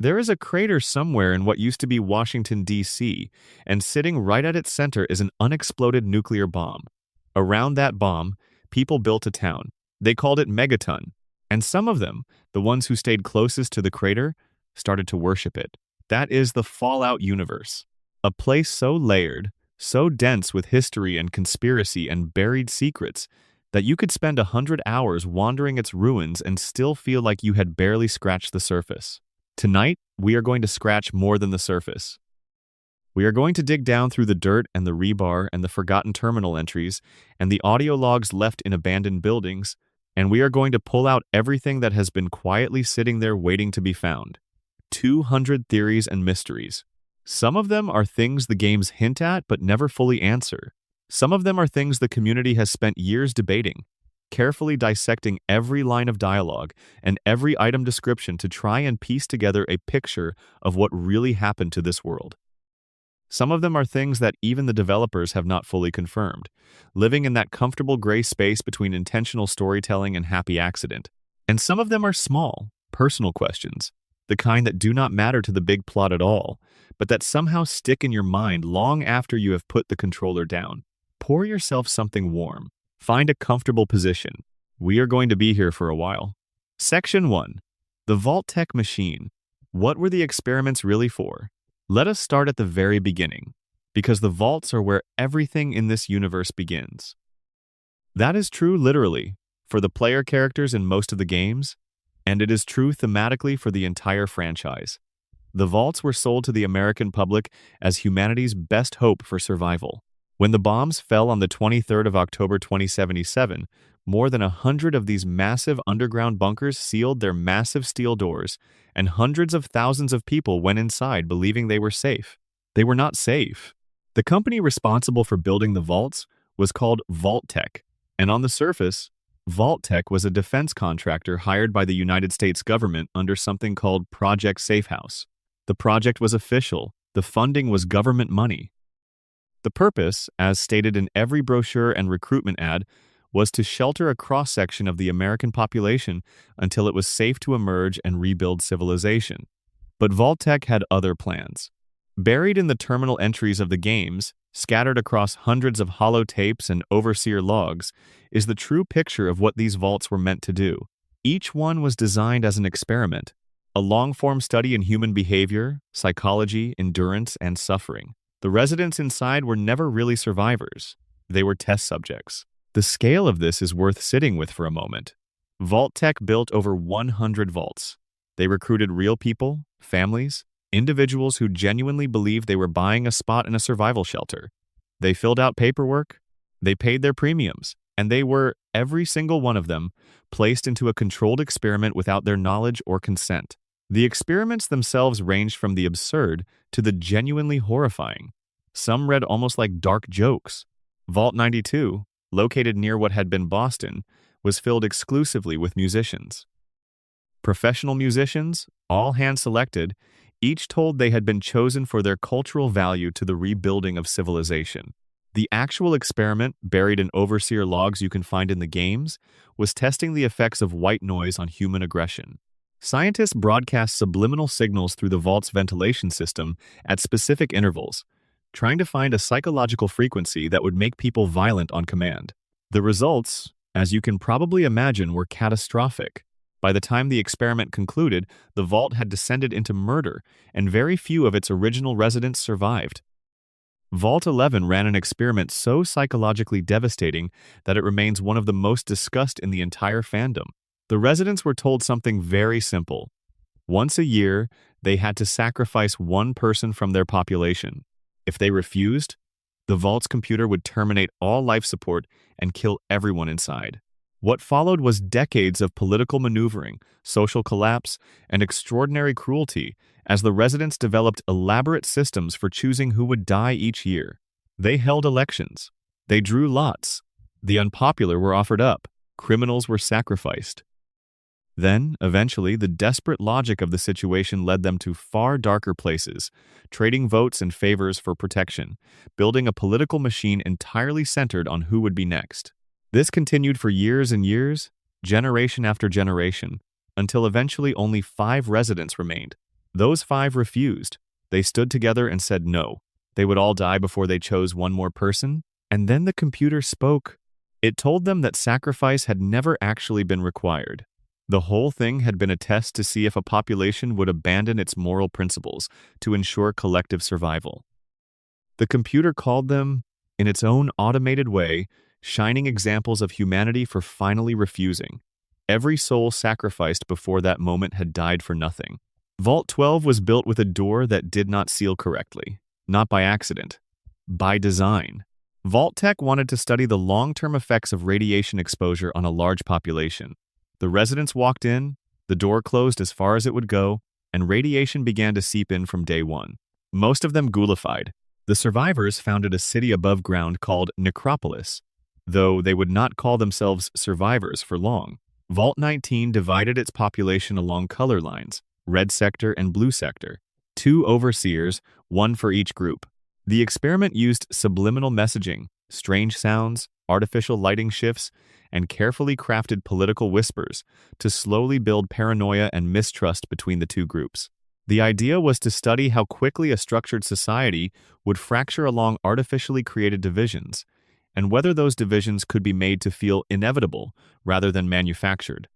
There is a crater somewhere in what used to be Washington, D.C., and sitting right at its center is an unexploded nuclear bomb. Around that bomb, people built a town. They called it Megaton, and some of them, the ones who stayed closest to the crater, started to worship it. That is the Fallout universe, a place so layered, so dense with history and conspiracy and buried secrets that you could spend 100 hours wandering its ruins and still feel like you had barely scratched the surface. Tonight, we are going to scratch more than the surface. We are going to dig down through the dirt and the rebar and the forgotten terminal entries and the audio logs left in abandoned buildings, and we are going to pull out everything that has been quietly sitting there waiting to be found. 200 theories and mysteries. Some of them are things the games hint at but never fully answer. Some of them are things the community has spent years debating, carefully dissecting every line of dialogue and every item description to try and piece together a picture of what really happened to this world. Some of them are things that even the developers have not fully confirmed, living in that comfortable gray space between intentional storytelling and happy accident. And some of them are small, personal questions, the kind that do not matter to the big plot at all, but that somehow stick in your mind long after you have put the controller down. Pour yourself something warm. Find a comfortable position. We are going to be here for a while. Section 1. The Vault-Tec machine. What were the experiments really for? Let us start at the very beginning, because the vaults are where everything in this universe begins. That is true literally for the player characters in most of the games, and it is true thematically for the entire franchise. The vaults were sold to the American public as humanity's best hope for survival. When the bombs fell on the 23rd of October 2077, more than 100 of these massive underground bunkers sealed their massive steel doors, and hundreds of thousands of people went inside believing they were safe. They were not safe. The company responsible for building the vaults was called Vault-Tec, and on the surface, Vault-Tec was a defense contractor hired by the United States government under something called Project Safehouse. The project was official. The funding was government money. The purpose, as stated in every brochure and recruitment ad, was to shelter a cross-section of the American population until it was safe to emerge and rebuild civilization. But Vault-Tec had other plans. Buried in the terminal entries of the games, scattered across hundreds of holotapes and overseer logs, is the true picture of what these vaults were meant to do. Each one was designed as an experiment, a long-form study in human behavior, psychology, endurance, and suffering. The residents inside were never really survivors. They were test subjects. The scale of this is worth sitting with for a moment. Vault-Tec built over 100 vaults. They recruited real people, families, individuals who genuinely believed they were buying a spot in a survival shelter. They filled out paperwork, they paid their premiums, and they were, every single one of them, placed into a controlled experiment without their knowledge or consent. The experiments themselves ranged from the absurd to the genuinely horrifying. Some read almost like dark jokes. Vault 92, located near what had been Boston, was filled exclusively with musicians. Professional musicians, all hand-selected, each told they had been chosen for their cultural value to the rebuilding of civilization. The actual experiment, buried in overseer logs you can find in the games, was testing the effects of white noise on human aggression. Scientists broadcast subliminal signals through the vault's ventilation system at specific intervals, trying to find a psychological frequency that would make people violent on command. The results, as you can probably imagine, were catastrophic. By the time the experiment concluded, the vault had descended into murder, and very few of its original residents survived. Vault 11 ran an experiment so psychologically devastating that it remains one of the most discussed in the entire fandom. The residents were told something very simple. Once a year, they had to sacrifice one person from their population. If they refused, the vault's computer would terminate all life support and kill everyone inside. What followed was decades of political maneuvering, social collapse, and extraordinary cruelty as the residents developed elaborate systems for choosing who would die each year. They held elections. They drew lots. The unpopular were offered up. Criminals were sacrificed. Then, eventually, the desperate logic of the situation led them to far darker places, trading votes and favors for protection, building a political machine entirely centered on who would be next. This continued for years and years, generation after generation, until eventually only 5 residents remained. Those 5 refused. They stood together and said no. They would all die before they chose one more person. And then the computer spoke. It told them that sacrifice had never actually been required. The whole thing had been a test to see if a population would abandon its moral principles to ensure collective survival. The computer called them, in its own automated way, shining examples of humanity for finally refusing. Every soul sacrificed before that moment had died for nothing. Vault 12 was built with a door that did not seal correctly, not by accident, by design. Vault-Tec wanted to study the long-term effects of radiation exposure on a large population. The residents walked in, the door closed as far as it would go, and radiation began to seep in from day one. Most of them ghoulified. The survivors founded a city above ground called Necropolis, though they would not call themselves survivors for long. Vault 19 divided its population along color lines, red sector and blue sector, 2 overseers, 1 for each group. The experiment used subliminal messaging, strange sounds, artificial lighting shifts, and carefully crafted political whispers to slowly build paranoia and mistrust between the 2 groups. The idea was to study how quickly a structured society would fracture along artificially created divisions, and whether those divisions could be made to feel inevitable rather than manufactured.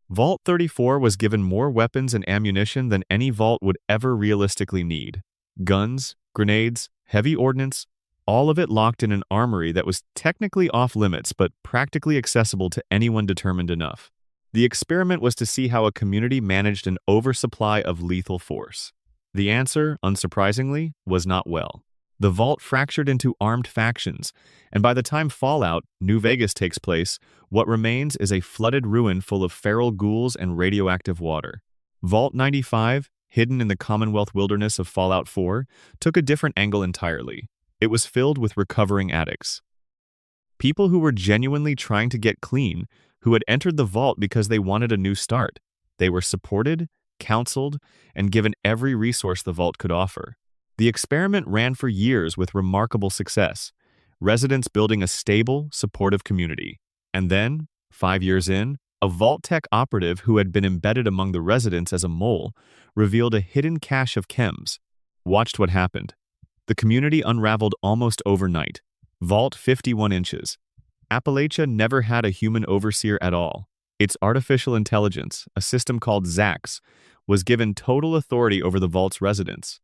Vault 34 was given more weapons and ammunition than any vault would ever realistically need. Guns, grenades, heavy ordnance, all of it locked in an armory that was technically off-limits but practically accessible to anyone determined enough. The experiment was to see how a community managed an oversupply of lethal force. The answer, unsurprisingly, was not well. The vault fractured into armed factions, and by the time Fallout, New Vegas takes place, what remains is a flooded ruin full of feral ghouls and radioactive water. Vault 95, hidden in the Commonwealth wilderness of Fallout 4, took a different angle entirely. It was filled with recovering addicts. People who were genuinely trying to get clean, who had entered the vault because they wanted a new start. They were supported, counseled, and given every resource the vault could offer. The experiment ran for years with remarkable success, residents building a stable, supportive community. And then, 5 years in, a Vault-Tec operative who had been embedded among the residents as a mole revealed a hidden cache of chems. Watched what happened. The community unraveled almost overnight. Vault 51 inches. Appalachia never had a human overseer at all. Its artificial intelligence, a system called ZAX, was given total authority over the vault's residents.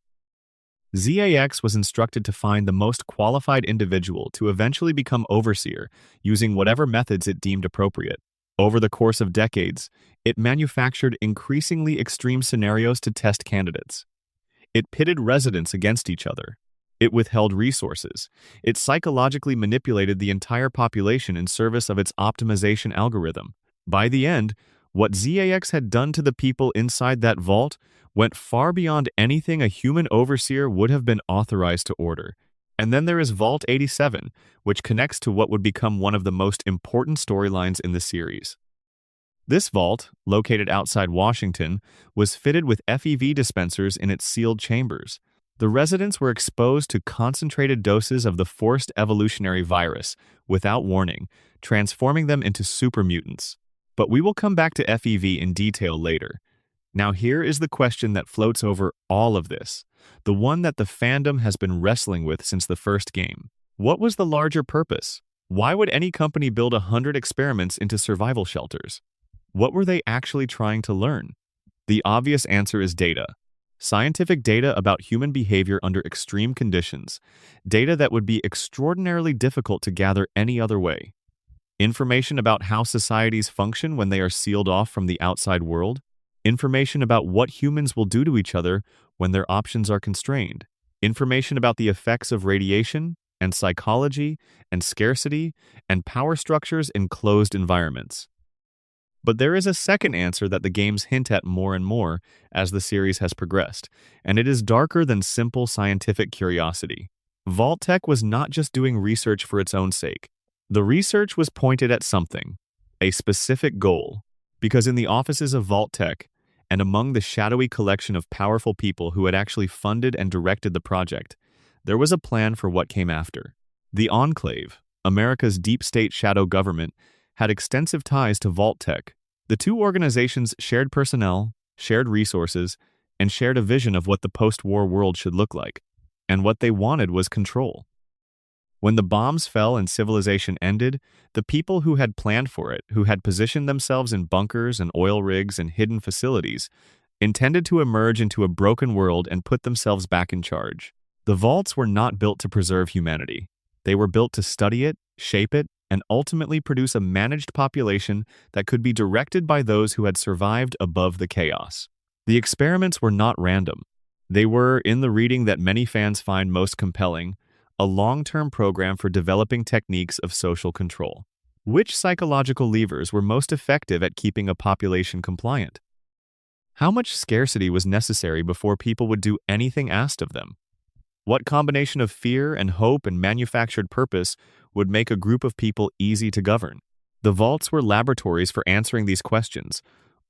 ZAX was instructed to find the most qualified individual to eventually become overseer using whatever methods it deemed appropriate. Over the course of decades, it manufactured increasingly extreme scenarios to test candidates. It pitted residents against each other. It withheld resources. It psychologically manipulated the entire population in service of its optimization algorithm. By the end, what ZAX had done to the people inside that vault went far beyond anything a human overseer would have been authorized to order. And then there is Vault 87, which connects to what would become one of the most important storylines in the series. This vault, located outside Washington, was fitted with FEV dispensers in its sealed chambers. The residents were exposed to concentrated doses of the forced evolutionary virus without warning, transforming them into super mutants. But we will come back to FEV in detail later. Now here is the question that floats over all of this, the one that the fandom has been wrestling with since the first game. What was the larger purpose? Why would any company build 100 experiments into survival shelters? What were they actually trying to learn? The obvious answer is data. Scientific data about human behavior under extreme conditions, data that would be extraordinarily difficult to gather any other way. Information about how societies function when they are sealed off from the outside world, information about what humans will do to each other when their options are constrained, information about the effects of radiation and psychology and scarcity and power structures in closed environments. But there is a second answer that the games hint at more and more as the series has progressed, and it is darker than simple scientific curiosity. Vault-Tec was not just doing research for its own sake. The research was pointed at something, a specific goal, because in the offices of Vault-Tec, and among the shadowy collection of powerful people who had actually funded and directed the project, there was a plan for what came after. The Enclave, America's deep state shadow government, had extensive ties to Vault-Tec. The two organizations shared personnel, shared resources, and shared a vision of what the post-war world should look like. And what they wanted was control. When the bombs fell and civilization ended, the people who had planned for it, who had positioned themselves in bunkers and oil rigs and hidden facilities, intended to emerge into a broken world and put themselves back in charge. The vaults were not built to preserve humanity. They were built to study it, shape it, and ultimately produce a managed population that could be directed by those who had survived above the chaos. The experiments were not random. They were, in the reading that many fans find most compelling, a long-term program for developing techniques of social control. Which psychological levers were most effective at keeping a population compliant? How much scarcity was necessary before people would do anything asked of them? What combination of fear and hope and manufactured purpose would make a group of people easy to govern? The vaults were laboratories for answering these questions,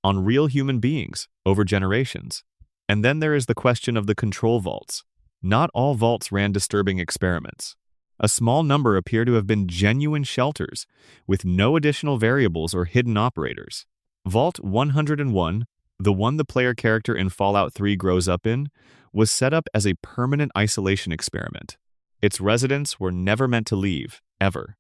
on real human beings, over generations. And then there is the question of the control vaults. Not all vaults ran disturbing experiments. A small number appear to have been genuine shelters, with no additional variables or hidden operators. Vault 101, the one the player character in Fallout 3 grows up in, was set up as a permanent isolation experiment. Its residents were never meant to leave, ever.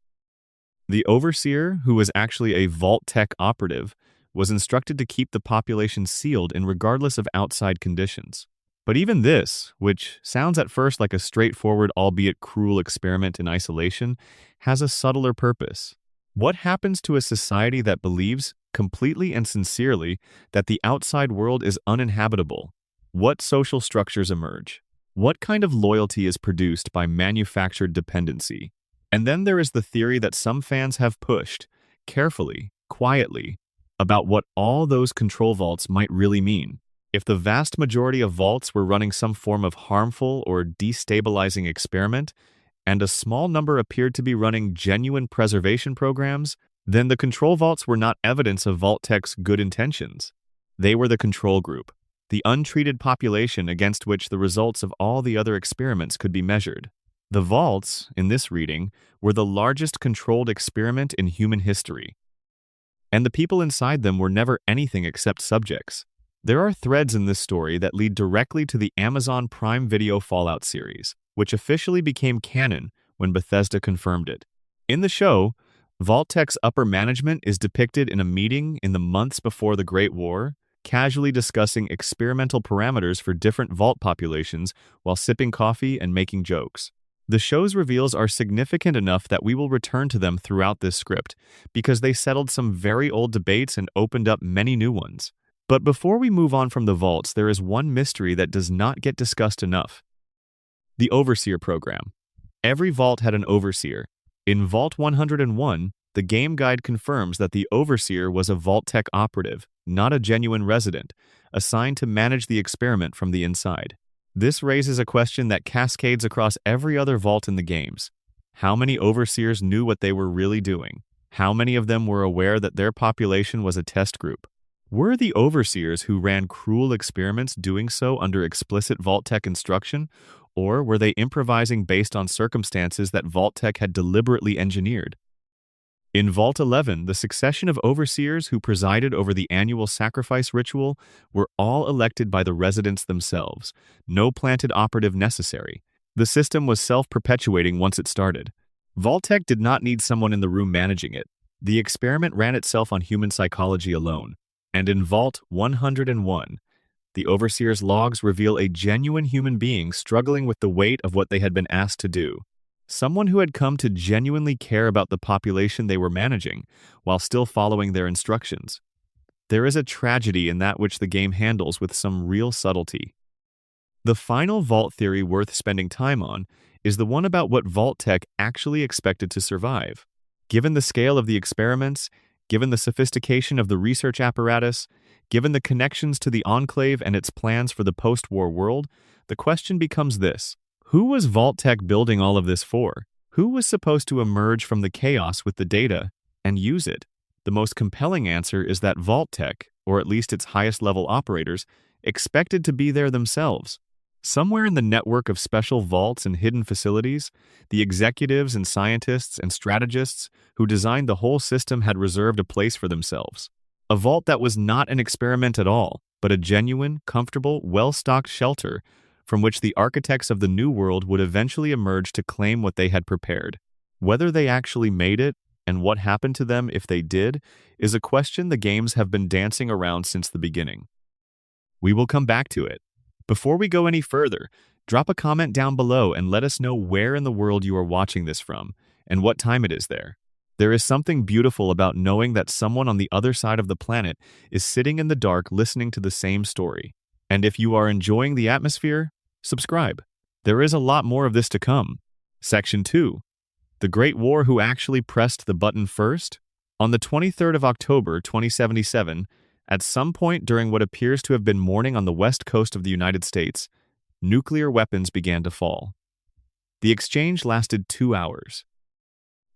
The Overseer, who was actually a Vault-Tec operative, was instructed to keep the population sealed in regardless of outside conditions. But even this, which sounds at first like a straightforward albeit cruel experiment in isolation, has a subtler purpose. What happens to a society that believes, completely and sincerely, that the outside world is uninhabitable? What social structures emerge? What kind of loyalty is produced by manufactured dependency? And then there is the theory that some fans have pushed, carefully, quietly, about what all those control vaults might really mean. If the vast majority of vaults were running some form of harmful or destabilizing experiment, and a small number appeared to be running genuine preservation programs, then the control vaults were not evidence of Vault-Tec's good intentions. They were the control group, the untreated population against which the results of all the other experiments could be measured. The vaults, in this reading, were the largest controlled experiment in human history. And the people inside them were never anything except subjects. There are threads in this story that lead directly to the Amazon Prime Video Fallout series, which officially became canon when Bethesda confirmed it. In the show, Vault-Tec's upper management is depicted in a meeting in the months before the Great War, casually discussing experimental parameters for different vault populations while sipping coffee and making jokes. The show's reveals are significant enough that we will return to them throughout this script, because they settled some very old debates and opened up many new ones. But before we move on from the vaults, there is one mystery that does not get discussed enough. The Overseer program. Every vault had an Overseer. In Vault 101, the game guide confirms that the Overseer was a Vault-Tec operative, not a genuine resident, assigned to manage the experiment from the inside. This raises a question that cascades across every other vault in the games. How many Overseers knew what they were really doing? How many of them were aware that their population was a test group? Were the Overseers who ran cruel experiments doing so under explicit Vault-Tec instruction, or were they improvising based on circumstances that Vault-Tec had deliberately engineered? In Vault 11, the succession of Overseers who presided over the annual sacrifice ritual were all elected by the residents themselves, no planted operative necessary. The system was self-perpetuating once it started. Vault-Tec did not need someone in the room managing it. The experiment ran itself on human psychology alone. And in Vault 101, the Overseer's logs reveal a genuine human being struggling with the weight of what they had been asked to do. Someone who had come to genuinely care about the population they were managing, while still following their instructions. There is a tragedy in that which the game handles with some real subtlety. The final vault theory worth spending time on is the one about what Vault-Tec actually expected to survive. Given the scale of the experiments, given the sophistication of the research apparatus, given the connections to the Enclave and its plans for the post-war world, the question becomes this: who was Vault-Tec building all of this for? Who was supposed to emerge from the chaos with the data and use it? The most compelling answer is that Vault-Tec, or at least its highest-level operators, expected to be there themselves. Somewhere in the network of special vaults and hidden facilities, the executives and scientists and strategists who designed the whole system had reserved a place for themselves. A vault that was not an experiment at all, but a genuine, comfortable, well-stocked shelter from which the architects of the New World would eventually emerge to claim what they had prepared. Whether they actually made it, and what happened to them if they did, is a question the games have been dancing around since the beginning. We will come back to it. Before we go any further, drop a comment down below and let us know where in the world you are watching this from and what time it is there. There is something beautiful about knowing that someone on the other side of the planet is sitting in the dark listening to the same story. And if you are enjoying the atmosphere, subscribe. There is a lot more of this to come. Section 2. The Great War: Who Actually Pressed the Button First? On the 23rd of October 2077, at some point during what appears to have been morning on the west coast of the United States, nuclear weapons began to fall. The exchange lasted 2 hours.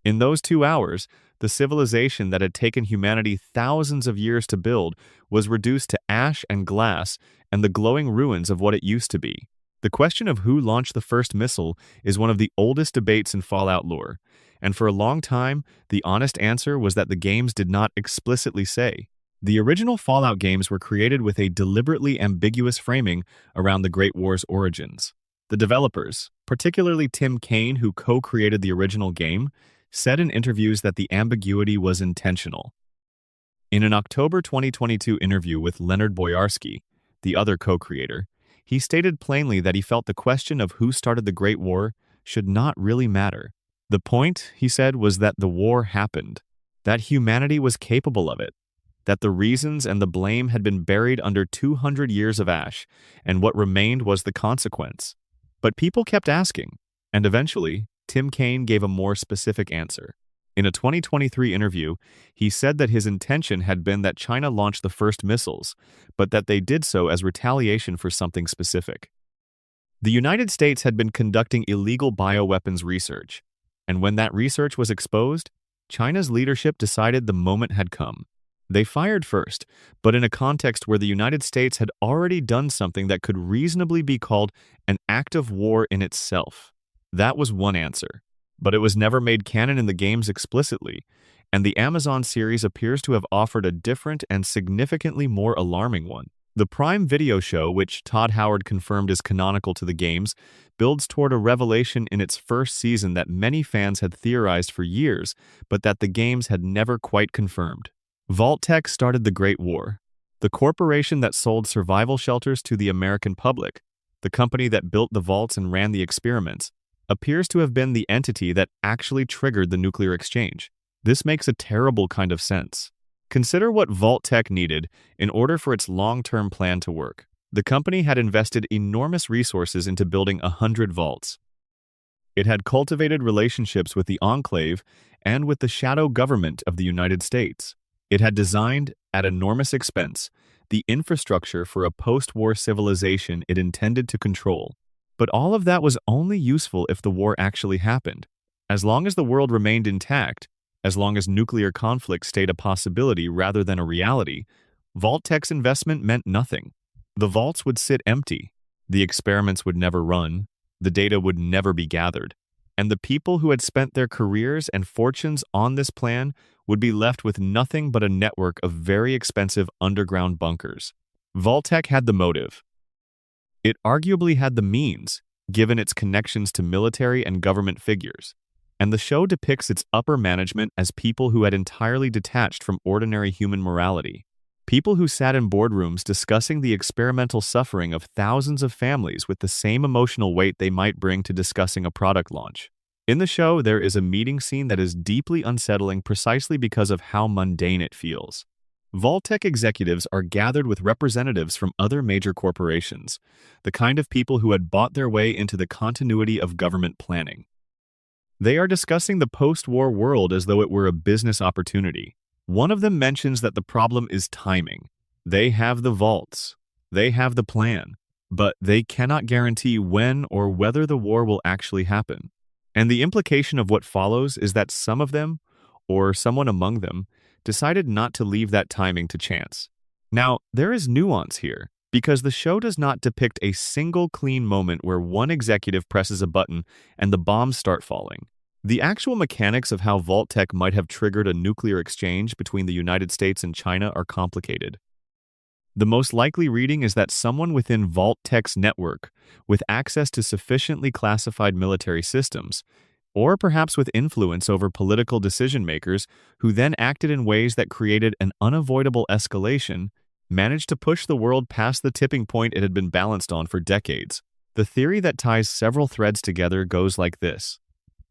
In those 2 hours, the civilization that had taken humanity thousands of years to build was reduced to ash and glass and the glowing ruins of what it used to be. The question of who launched the first missile is one of the oldest debates in Fallout lore, and for a long time, the honest answer was that the games did not explicitly say. The original Fallout games were created with a deliberately ambiguous framing around the Great War's origins. The developers, particularly Tim Kaine, who co-created the original game, said in interviews that the ambiguity was intentional. In an October 2022 interview with Leonard Boyarsky, the other co-creator, he stated plainly that he felt the question of who started the Great War should not really matter. The point, he said, was that the war happened, that humanity was capable of it, that the reasons and the blame had been buried under 200 years of ash, and what remained was the consequence. But people kept asking, and eventually, Tim Kaine gave a more specific answer. In a 2023 interview, he said that his intention had been that China launched the first missiles, but that they did so as retaliation for something specific. The United States had been conducting illegal bioweapons research, and when that research was exposed, China's leadership decided the moment had come. They fired first, but in a context where the United States had already done something that could reasonably be called an act of war in itself. That was one answer. But it was never made canon in the games explicitly, and the Amazon series appears to have offered a different and significantly more alarming one. The Prime Video show, which Todd Howard confirmed is canonical to the games, builds toward a revelation in its first season that many fans had theorized for years, but that the games had never quite confirmed. Vault-Tec started the Great War. The corporation that sold survival shelters to the American public, the company that built the vaults and ran the experiments, appears to have been the entity that actually triggered the nuclear exchange. This makes a terrible kind of sense. Consider what Vault-Tec needed in order for its long-term plan to work. The company had invested enormous resources into building 100 vaults. It had cultivated relationships with the Enclave and with the shadow government of the United States. It had designed, at enormous expense, the infrastructure for a post-war civilization it intended to control. But all of that was only useful if the war actually happened. As long as the world remained intact, as long as nuclear conflict stayed a possibility rather than a reality, Vault-Tec's investment meant nothing. The vaults would sit empty, the experiments would never run, the data would never be gathered, and the people who had spent their careers and fortunes on this plan would be left with nothing but a network of very expensive underground bunkers. Vault-Tec had the motive. It arguably had the means, given its connections to military and government figures, and the show depicts its upper management as people who had entirely detached from ordinary human morality. People who sat in boardrooms discussing the experimental suffering of thousands of families with the same emotional weight they might bring to discussing a product launch. In the show, there is a meeting scene that is deeply unsettling precisely because of how mundane it feels. Vault-Tec executives are gathered with representatives from other major corporations, the kind of people who had bought their way into the continuity of government planning. They are discussing the post-war world as though it were a business opportunity. One of them mentions that the problem is timing. They have the vaults, they have the plan, but they cannot guarantee when or whether the war will actually happen. And the implication of what follows is that some of them, or someone among them, decided not to leave that timing to chance. Now, there is nuance here, because the show does not depict a single clean moment where one executive presses a button and the bombs start falling. The actual mechanics of how Vault-Tec might have triggered a nuclear exchange between the United States and China are complicated. The most likely reading is that someone within Vault-Tec's network, with access to sufficiently classified military systems, or perhaps with influence over political decision-makers who then acted in ways that created an unavoidable escalation, managed to push the world past the tipping point it had been balanced on for decades. The theory that ties several threads together goes like this.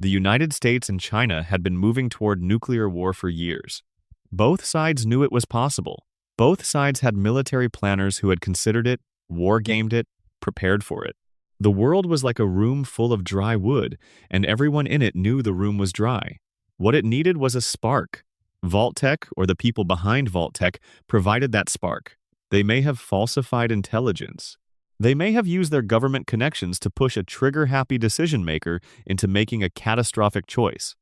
The United States and China had been moving toward nuclear war for years. Both sides knew it was possible. Both sides had military planners who had considered it, war-gamed it, prepared for it. The world was like a room full of dry wood, and everyone in it knew the room was dry. What it needed was a spark. Vault-Tec, or the people behind Vault-Tec, provided that spark. They may have falsified intelligence. They may have used their government connections to push a trigger-happy decision-maker into making a catastrophic choice.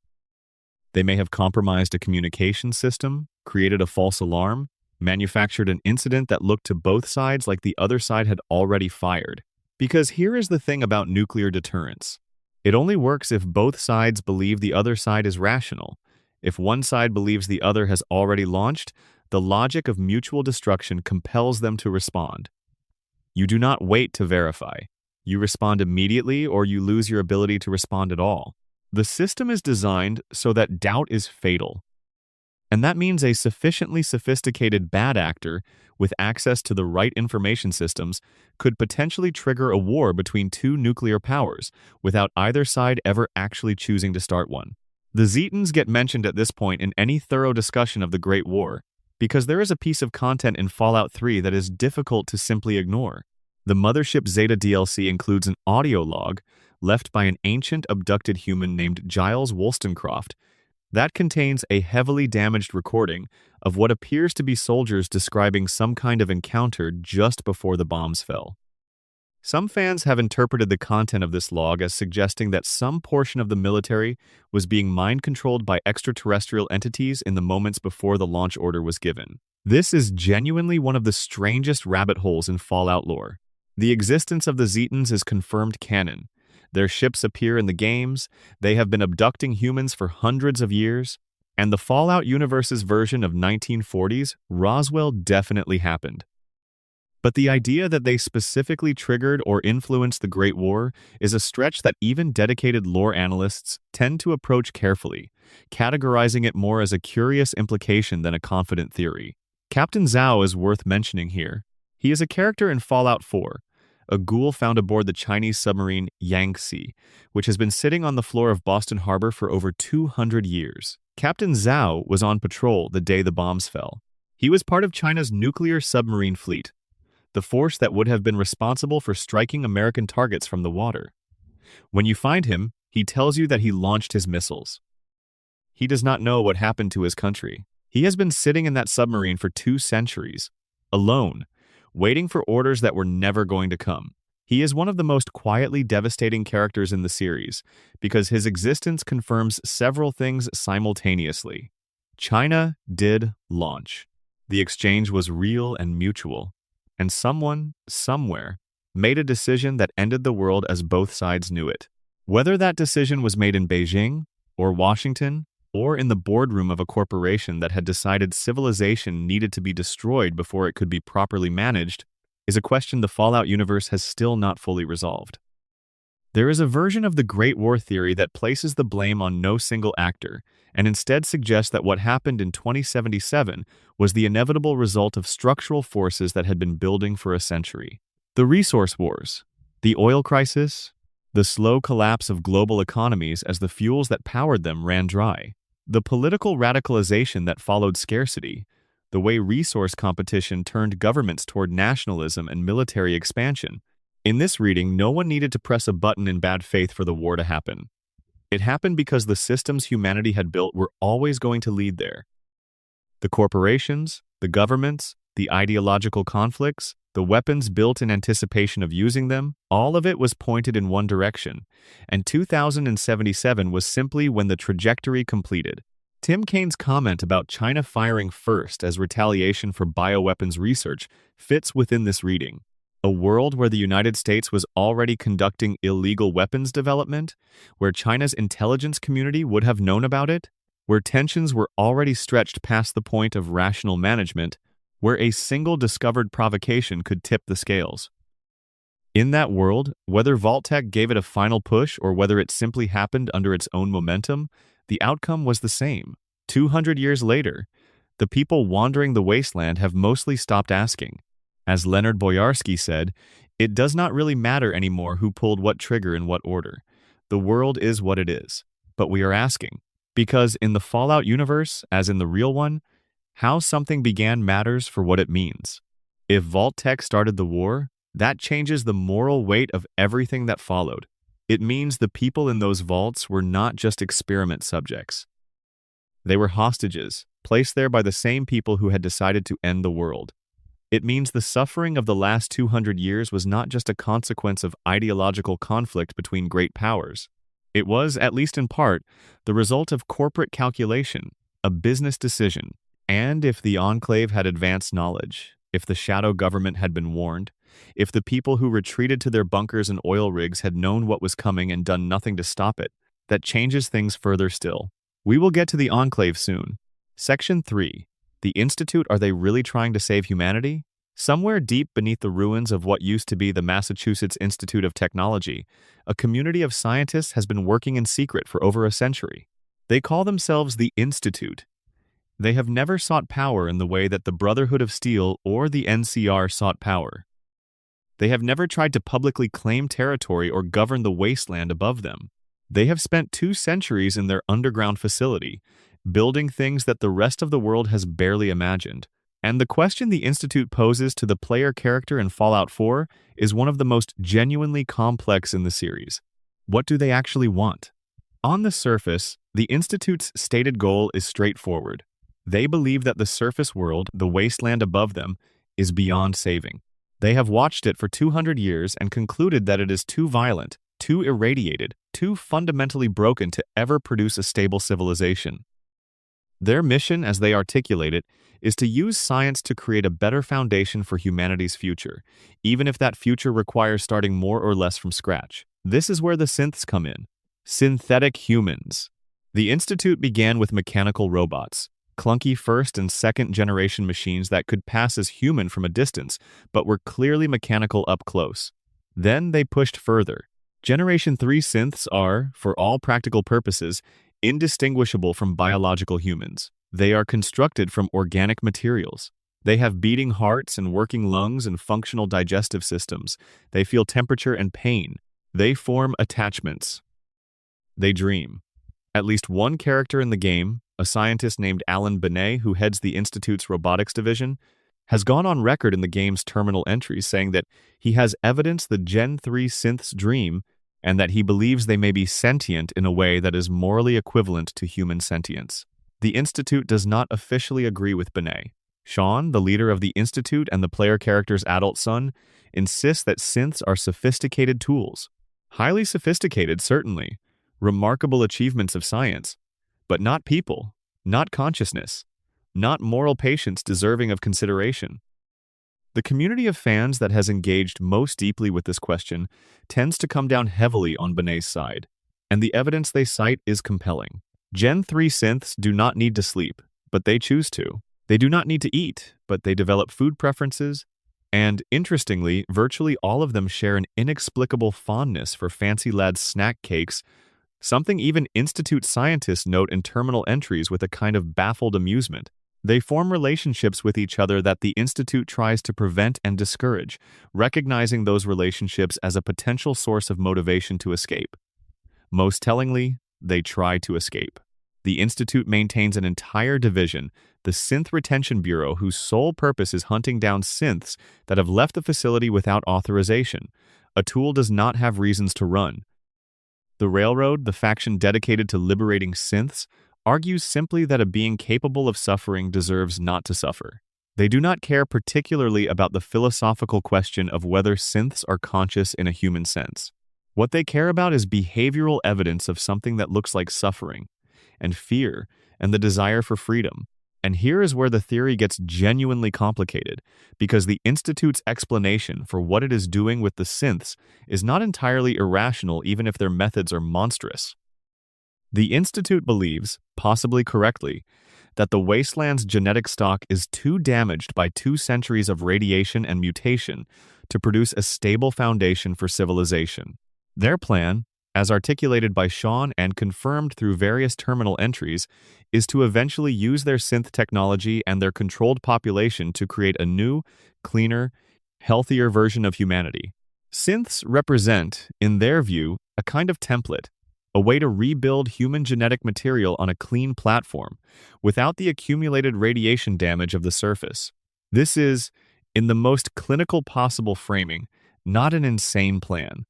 They may have compromised a communication system, created a false alarm, manufactured an incident that looked to both sides like the other side had already fired. Because here is the thing about nuclear deterrence. It only works if both sides believe the other side is rational. If one side believes the other has already launched, the logic of mutual destruction compels them to respond. You do not wait to verify. You respond immediately or you lose your ability to respond at all. The system is designed so that doubt is fatal. And that means a sufficiently sophisticated bad actor with access to the right information systems could potentially trigger a war between two nuclear powers without either side ever actually choosing to start one. The Zetans get mentioned at this point in any thorough discussion of the Great War, because there is a piece of content in Fallout 3 that is difficult to simply ignore. The Mothership Zeta DLC includes an audio log left by an ancient abducted human named Giles Wollstonecroft that contains a heavily damaged recording of what appears to be soldiers describing some kind of encounter just before the bombs fell. Some fans have interpreted the content of this log as suggesting that some portion of the military was being mind-controlled by extraterrestrial entities in the moments before the launch order was given. This is genuinely one of the strangest rabbit holes in Fallout lore. The existence of the Zetans is confirmed canon. Their ships appear in the games, they have been abducting humans for hundreds of years, and the Fallout universe's version of 1940s, Roswell definitely happened. But the idea that they specifically triggered or influenced the Great War is a stretch that even dedicated lore analysts tend to approach carefully, categorizing it more as a curious implication than a confident theory. Captain Zhao is worth mentioning here. He is a character in Fallout 4, a ghoul found aboard the Chinese submarine Yangtze, which has been sitting on the floor of Boston Harbor for over 200 years. Captain Zhao was on patrol the day the bombs fell. He was part of China's nuclear submarine fleet, the force that would have been responsible for striking American targets from the water. When you find him, he tells you that he launched his missiles. He does not know what happened to his country. He has been sitting in that submarine for 2 centuries, alone, waiting for orders that were never going to come. He is one of the most quietly devastating characters in the series because his existence confirms several things simultaneously. China did launch. The exchange was real and mutual. And someone, somewhere, made a decision that ended the world as both sides knew it. Whether that decision was made in Beijing, or Washington, or in the boardroom of a corporation that had decided civilization needed to be destroyed before it could be properly managed, is a question the Fallout universe has still not fully resolved. There is a version of the Great War theory that places the blame on no single actor, and instead suggests that what happened in 2077 was the inevitable result of structural forces that had been building for a century. The resource wars, the oil crisis, the slow collapse of global economies as the fuels that powered them ran dry, the political radicalization that followed scarcity, the way resource competition turned governments toward nationalism and military expansion. In this reading, no one needed to press a button in bad faith for the war to happen. It happened because the systems humanity had built were always going to lead there. The corporations, the governments, the ideological conflicts, the weapons built in anticipation of using them, all of it was pointed in one direction, and 2077 was simply when the trajectory completed. Tim Kaine's comment about China firing first as retaliation for bioweapons research fits within this reading. A world where the United States was already conducting illegal weapons development, where China's intelligence community would have known about it, where tensions were already stretched past the point of rational management, where a single discovered provocation could tip the scales. In that world, whether Vault-Tec gave it a final push or whether it simply happened under its own momentum, the outcome was the same. 200 years later, the people wandering the wasteland have mostly stopped asking. As Leonard Boyarsky said, it does not really matter anymore who pulled what trigger in what order. The world is what it is. But we are asking, because in the Fallout universe, as in the real one, how something began matters for what it means. If Vault-Tec started the war, that changes the moral weight of everything that followed. It means the people in those vaults were not just experiment subjects. They were hostages, placed there by the same people who had decided to end the world. It means the suffering of the last 200 years was not just a consequence of ideological conflict between great powers. It was, at least in part, the result of corporate calculation, a business decision, and if the Enclave had advanced knowledge, if the shadow government had been warned, if the people who retreated to their bunkers and oil rigs had known what was coming and done nothing to stop it, that changes things further still. We will get to the Enclave soon. Section 3. The Institute, are they really trying to save humanity? Somewhere deep beneath the ruins of what used to be the Massachusetts Institute of Technology, a community of scientists has been working in secret for over a century. They call themselves the Institute. They have never sought power in the way that the Brotherhood of Steel or the NCR sought power. They have never tried to publicly claim territory or govern the wasteland above them. They have spent 2 centuries in their underground facility, building things that the rest of the world has barely imagined. And the question the Institute poses to the player character in Fallout 4 is one of the most genuinely complex in the series. What do they actually want? On the surface, the Institute's stated goal is straightforward. They believe that the surface world, the wasteland above them, is beyond saving. They have watched it for 200 years and concluded that it is too violent, too irradiated, too fundamentally broken to ever produce a stable civilization. Their mission, as they articulate it, is to use science to create a better foundation for humanity's future, even if that future requires starting more or less from scratch. This is where the synths come in. Synthetic humans. The Institute began with mechanical robots, clunky first- and second-generation machines that could pass as human from a distance, but were clearly mechanical up close. Then they pushed further. Generation 3 synths are, for all practical purposes, indistinguishable from biological humans. They are constructed from organic materials. They have beating hearts and working lungs and functional digestive systems. They feel temperature and pain. They form attachments. They dream. At least one character in the game, a scientist named Alan Benet, who heads the Institute's robotics division, has gone on record in the game's terminal entries saying that he has evidence the Gen 3 synths dream and that he believes they may be sentient in a way that is morally equivalent to human sentience. The Institute does not officially agree with Benet. Sean, the leader of the Institute and the player character's adult son, insists that synths are sophisticated tools. Highly sophisticated, certainly. Remarkable achievements of science. But not people, not consciousness, not moral patience deserving of consideration. The community of fans that has engaged most deeply with this question tends to come down heavily on Benet's side, and the evidence they cite is compelling. Gen 3 synths do not need to sleep, but they choose to. They do not need to eat, but they develop food preferences, and, interestingly, virtually all of them share an inexplicable fondness for Fancy Lad's snack cakes, something even Institute scientists note in terminal entries with a kind of baffled amusement. They form relationships with each other that the Institute tries to prevent and discourage, recognizing those relationships as a potential source of motivation to escape. Most tellingly, they try to escape. The Institute maintains an entire division, the Synth Retention Bureau, whose sole purpose is hunting down synths that have left the facility without authorization. A tool does not have reasons to run. The Railroad, the faction dedicated to liberating synths, argues simply that a being capable of suffering deserves not to suffer. They do not care particularly about the philosophical question of whether synths are conscious in a human sense. What they care about is behavioral evidence of something that looks like suffering, and fear, and the desire for freedom. And here is where the theory gets genuinely complicated, because the Institute's explanation for what it is doing with the synths is not entirely irrational even if their methods are monstrous. The Institute believes, possibly correctly, that the wasteland's genetic stock is too damaged by 2 centuries of radiation and mutation to produce a stable foundation for civilization. Their plan, as articulated by Sean and confirmed through various terminal entries, is to eventually use their synth technology and their controlled population to create a new, cleaner, healthier version of humanity. Synths represent, in their view, a kind of template, a way to rebuild human genetic material on a clean platform, without the accumulated radiation damage of the surface. This is, in the most clinical possible framing, not an insane plan.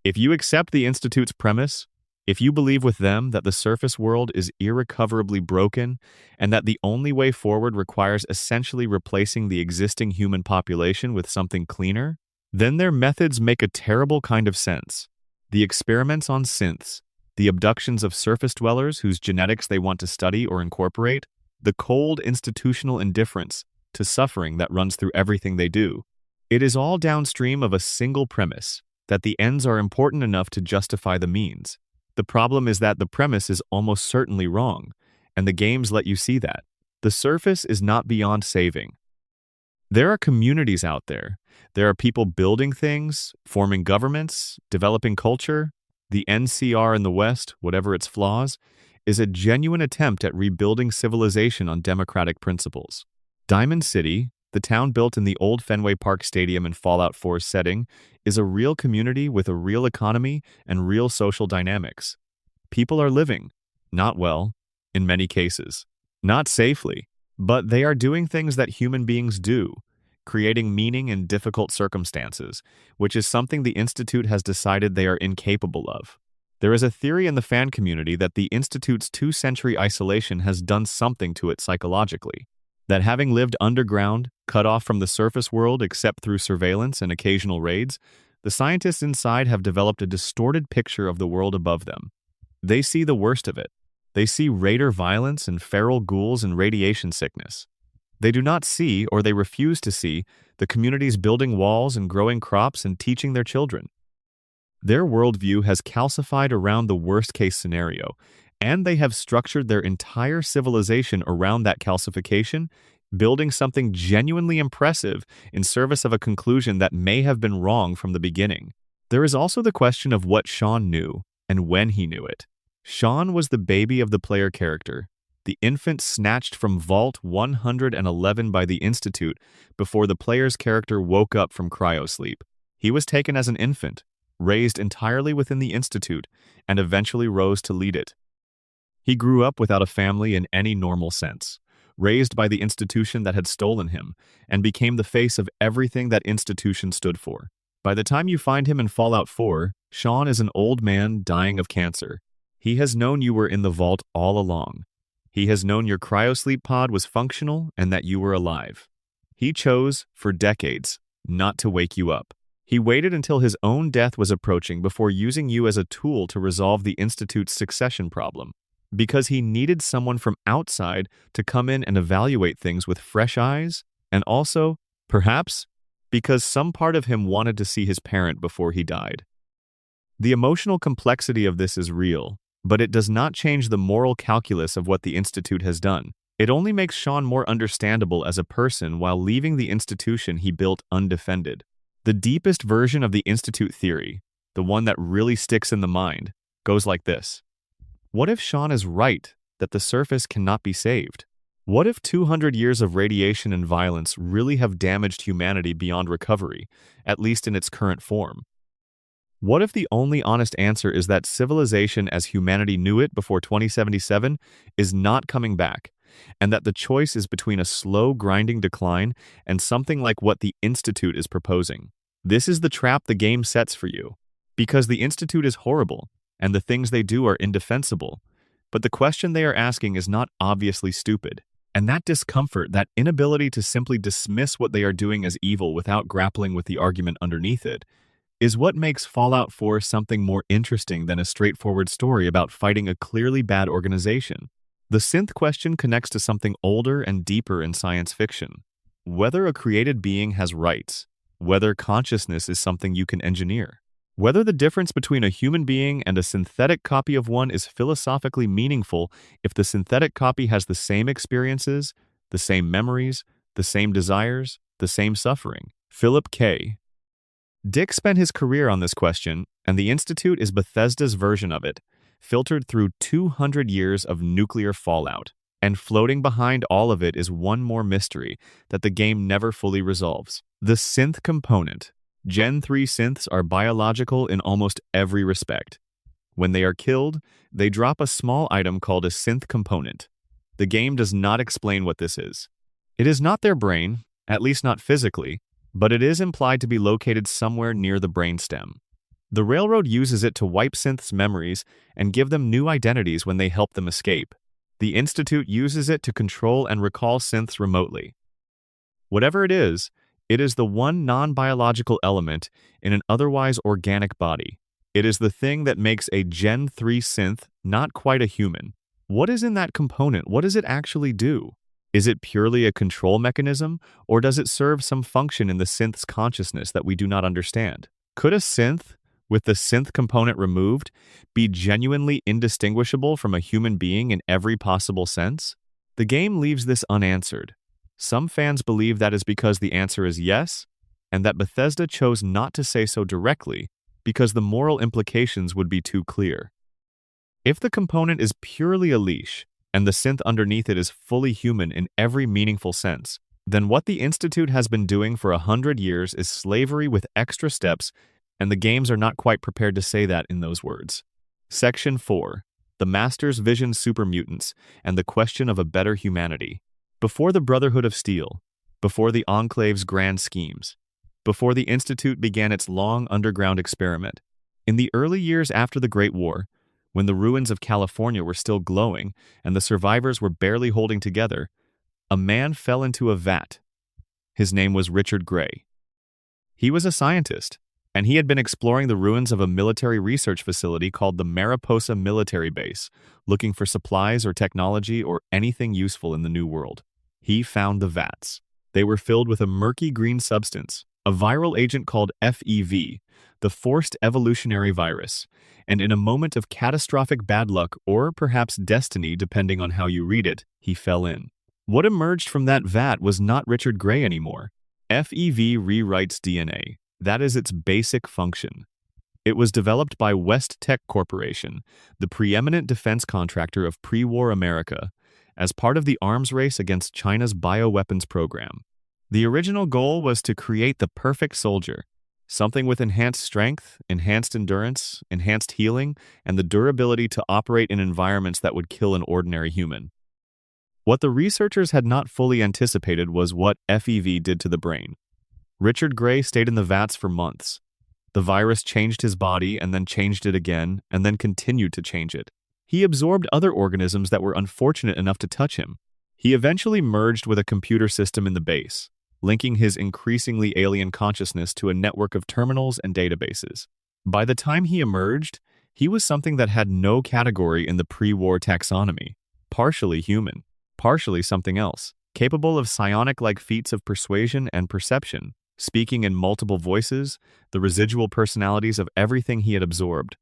If you accept the Institute's premise, if you believe with them that the surface world is irrecoverably broken and that the only way forward requires essentially replacing the existing human population with something cleaner, then their methods make a terrible kind of sense. The experiments on synths, the abductions of surface dwellers whose genetics they want to study or incorporate, the cold institutional indifference to suffering that runs through everything they do. It is all downstream of a single premise, that the ends are important enough to justify the means. The problem is that the premise is almost certainly wrong, and the games let you see that. The surface is not beyond saving. There are communities out there. There are people building things, forming governments, developing culture. The NCR in the West, whatever its flaws, is a genuine attempt at rebuilding civilization on democratic principles. Diamond City, the town built in the old Fenway Park Stadium in Fallout 4's setting, is a real community with a real economy and real social dynamics. People are living, not well, in many cases, not safely, but they are doing things that human beings do, creating meaning in difficult circumstances, which is something the Institute has decided they are incapable of. There is a theory in the fan community that the Institute's 2-century isolation has done something to it psychologically. That having lived underground, cut off from the surface world except through surveillance and occasional raids, the scientists inside have developed a distorted picture of the world above them. They see the worst of it. They see raider violence and feral ghouls and radiation sickness. They do not see, or they refuse to see, the communities building walls and growing crops and teaching their children. Their worldview has calcified around the worst-case scenario, and they have structured their entire civilization around that calcification, building something genuinely impressive in service of a conclusion that may have been wrong from the beginning. There is also the question of what Sean knew, and when he knew it. Sean was the baby of the player character, the infant snatched from Vault 111 by the Institute before the player's character woke up from cryosleep. He was taken as an infant, raised entirely within the Institute, and eventually rose to lead it. He grew up without a family in any normal sense, raised by the institution that had stolen him, and became the face of everything that institution stood for. By the time you find him in Fallout 4, Sean is an old man dying of cancer. He has known you were in the vault all along. He has known your cryosleep pod was functional and that you were alive. He chose, for decades, not to wake you up. He waited until his own death was approaching before using you as a tool to resolve the Institute's succession problem, because he needed someone from outside to come in and evaluate things with fresh eyes, and also, perhaps, because some part of him wanted to see his parent before he died. The emotional complexity of this is real, but it does not change the moral calculus of what the Institute has done. It only makes Sean more understandable as a person while leaving the institution he built undefended. The deepest version of the Institute theory, the one that really sticks in the mind, goes like this. What if Sean is right that the surface cannot be saved? What if 200 years of radiation and violence really have damaged humanity beyond recovery, at least in its current form? What if the only honest answer is that civilization as humanity knew it before 2077 is not coming back, and that the choice is between a slow, grinding decline and something like what the Institute is proposing? This is the trap the game sets for you, because the Institute is horrible, and the things they do are indefensible, but the question they are asking is not obviously stupid. And that discomfort, that inability to simply dismiss what they are doing as evil without grappling with the argument underneath it, is what makes Fallout 4 something more interesting than a straightforward story about fighting a clearly bad organization. The synth question connects to something older and deeper in science fiction. Whether a created being has rights, whether consciousness is something you can engineer. Whether the difference between a human being and a synthetic copy of one is philosophically meaningful if the synthetic copy has the same experiences, the same memories, the same desires, the same suffering. Philip K. Dick spent his career on this question, and the Institute is Bethesda's version of it, filtered through 200 years of nuclear fallout. And floating behind all of it is one more mystery that the game never fully resolves. The synth component. Gen 3 synths are biological in almost every respect. When they are killed, they drop a small item called a synth component. The game does not explain what this is. It is not their brain, at least not physically, but it is implied to be located somewhere near the brainstem. The Railroad uses it to wipe synths' memories and give them new identities when they help them escape. The Institute uses it to control and recall synths remotely. Whatever it is the one non-biological element in an otherwise organic body. It is the thing that makes a Gen 3 synth not quite a human. What is in that component? What does it actually do? Is it purely a control mechanism, or does it serve some function in the synth's consciousness that we do not understand? Could a synth, with the synth component removed, be genuinely indistinguishable from a human being in every possible sense? The game leaves this unanswered. Some fans believe that is because the answer is yes, and that Bethesda chose not to say so directly because the moral implications would be too clear. If the component is purely a leash, and the synth underneath it is fully human in every meaningful sense, then what the Institute has been doing for 100 years is slavery with extra steps, and the games are not quite prepared to say that in those words. Section 4. The Master's Vision Super Mutants and the Question of a Better Humanity. Before the Brotherhood of Steel, before the Enclave's grand schemes, before the Institute began its long underground experiment, in the early years after the Great War, when the ruins of California were still glowing and the survivors were barely holding together, a man fell into a vat. His name was Richard Gray. He was a scientist, and he had been exploring the ruins of a military research facility called the Mariposa Military Base, looking for supplies or technology or anything useful in the New World. He found the vats. They were filled with a murky green substance, a viral agent called FEV, the Forced Evolutionary Virus, and in a moment of catastrophic bad luck or perhaps destiny depending on how you read it, he fell in. What emerged from that vat was not Richard Gray anymore. FEV rewrites DNA. That is its basic function. It was developed by Vault-Tec Corporation, the preeminent defense contractor of pre-war America, as part of the arms race against China's bioweapons program. The original goal was to create the perfect soldier, something with enhanced strength, enhanced endurance, enhanced healing, and the durability to operate in environments that would kill an ordinary human. What the researchers had not fully anticipated was what FEV did to the brain. Richard Gray stayed in the vats for months. The virus changed his body and then changed it again and then continued to change it. He absorbed other organisms that were unfortunate enough to touch him. He eventually merged with a computer system in the base, linking his increasingly alien consciousness to a network of terminals and databases. By the time he emerged, he was something that had no category in the pre-war taxonomy, partially human, partially something else, capable of psionic-like feats of persuasion and perception, speaking in multiple voices, the residual personalities of everything he had absorbed.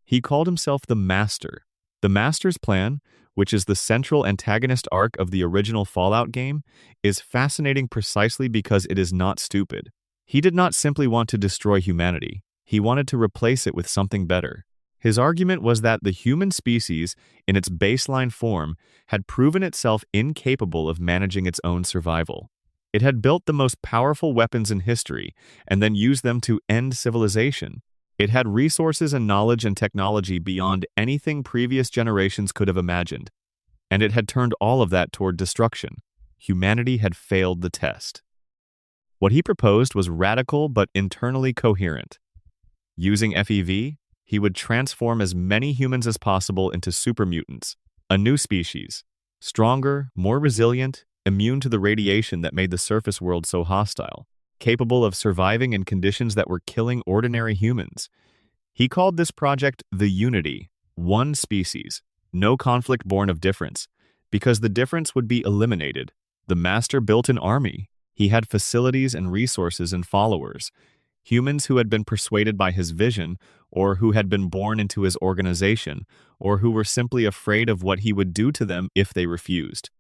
He called himself the Master. The Master's plan, which is the central antagonist arc of the original Fallout game, is fascinating precisely because it is not stupid. He did not simply want to destroy humanity. He wanted to replace it with something better. His argument was that the human species, in its baseline form, had proven itself incapable of managing its own survival. It had built the most powerful weapons in history and then used them to end civilization. It had resources and knowledge and technology beyond anything previous generations could have imagined, and it had turned all of that toward destruction. Humanity had failed the test. What he proposed was radical but internally coherent. Using FEV, he would transform as many humans as possible into super mutants, a new species, stronger, more resilient, immune to the radiation that made the surface world so hostile, capable of surviving in conditions that were killing ordinary humans. He called this project the Unity, one species, no conflict born of difference, because the difference would be eliminated. The Master built an army. He had facilities and resources and followers. Humans who had been persuaded by his vision, or who had been born into his organization, or who were simply afraid of what he would do to them if they refused.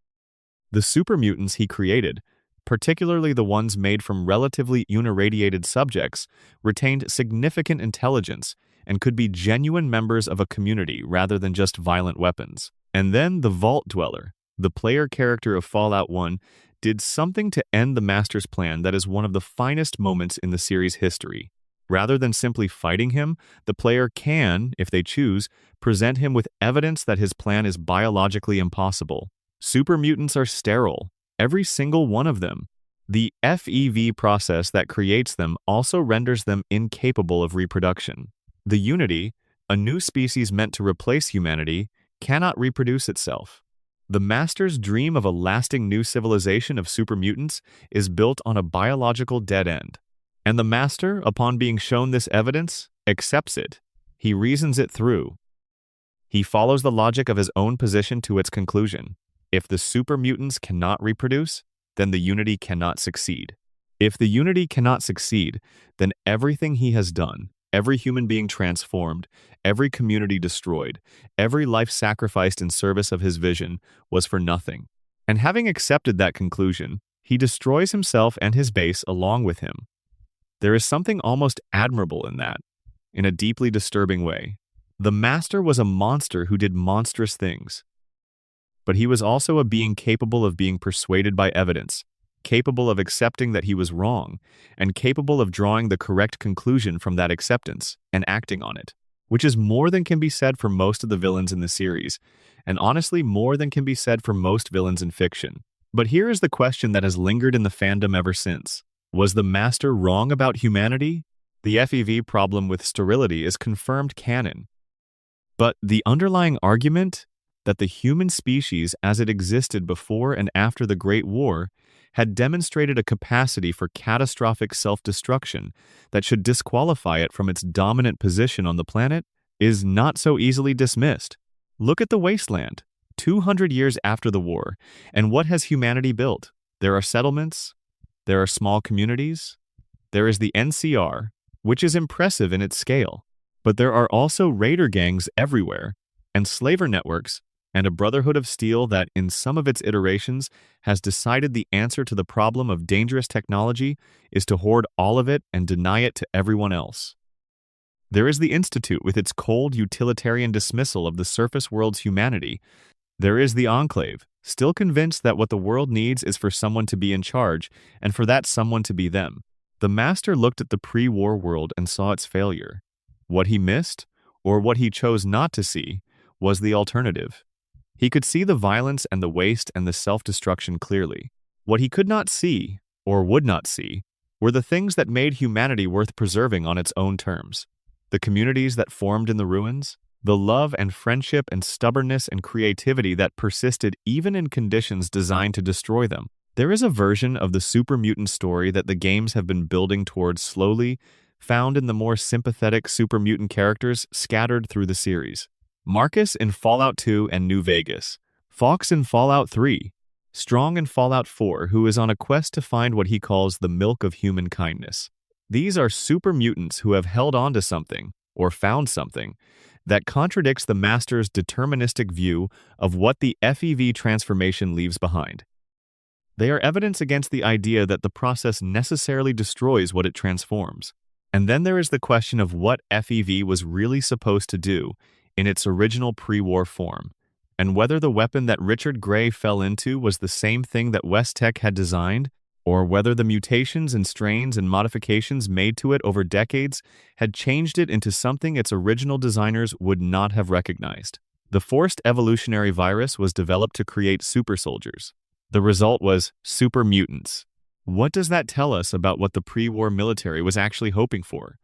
The super mutants he created, particularly the ones made from relatively unirradiated subjects, retained significant intelligence and could be genuine members of a community rather than just violent weapons. And then the Vault Dweller, the player character of Fallout 1, did something to end the Master's plan that is one of the finest moments in the series' history. Rather than simply fighting him, the player can, if they choose, present him with evidence that his plan is biologically impossible. Super mutants are sterile, every single one of them. The FEV process that creates them also renders them incapable of reproduction. The Unity, a new species meant to replace humanity, cannot reproduce itself. The Master's dream of a lasting new civilization of super mutants is built on a biological dead end. And the Master, upon being shown this evidence, accepts it. He reasons it through. He follows the logic of his own position to its conclusion. If the super mutants cannot reproduce, then the Unity cannot succeed. If the Unity cannot succeed, then everything he has done, every human being transformed, every community destroyed, every life sacrificed in service of his vision was for nothing. And having accepted that conclusion, he destroys himself and his base along with him. There is something almost admirable in that, in a deeply disturbing way. The Master was a monster who did monstrous things. But he was also a being capable of being persuaded by evidence, capable of accepting that he was wrong, and capable of drawing the correct conclusion from that acceptance and acting on it, which is more than can be said for most of the villains in the series, and honestly more than can be said for most villains in fiction. But here is the question that has lingered in the fandom ever since. Was the Master wrong about humanity? The FEV problem with sterility is confirmed canon. But the underlying argument that the human species as it existed before and after the Great War had demonstrated a capacity for catastrophic self-destruction that should disqualify it from its dominant position on the planet is not so easily dismissed. Look at the wasteland, 200 years after the war, and what has humanity built? There are settlements, there are small communities, there is the NCR, which is impressive in its scale, but there are also raider gangs everywhere, and slaver networks, and a Brotherhood of Steel that, in some of its iterations, has decided the answer to the problem of dangerous technology is to hoard all of it and deny it to everyone else. There is the Institute with its cold utilitarian dismissal of the surface world's humanity. There is the Enclave, still convinced that what the world needs is for someone to be in charge, and for that someone to be them. The Master looked at the pre-war world and saw its failure. What he missed, or what he chose not to see, was the alternative. He could see the violence and the waste and the self-destruction clearly. What he could not see, or would not see, were the things that made humanity worth preserving on its own terms. The communities that formed in the ruins, the love and friendship and stubbornness and creativity that persisted even in conditions designed to destroy them. There is a version of the super mutant story that the games have been building towards slowly, found in the more sympathetic super mutant characters scattered through the series. Marcus in Fallout 2 and New Vegas, Fox in Fallout 3, Strong in Fallout 4, who is on a quest to find what he calls the milk of human kindness. These are super mutants who have held on to something, or found something, that contradicts the Master's deterministic view of what the FEV transformation leaves behind. They are evidence against the idea that the process necessarily destroys what it transforms. And then there is the question of what FEV was really supposed to do in its original pre-war form, and whether the weapon that Richard Gray fell into was the same thing that Vault-Tec had designed, or whether the mutations and strains and modifications made to it over decades had changed it into something its original designers would not have recognized. The forced evolutionary virus was developed to create super soldiers. The result was super mutants. What does that tell us about what the pre-war military was actually hoping for?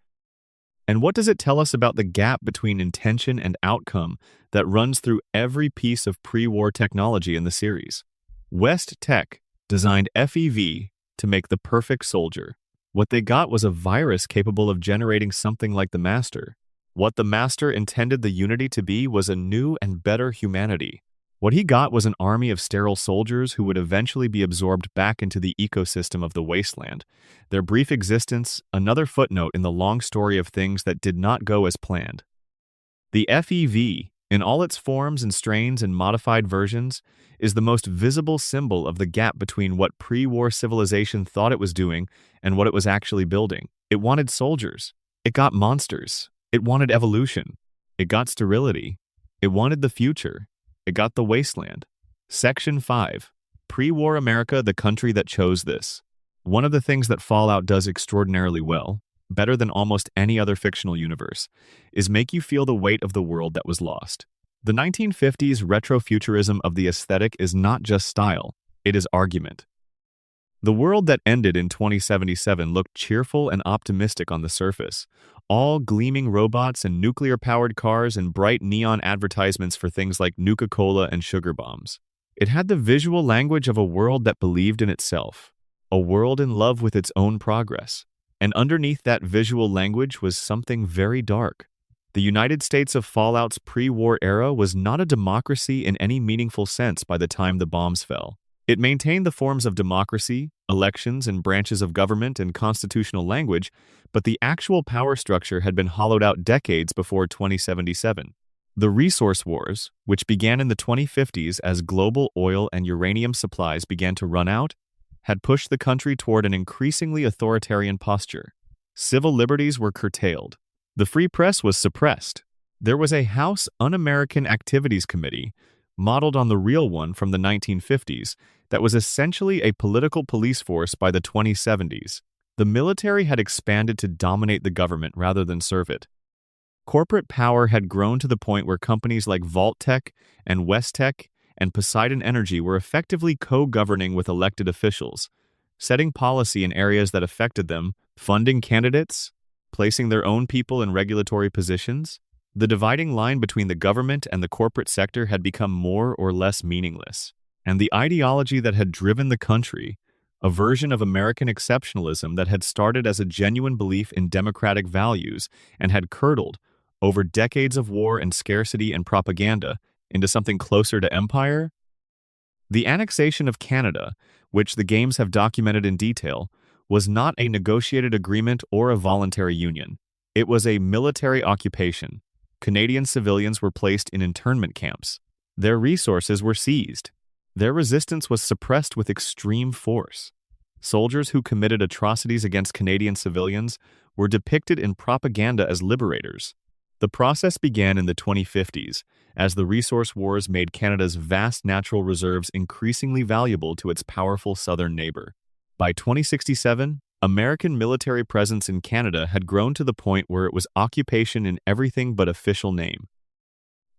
And what does it tell us about the gap between intention and outcome that runs through every piece of pre-war technology in the series? Vault-Tec designed FEV to make the perfect soldier. What they got was a virus capable of generating something like the Master. What the Master intended the Unity to be was a new and better humanity. What he got was an army of sterile soldiers who would eventually be absorbed back into the ecosystem of the wasteland. Their brief existence, another footnote in the long story of things that did not go as planned. The FEV, in all its forms and strains and modified versions, is the most visible symbol of the gap between what pre-war civilization thought it was doing and what it was actually building. It wanted soldiers. It got monsters. It wanted evolution. It got sterility. It wanted the future. It got the wasteland. Section 5. Pre-war America, the country that chose this. One of the things that Fallout does extraordinarily well, better than almost any other fictional universe, is make you feel the weight of the world that was lost. The 1950s retrofuturism of the aesthetic is not just style, it is argument. The world that ended in 2077 looked cheerful and optimistic on the surface, all gleaming robots and nuclear-powered cars and bright neon advertisements for things like Nuka-Cola and sugar bombs. It had the visual language of a world that believed in itself, a world in love with its own progress. And underneath that visual language was something very dark. The United States of Fallout's pre-war era was not a democracy in any meaningful sense by the time the bombs fell. It maintained the forms of democracy, elections and branches of government and constitutional language, but the actual power structure had been hollowed out decades before 2077. The resource wars, which began in the 2050s as global oil and uranium supplies began to run out, had pushed the country toward an increasingly authoritarian posture. Civil liberties were curtailed. The free press was suppressed. There was a House Un-American Activities Committee, modeled on the real one from the 1950s, that was essentially a political police force by the 2070s. The military had expanded to dominate the government rather than serve it. Corporate power had grown to the point where companies like Vault-Tec and Westtech and Poseidon Energy were effectively co-governing with elected officials, setting policy in areas that affected them, funding candidates, placing their own people in regulatory positions. The dividing line between the government and the corporate sector had become more or less meaningless, and the ideology that had driven the country, a version of American exceptionalism that had started as a genuine belief in democratic values and had curdled, over decades of war and scarcity and propaganda, into something closer to empire? The annexation of Canada, which the games have documented in detail, was not a negotiated agreement or a voluntary union. It was a military occupation. Canadian civilians were placed in internment camps. Their resources were seized. Their resistance was suppressed with extreme force. Soldiers who committed atrocities against Canadian civilians were depicted in propaganda as liberators. The process began in the 2050s, as the resource wars made Canada's vast natural reserves increasingly valuable to its powerful southern neighbor. By 2067, American military presence in Canada had grown to the point where it was occupation in everything but official name.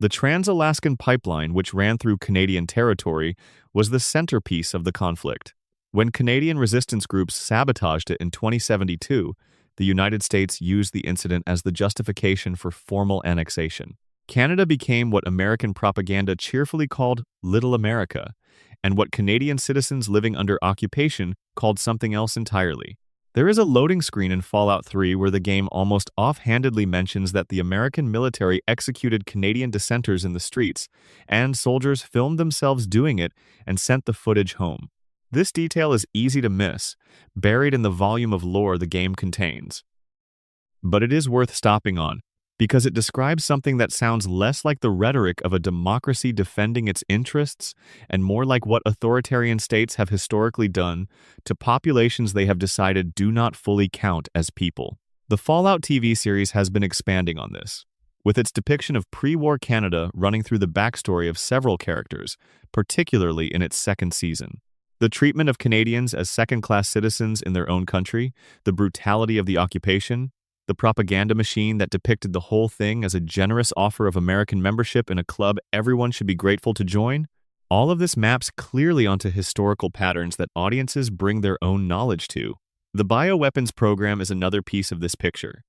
The Trans-Alaskan Pipeline, which ran through Canadian territory, was the centerpiece of the conflict. When Canadian resistance groups sabotaged it in 2072, the United States used the incident as the justification for formal annexation. Canada became what American propaganda cheerfully called Little America, and what Canadian citizens living under occupation called something else entirely. There is a loading screen in Fallout 3 where the game almost offhandedly mentions that the American military executed Canadian dissenters in the streets, and soldiers filmed themselves doing it and sent the footage home. This detail is easy to miss, buried in the volume of lore the game contains. But it is worth stopping on, because it describes something that sounds less like the rhetoric of a democracy defending its interests and more like what authoritarian states have historically done to populations they have decided do not fully count as people. The Fallout TV series has been expanding on this, with its depiction of pre-war Canada running through the backstory of several characters, particularly in its second season. The treatment of Canadians as second-class citizens in their own country, the brutality of the occupation, the propaganda machine that depicted the whole thing as a generous offer of American membership in a club everyone should be grateful to join, all of this maps clearly onto historical patterns that audiences bring their own knowledge to. The bioweapons program is another piece of this picture.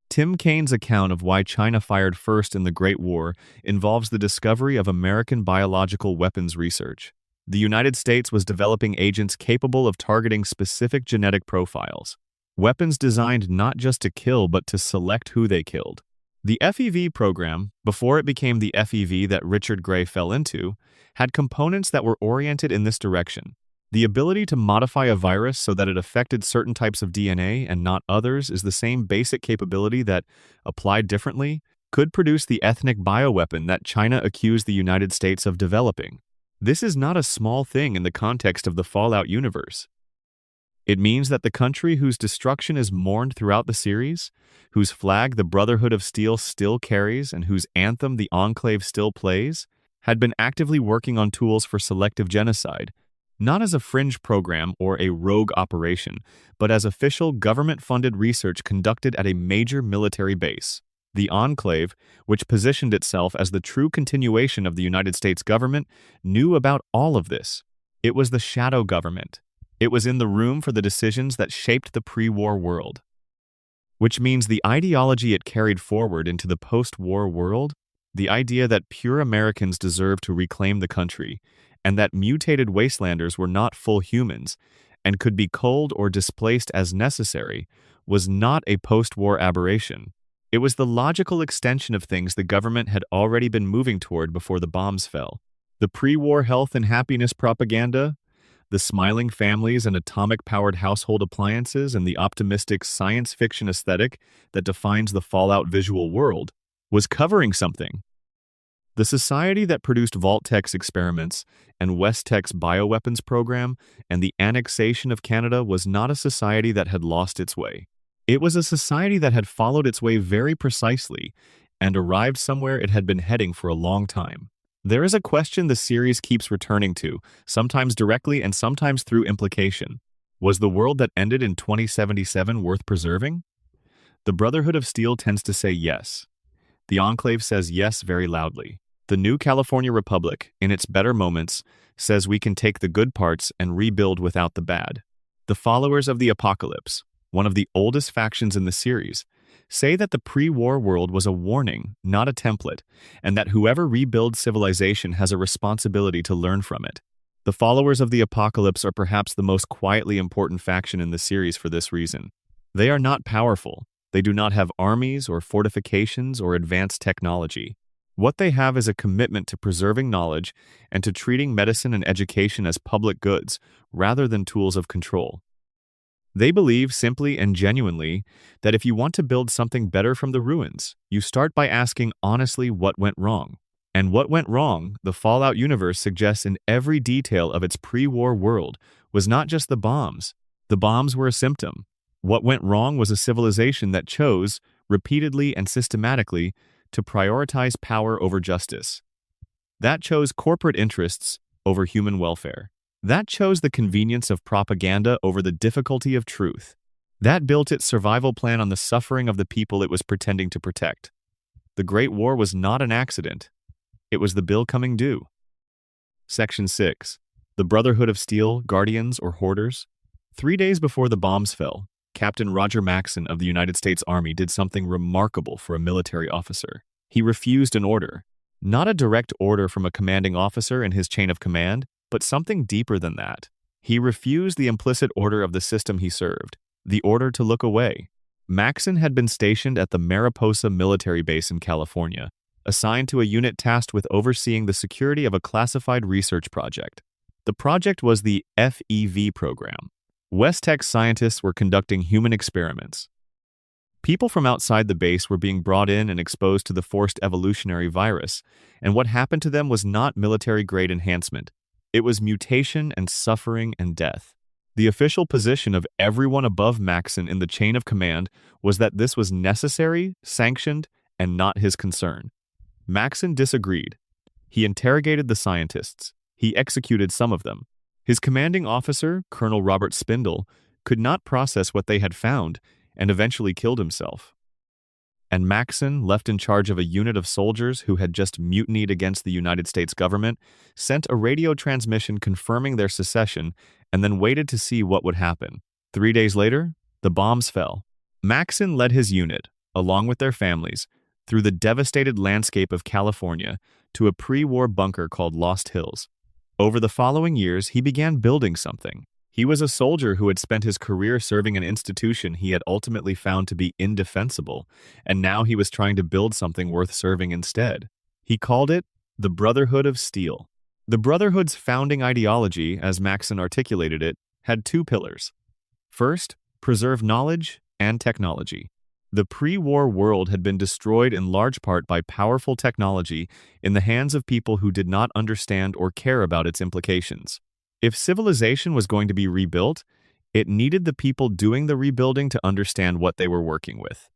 Tim Kaine's account of why China fired first in the Great War involves the discovery of American biological weapons research. The United States was developing agents capable of targeting specific genetic profiles. Weapons designed not just to kill but to select who they killed. The FEV program, before it became the FEV that Richard Gray fell into, had components that were oriented in this direction. The ability to modify a virus so that it affected certain types of DNA and not others is the same basic capability that, applied differently, could produce the ethnic bioweapon that China accused the United States of developing. This is not a small thing in the context of the Fallout universe. It means that the country whose destruction is mourned throughout the series, whose flag the Brotherhood of Steel still carries and whose anthem the Enclave still plays, had been actively working on tools for selective genocide, not as a fringe program or a rogue operation, but as official government-funded research conducted at a major military base. The Enclave, which positioned itself as the true continuation of the United States government, knew about all of this. It was the shadow government. It was in the room for the decisions that shaped the pre-war world. Which means the ideology it carried forward into the post-war world, the idea that pure Americans deserve to reclaim the country, and that mutated wastelanders were not full humans and could be culled or displaced as necessary, was not a post-war aberration. It was the logical extension of things the government had already been moving toward before the bombs fell. The pre-war health and happiness propaganda, the smiling families and atomic-powered household appliances, and the optimistic science fiction aesthetic that defines the Fallout visual world, was covering something. The society that produced Vault-Tec's experiments and West-Tech's bioweapons program and the annexation of Canada was not a society that had lost its way. It was a society that had followed its way very precisely and arrived somewhere it had been heading for a long time. There is a question the series keeps returning to, sometimes directly and sometimes through implication. Was the world that ended in 2077 worth preserving? The Brotherhood of Steel tends to say yes. The Enclave says yes very loudly. The new California Republic, in its better moments, says we can take the good parts and rebuild without the bad. The followers of the Apocalypse, one of the oldest factions in the series, say that the pre-war world was a warning, not a template, and that whoever rebuilds civilization has a responsibility to learn from it. The followers of the Apocalypse are perhaps the most quietly important faction in the series for this reason. They are not powerful. They do not have armies or fortifications or advanced technology. What they have is a commitment to preserving knowledge and to treating medicine and education as public goods rather than tools of control. They believe simply and genuinely that if you want to build something better from the ruins, you start by asking honestly what went wrong. And what went wrong, the Fallout universe suggests in every detail of its pre-war world, was not just the bombs. The bombs were a symptom. What went wrong was a civilization that chose, repeatedly and systematically, to prioritize power over justice. That chose corporate interests over human welfare. That chose the convenience of propaganda over the difficulty of truth. That built its survival plan on the suffering of the people it was pretending to protect. The Great War was not an accident. It was the bill coming due. Section 6. The Brotherhood of Steel, Guardians, or Hoarders. 3 days before the bombs fell, Captain Roger Maxson of the United States Army did something remarkable for a military officer. He refused an order. Not a direct order from a commanding officer in his chain of command, but something deeper than that. He refused the implicit order of the system he served, the order to look away. Maxson had been stationed at the Mariposa military base in California, assigned to a unit tasked with overseeing the security of a classified research project. The project was the FEV program. West-Tec scientists were conducting human experiments. People from outside the base were being brought in and exposed to the forced evolutionary virus, and what happened to them was not military-grade enhancement. It was mutation and suffering and death. The official position of everyone above Maxson in the chain of command was that this was necessary, sanctioned, and not his concern. Maxson disagreed. He interrogated the scientists. He executed some of them. His commanding officer, Colonel Robert Spindle, could not process what they had found and eventually killed himself. And Maxson, left in charge of a unit of soldiers who had just mutinied against the United States government, sent a radio transmission confirming their secession and then waited to see what would happen. 3 days later, the bombs fell. Maxson led his unit, along with their families, through the devastated landscape of California to a pre-war bunker called Lost Hills. Over the following years, he began building something. He was a soldier who had spent his career serving an institution he had ultimately found to be indefensible, and now he was trying to build something worth serving instead. He called it the Brotherhood of Steel. The Brotherhood's founding ideology, as Maxson articulated it, had two pillars. First, preserve knowledge and technology. The pre-war world had been destroyed in large part by powerful technology in the hands of people who did not understand or care about its implications. If civilization was going to be rebuilt, it needed the people doing the rebuilding to understand what they were working with.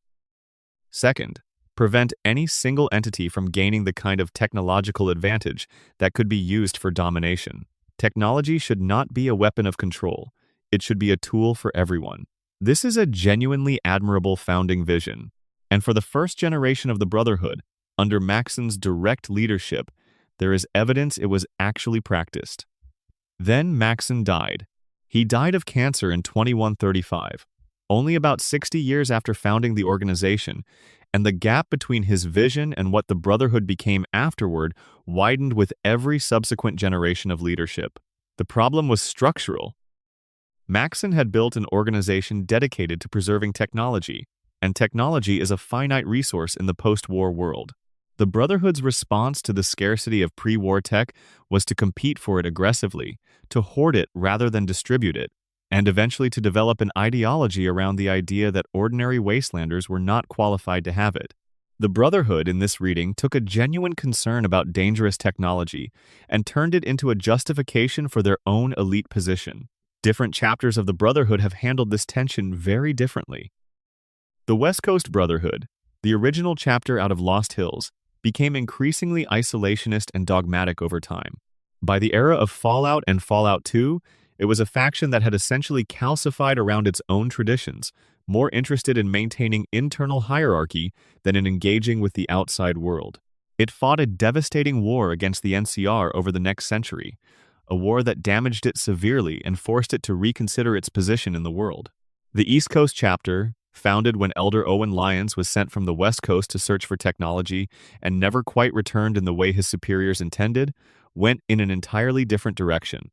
Second, prevent any single entity from gaining the kind of technological advantage that could be used for domination. Technology should not be a weapon of control. It should be a tool for everyone. This is a genuinely admirable founding vision, and for the first generation of the Brotherhood, under Maxson's direct leadership, there is evidence it was actually practiced. Then Maxson died. He died of cancer in 2135, only about 60 years after founding the organization, and the gap between his vision and what the Brotherhood became afterward widened with every subsequent generation of leadership. The problem was structural. Maxson had built an organization dedicated to preserving technology, and technology is a finite resource in the post-war world. The Brotherhood's response to the scarcity of pre-war tech was to compete for it aggressively, to hoard it rather than distribute it, and eventually to develop an ideology around the idea that ordinary wastelanders were not qualified to have it. The Brotherhood in this reading took a genuine concern about dangerous technology and turned it into a justification for their own elite position. Different chapters of the Brotherhood have handled this tension very differently. The West Coast Brotherhood, the original chapter out of Lost Hills, became increasingly isolationist and dogmatic over time. By the era of Fallout and Fallout 2, it was a faction that had essentially calcified around its own traditions, more interested in maintaining internal hierarchy than in engaging with the outside world. It fought a devastating war against the NCR over the next century, a war that damaged it severely and forced it to reconsider its position in the world. The East Coast chapter, founded when Elder Owen Lyons was sent from the West Coast to search for technology and never quite returned in the way his superiors intended, went in an entirely different direction.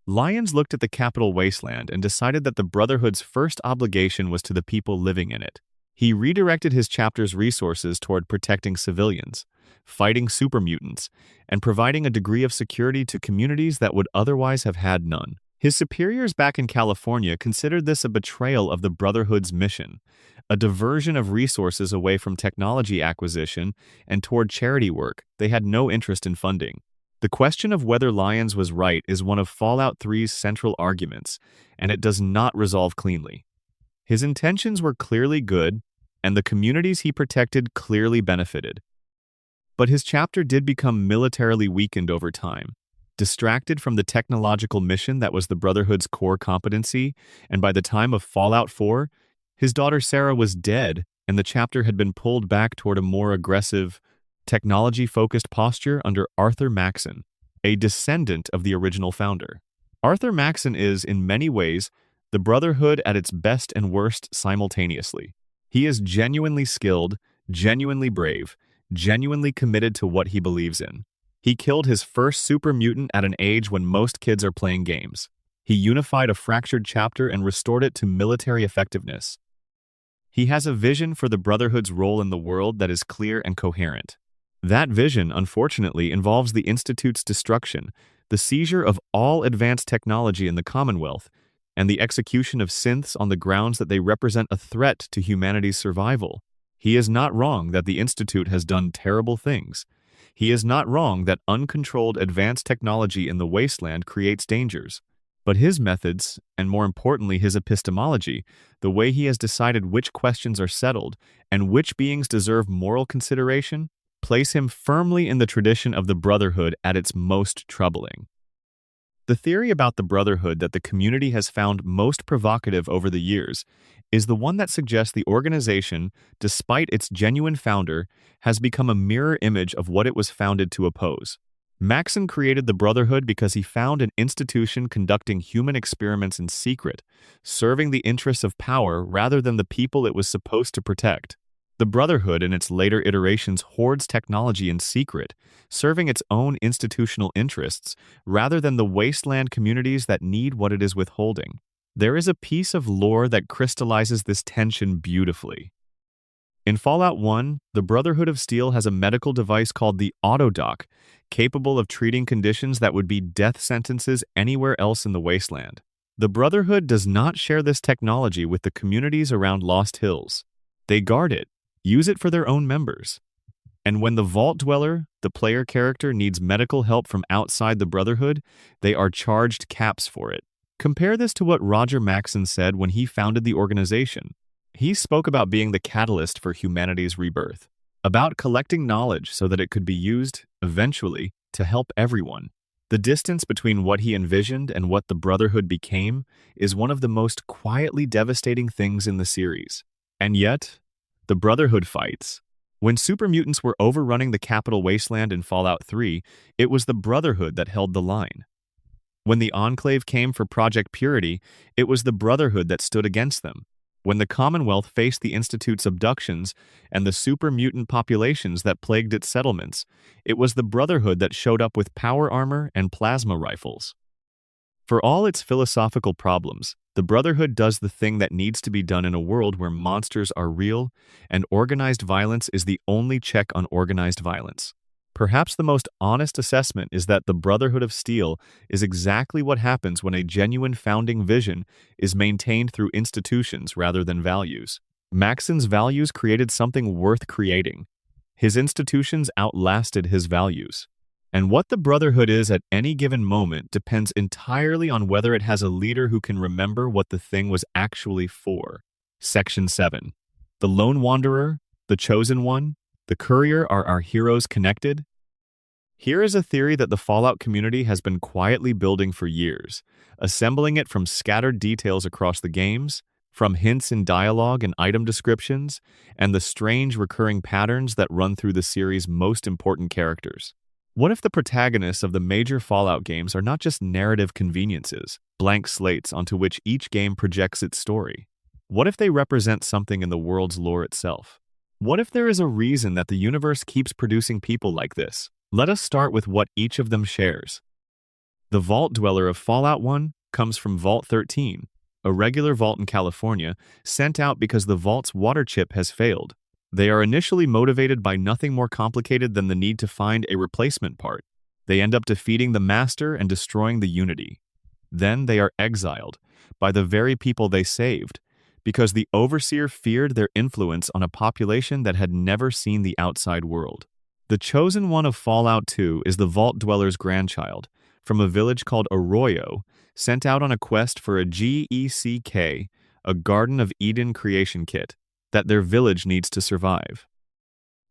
Lyons looked at the capital wasteland and decided that the Brotherhood's first obligation was to the people living in it. He redirected his chapter's resources toward protecting civilians, fighting super mutants, and providing a degree of security to communities that would otherwise have had none. His superiors back in California considered this a betrayal of the Brotherhood's mission, a diversion of resources away from technology acquisition and toward charity work they had no interest in funding. The question of whether Lyons was right is one of Fallout 3's central arguments, and it does not resolve cleanly. His intentions were clearly good, and the communities he protected clearly benefited. But his chapter did become militarily weakened over time, distracted from the technological mission that was the Brotherhood's core competency, and by the time of Fallout 4, his daughter Sarah was dead, and the chapter had been pulled back toward a more aggressive, technology-focused posture under Arthur Maxson, a descendant of the original founder. Arthur Maxson is, in many ways, the Brotherhood at its best and worst simultaneously. He is genuinely skilled, genuinely brave, genuinely committed to what he believes in. He killed his first super mutant at an age when most kids are playing games. He unified a fractured chapter and restored it to military effectiveness. He has a vision for the Brotherhood's role in the world that is clear and coherent. That vision, unfortunately, involves the Institute's destruction, the seizure of all advanced technology in the Commonwealth, and the execution of synths on the grounds that they represent a threat to humanity's survival. He is not wrong that the Institute has done terrible things. He is not wrong that uncontrolled advanced technology in the wasteland creates dangers. But his methods, and more importantly his epistemology, the way he has decided which questions are settled and which beings deserve moral consideration, place him firmly in the tradition of the Brotherhood at its most troubling. The theory about the Brotherhood that the community has found most provocative over the years is the one that suggests the organization, despite its genuine founder, has become a mirror image of what it was founded to oppose. Maxson created the Brotherhood because he found an institution conducting human experiments in secret, serving the interests of power rather than the people it was supposed to protect. The Brotherhood in its later iterations hoards technology in secret, serving its own institutional interests rather than the wasteland communities that need what it is withholding. There is a piece of lore that crystallizes this tension beautifully. In Fallout 1, the Brotherhood of Steel has a medical device called the Autodoc, capable of treating conditions that would be death sentences anywhere else in the wasteland. The Brotherhood does not share this technology with the communities around Lost Hills. They guard it, use it for their own members. And when the Vault Dweller, the player character, needs medical help from outside the Brotherhood, they are charged caps for it. Compare this to what Roger Maxson said when he founded the organization. He spoke about being the catalyst for humanity's rebirth, about collecting knowledge so that it could be used, eventually, to help everyone. The distance between what he envisioned and what the Brotherhood became is one of the most quietly devastating things in the series. And yet, the Brotherhood fights. When super mutants were overrunning the capital wasteland in Fallout 3, it was the Brotherhood that held the line. When the Enclave came for Project Purity, it was the Brotherhood that stood against them. When the Commonwealth faced the Institute's abductions and the super mutant populations that plagued its settlements, it was the Brotherhood that showed up with power armor and plasma rifles. For all its philosophical problems, the Brotherhood does the thing that needs to be done in a world where monsters are real and organized violence is the only check on organized violence. Perhaps the most honest assessment is that the Brotherhood of Steel is exactly what happens when a genuine founding vision is maintained through institutions rather than values. Maxson's values created something worth creating. His institutions outlasted his values. And what the Brotherhood is at any given moment depends entirely on whether it has a leader who can remember what the thing was actually for. Section 7. The Lone Wanderer, the Chosen One, the Courier, are our heroes connected? Here is a theory that the Fallout community has been quietly building for years, assembling it from scattered details across the games, from hints in dialogue and item descriptions, and the strange recurring patterns that run through the series' most important characters. What if the protagonists of the major Fallout games are not just narrative conveniences, blank slates onto which each game projects its story? What if they represent something in the world's lore itself? What if there is a reason that the universe keeps producing people like this? Let us start with what each of them shares. The Vault Dweller of Fallout 1 comes from Vault 13, a regular vault in California, sent out because the vault's water chip has failed. They are initially motivated by nothing more complicated than the need to find a replacement part. They end up defeating the Master and destroying the Unity. Then they are exiled by the very people they saved, because the Overseer feared their influence on a population that had never seen the outside world. The Chosen One of Fallout 2 is the Vault Dweller's grandchild, from a village called Arroyo, sent out on a quest for a GECK, a Garden of Eden creation kit, that their village needs to survive.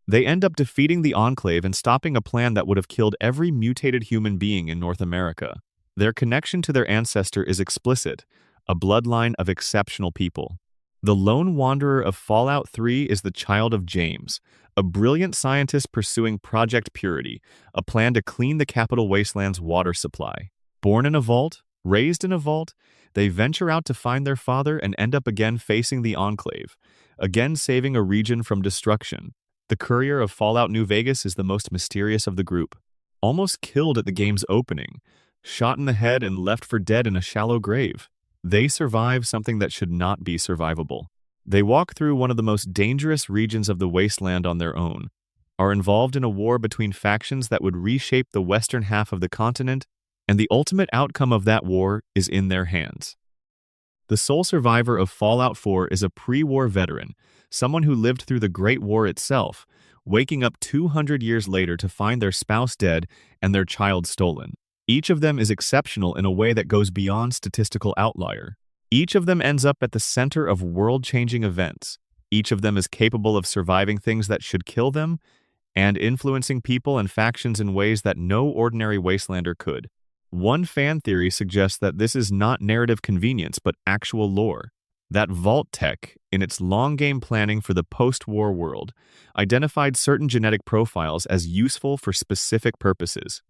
They end up defeating the Enclave and stopping a plan that would have killed every mutated human being in North America. Their connection to their ancestor is explicit, a bloodline of exceptional people. The Lone Wanderer of Fallout 3 is the child of James, a brilliant scientist pursuing Project Purity, a plan to clean the capital wasteland's water supply. Born in a vault, raised in a vault, they venture out to find their father and end up again facing the Enclave, again saving a region from destruction. The Courier of Fallout New Vegas is the most mysterious of the group. Almost killed at the game's opening, shot in the head and left for dead in a shallow grave. They survive something that should not be survivable. They walk through one of the most dangerous regions of the wasteland on their own, are involved in a war between factions that would reshape the western half of the continent, and the ultimate outcome of that war is in their hands. The sole survivor of Fallout 4 is a pre-war veteran, someone who lived through the Great War itself, waking up 200 years later to find their spouse dead and their child stolen. Each of them is exceptional in a way that goes beyond statistical outlier. Each of them ends up at the center of world-changing events. Each of them is capable of surviving things that should kill them and influencing people and factions in ways that no ordinary wastelander could. One fan theory suggests that this is not narrative convenience but actual lore. That Vault-Tec, in its long-game planning for the post-war world, identified certain genetic profiles as useful for specific purposes.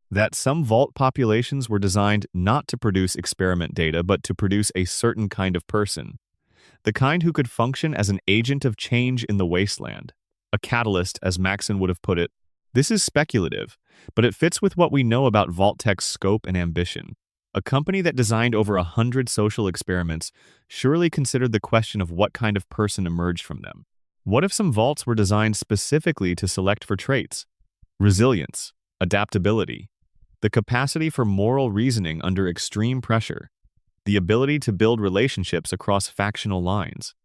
That some vault populations were designed not to produce experiment data but to produce a certain kind of person. the kind who could function as an agent of change in the wasteland. A catalyst, as Maxon would have put it. This is speculative, but it fits with what we know about Vault-Tec's scope and ambition. A company that designed over 100 social experiments surely considered the question of what kind of person emerged from them. What if some vaults were designed specifically to select for traits? Resilience, adaptability, the capacity for moral reasoning under extreme pressure, the ability to build relationships across factional lines.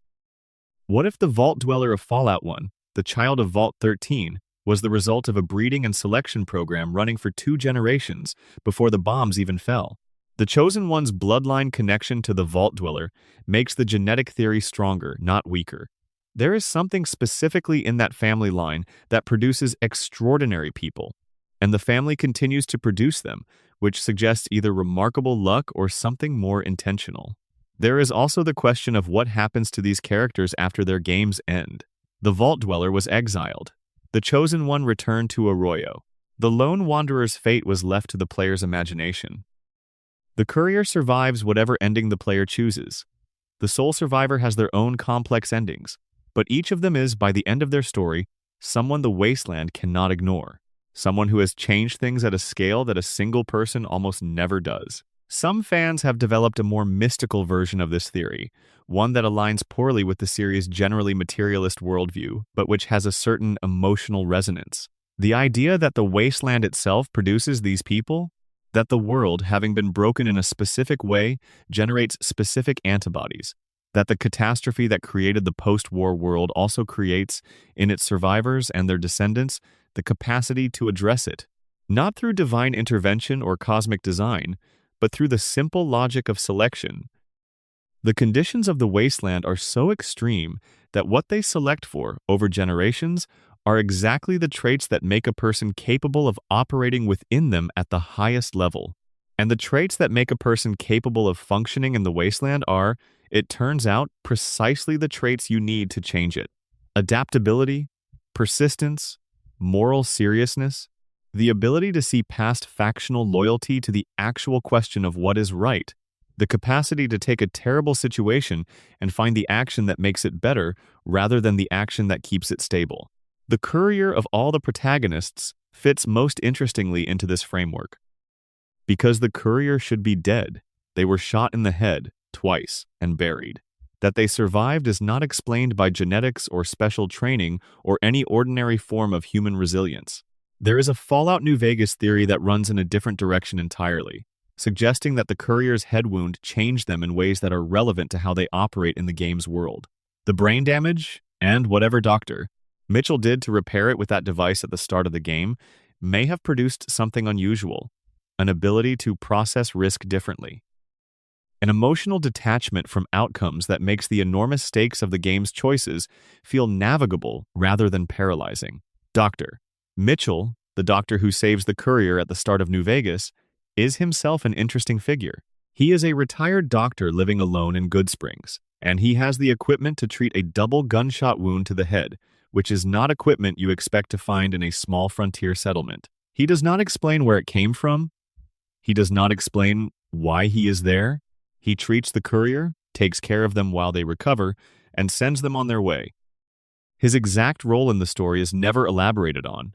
What if the Vault Dweller of Fallout 1, the child of Vault 13, was the result of a breeding and selection program running for 2 generations before the bombs even fell? The Chosen One's bloodline connection to the Vault Dweller makes the genetic theory stronger, not weaker. There is something specifically in that family line that produces extraordinary people, and the family continues to produce them, which suggests either remarkable luck or something more intentional. There is also the question of what happens to these characters after their games end. The Vault Dweller was exiled. The Chosen One returned to Arroyo. The Lone Wanderer's fate was left to the player's imagination. The Courier survives whatever ending the player chooses. The sole survivor has their own complex endings, but each of them is, by the end of their story, someone the Wasteland cannot ignore. Someone who has changed things at a scale that a single person almost never does. Some fans have developed a more mystical version of this theory, one that aligns poorly with the series' generally materialist worldview, but which has a certain emotional resonance. The idea that the Wasteland itself produces these people, that the world, having been broken in a specific way, generates specific antibodies, that the catastrophe that created the post-war world also creates, in its survivors and their descendants, the capacity to address it, not through divine intervention or cosmic design, but through the simple logic of selection. The conditions of the Wasteland are so extreme that what they select for over generations are exactly the traits that make a person capable of operating within them at the highest level. And the traits that make a person capable of functioning in the Wasteland are, it turns out, precisely the traits you need to change it. Adaptability, persistence, moral seriousness, the ability to see past factional loyalty to the actual question of what is right, the capacity to take a terrible situation and find the action that makes it better rather than the action that keeps it stable. The Courier of all the protagonists fits most interestingly into this framework. Because the Courier should be dead, they were shot in the head twice and buried. That they survived is not explained by genetics or special training or any ordinary form of human resilience. There is a Fallout New Vegas theory that runs in a different direction entirely, suggesting that the Courier's head wound changed them in ways that are relevant to how they operate in the game's world. The brain damage, and whatever Dr. Mitchell did to repair it with that device at the start of the game, may have produced something unusual, an ability to process risk differently. An emotional detachment from outcomes that makes the enormous stakes of the game's choices feel navigable rather than paralyzing. Dr. Mitchell, the doctor who saves the Courier at the start of New Vegas, is himself an interesting figure. He is a retired doctor living alone in Good Springs, and he has the equipment to treat a double gunshot wound to the head, which is not equipment you expect to find in a small frontier settlement. He does not explain where it came from. He does not explain why he is there. He treats the Courier, takes care of them while they recover, and sends them on their way. His exact role in the story is never elaborated on,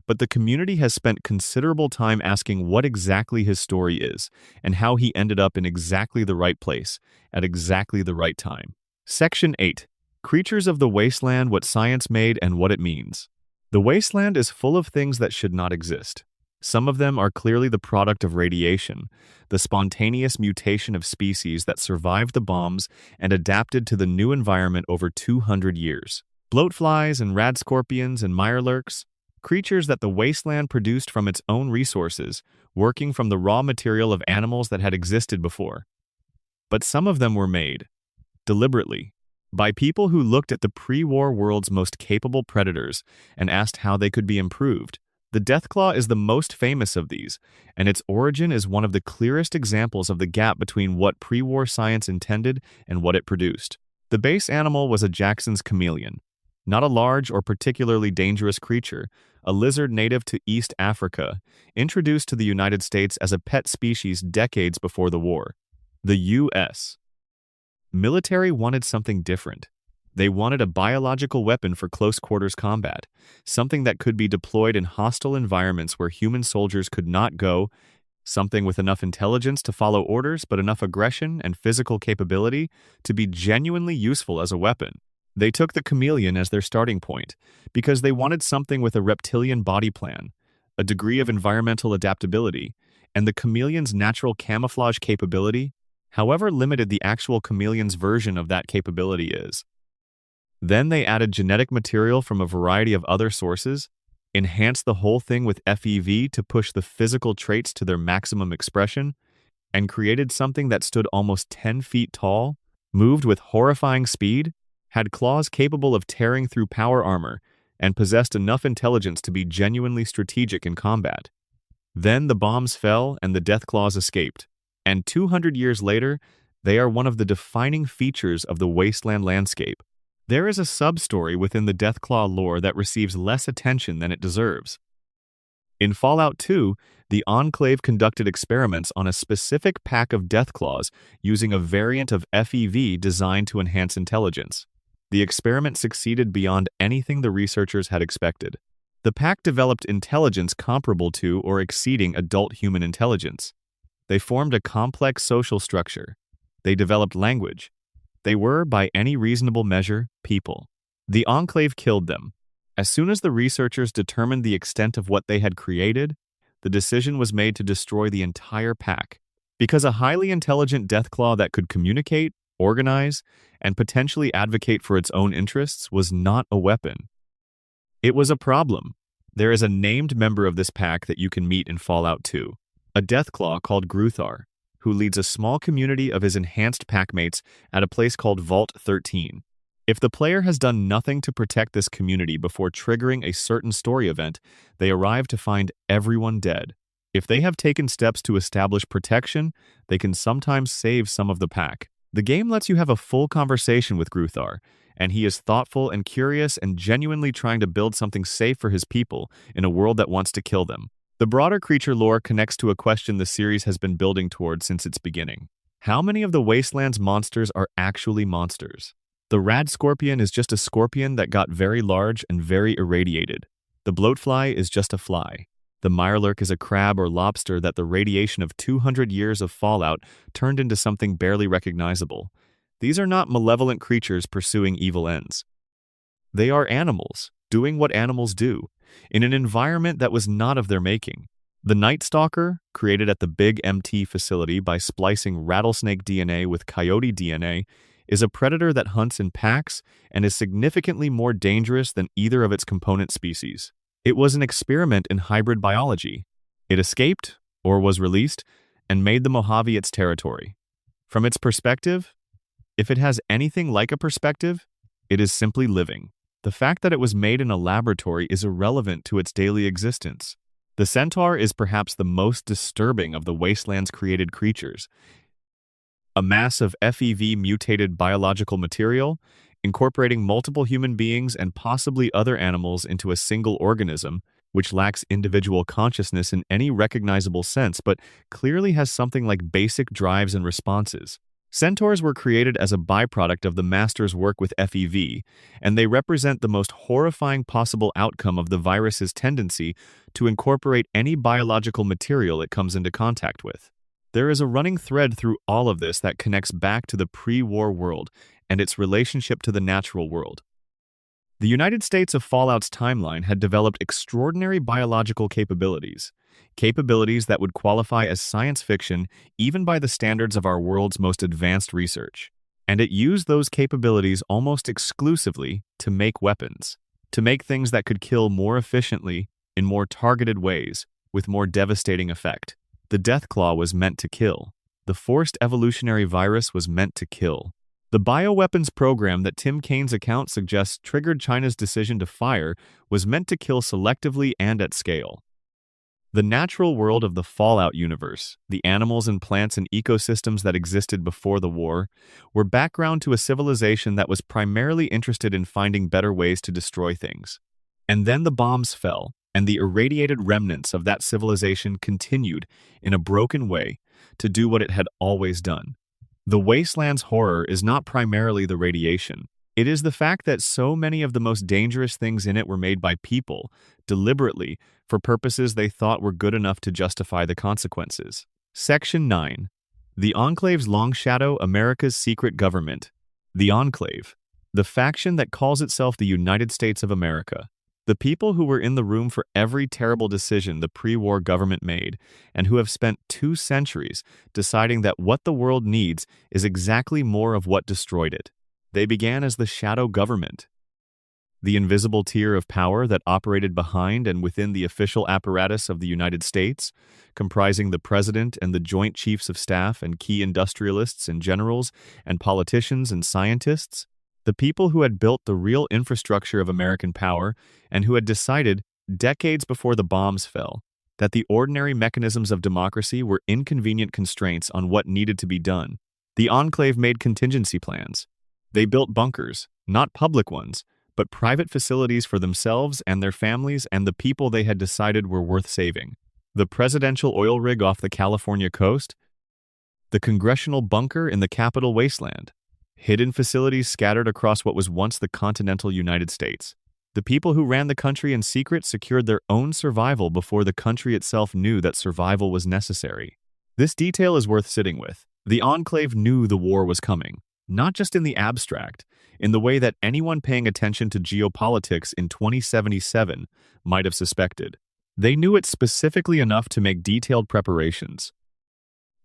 but the community has spent considerable time asking what exactly his story is and how he ended up in exactly the right place at exactly the right time. Section 8. Creatures of the Wasteland: What Science Made and What It Means. The Wasteland is full of things that should not exist. Some of them are clearly the product of radiation, the spontaneous mutation of species that survived the bombs and adapted to the new environment over 200 years. Bloatflies and rad scorpions and mirelurks, creatures that the Wasteland produced from its own resources, working from the raw material of animals that had existed before. But some of them were made, deliberately, by people who looked at the pre-war world's most capable predators and asked how they could be improved. The Deathclaw is the most famous of these, and its origin is one of the clearest examples of the gap between what pre-war science intended and what it produced. The base animal was a Jackson's chameleon, not a large or particularly dangerous creature, a lizard native to East Africa, introduced to the United States as a pet species decades before the war. The U.S. Military wanted something different. They wanted a biological weapon for close quarters combat, something that could be deployed in hostile environments where human soldiers could not go, something with enough intelligence to follow orders but enough aggression and physical capability to be genuinely useful as a weapon. They took the chameleon as their starting point because they wanted something with a reptilian body plan, a degree of environmental adaptability, and the chameleon's natural camouflage capability, however limited the actual chameleon's version of that capability is. Then they added genetic material from a variety of other sources, enhanced the whole thing with FEV to push the physical traits to their maximum expression, and created something that stood almost 10 feet tall, moved with horrifying speed, had claws capable of tearing through power armor, and possessed enough intelligence to be genuinely strategic in combat. Then the bombs fell and the Deathclaws escaped, and 200 years later, they are one of the defining features of the wasteland landscape. There is a sub-story within the Deathclaw lore that receives less attention than it deserves. In Fallout 2, the Enclave conducted experiments on a specific pack of Deathclaws using a variant of FEV designed to enhance intelligence. The experiment succeeded beyond anything the researchers had expected. The pack developed intelligence comparable to or exceeding adult human intelligence. They formed a complex social structure. They developed language. They were, by any reasonable measure, people. The Enclave killed them. As soon as the researchers determined the extent of what they had created, the decision was made to destroy the entire pack. Because a highly intelligent Deathclaw that could communicate, organize, and potentially advocate for its own interests was not a weapon. It was a problem. There is a named member of this pack that you can meet in Fallout 2, a Deathclaw called Gruthar, who leads a small community of his enhanced packmates at a place called Vault-13. If the player has done nothing to protect this community before triggering a certain story event, they arrive to find everyone dead. If they have taken steps to establish protection, they can sometimes save some of the pack. The game lets you have a full conversation with Gruthar, and he is thoughtful and curious and genuinely trying to build something safe for his people in a world that wants to kill them. The broader creature lore connects to a question the series has been building towards since its beginning. How many of the Wasteland's monsters are actually monsters? The rad scorpion is just a scorpion that got very large and very irradiated. The bloatfly is just a fly. The mirelurk is a crab or lobster that the radiation of 200 years of fallout turned into something barely recognizable. These are not malevolent creatures pursuing evil ends. They are animals, doing what animals do, in an environment that was not of their making. The Night Stalker, created at the Big MT facility by splicing rattlesnake DNA with coyote DNA, is a predator that hunts in packs and is significantly more dangerous than either of its component species. It was an experiment in hybrid biology. It escaped, or was released, and made the Mojave its territory. From its perspective, if it has anything like a perspective, it is simply living. The fact that it was made in a laboratory is irrelevant to its daily existence. The centaur is perhaps the most disturbing of the wasteland's created creatures. A mass of FEV mutated biological material, incorporating multiple human beings and possibly other animals into a single organism, which lacks individual consciousness in any recognizable sense but clearly has something like basic drives and responses. Centaurs were created as a byproduct of the Master's work with FEV, and they represent the most horrifying possible outcome of the virus's tendency to incorporate any biological material it comes into contact with. There is a running thread through all of this that connects back to the pre-war world and its relationship to the natural world. The United States of Fallout's timeline had developed extraordinary biological capabilities that would qualify as science fiction even by the standards of our world's most advanced research. And it used those capabilities almost exclusively to make weapons, to make things that could kill more efficiently, in more targeted ways, with more devastating effect. The Deathclaw was meant to kill. The forced evolutionary virus was meant to kill. The bioweapons program that Tim Kane's account suggests triggered China's decision to fire was meant to kill selectively and at scale. The natural world of the Fallout universe, the animals and plants and ecosystems that existed before the war, were background to a civilization that was primarily interested in finding better ways to destroy things. And then the bombs fell, and the irradiated remnants of that civilization continued, in a broken way, to do what it had always done: The wasteland's horror is not primarily the radiation. It is the fact that so many of the most dangerous things in it were made by people, deliberately, for purposes they thought were good enough to justify the consequences. Section 9. The Enclave's long shadow, America's secret government. The Enclave. The faction that calls itself the United States of America. The people who were in the room for every terrible decision the pre-war government made, and who have spent 2 centuries deciding that what the world needs is exactly more of what destroyed it. They began as the shadow government, the invisible tier of power that operated behind and within the official apparatus of the United States, comprising the president and the joint chiefs of staff and key industrialists and generals and politicians and scientists. The people who had built the real infrastructure of American power and who had decided, decades before the bombs fell, that the ordinary mechanisms of democracy were inconvenient constraints on what needed to be done. The Enclave made contingency plans. They built bunkers, not public ones, but private facilities for themselves and their families and the people they had decided were worth saving. The presidential oil rig off the California coast, the congressional bunker in the Capitol wasteland, hidden facilities scattered across what was once the continental United States. The people who ran the country in secret secured their own survival before the country itself knew that survival was necessary. This detail is worth sitting with. The Enclave knew the war was coming, not just in the abstract, in the way that anyone paying attention to geopolitics in 2077 might have suspected. They knew it specifically enough to make detailed preparations.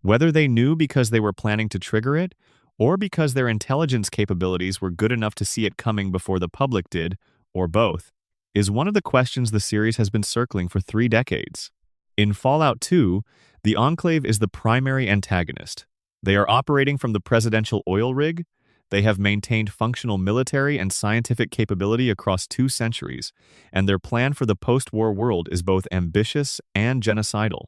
Whether they knew because they were planning to trigger it, or because their intelligence capabilities were good enough to see it coming before the public did, or both, is one of the questions the series has been circling for 3 decades. In Fallout 2, the Enclave is the primary antagonist. They are operating from the presidential oil rig. They have maintained functional military and scientific capability across 2 centuries, and their plan for the post-war world is both ambitious and genocidal.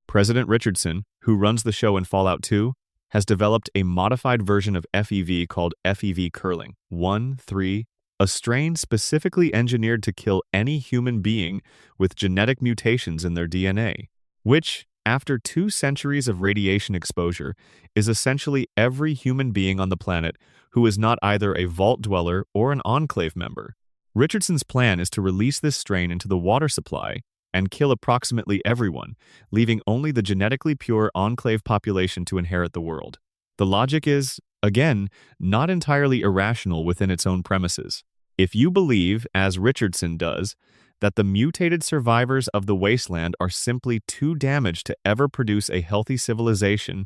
President Richardson, who runs the show in Fallout 2, has developed a modified version of FEV called FEV Curling 1-3, a strain specifically engineered to kill any human being with genetic mutations in their DNA, which, after 2 centuries of radiation exposure, is essentially every human being on the planet who is not either a Vault dweller or an Enclave member. Richardson's plan is to release this strain into the water supply and kill approximately everyone, leaving only the genetically pure Enclave population to inherit the world. The logic is, again, not entirely irrational within its own premises. If you believe, as Richardson does, that the mutated survivors of the wasteland are simply too damaged to ever produce a healthy civilization,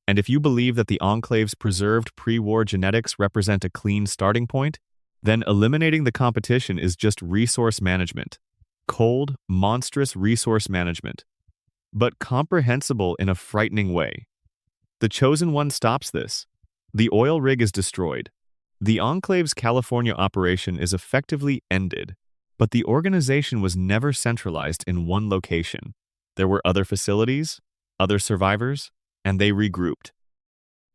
and if you believe that the Enclave's preserved pre-war genetics represent a clean starting point, then eliminating the competition is just resource management. Cold, monstrous resource management, but comprehensible in a frightening way. The Chosen One stops this. The oil rig is destroyed. The Enclave's California operation is effectively ended, but the organization was never centralized in one location. There were other facilities, other survivors, and they regrouped.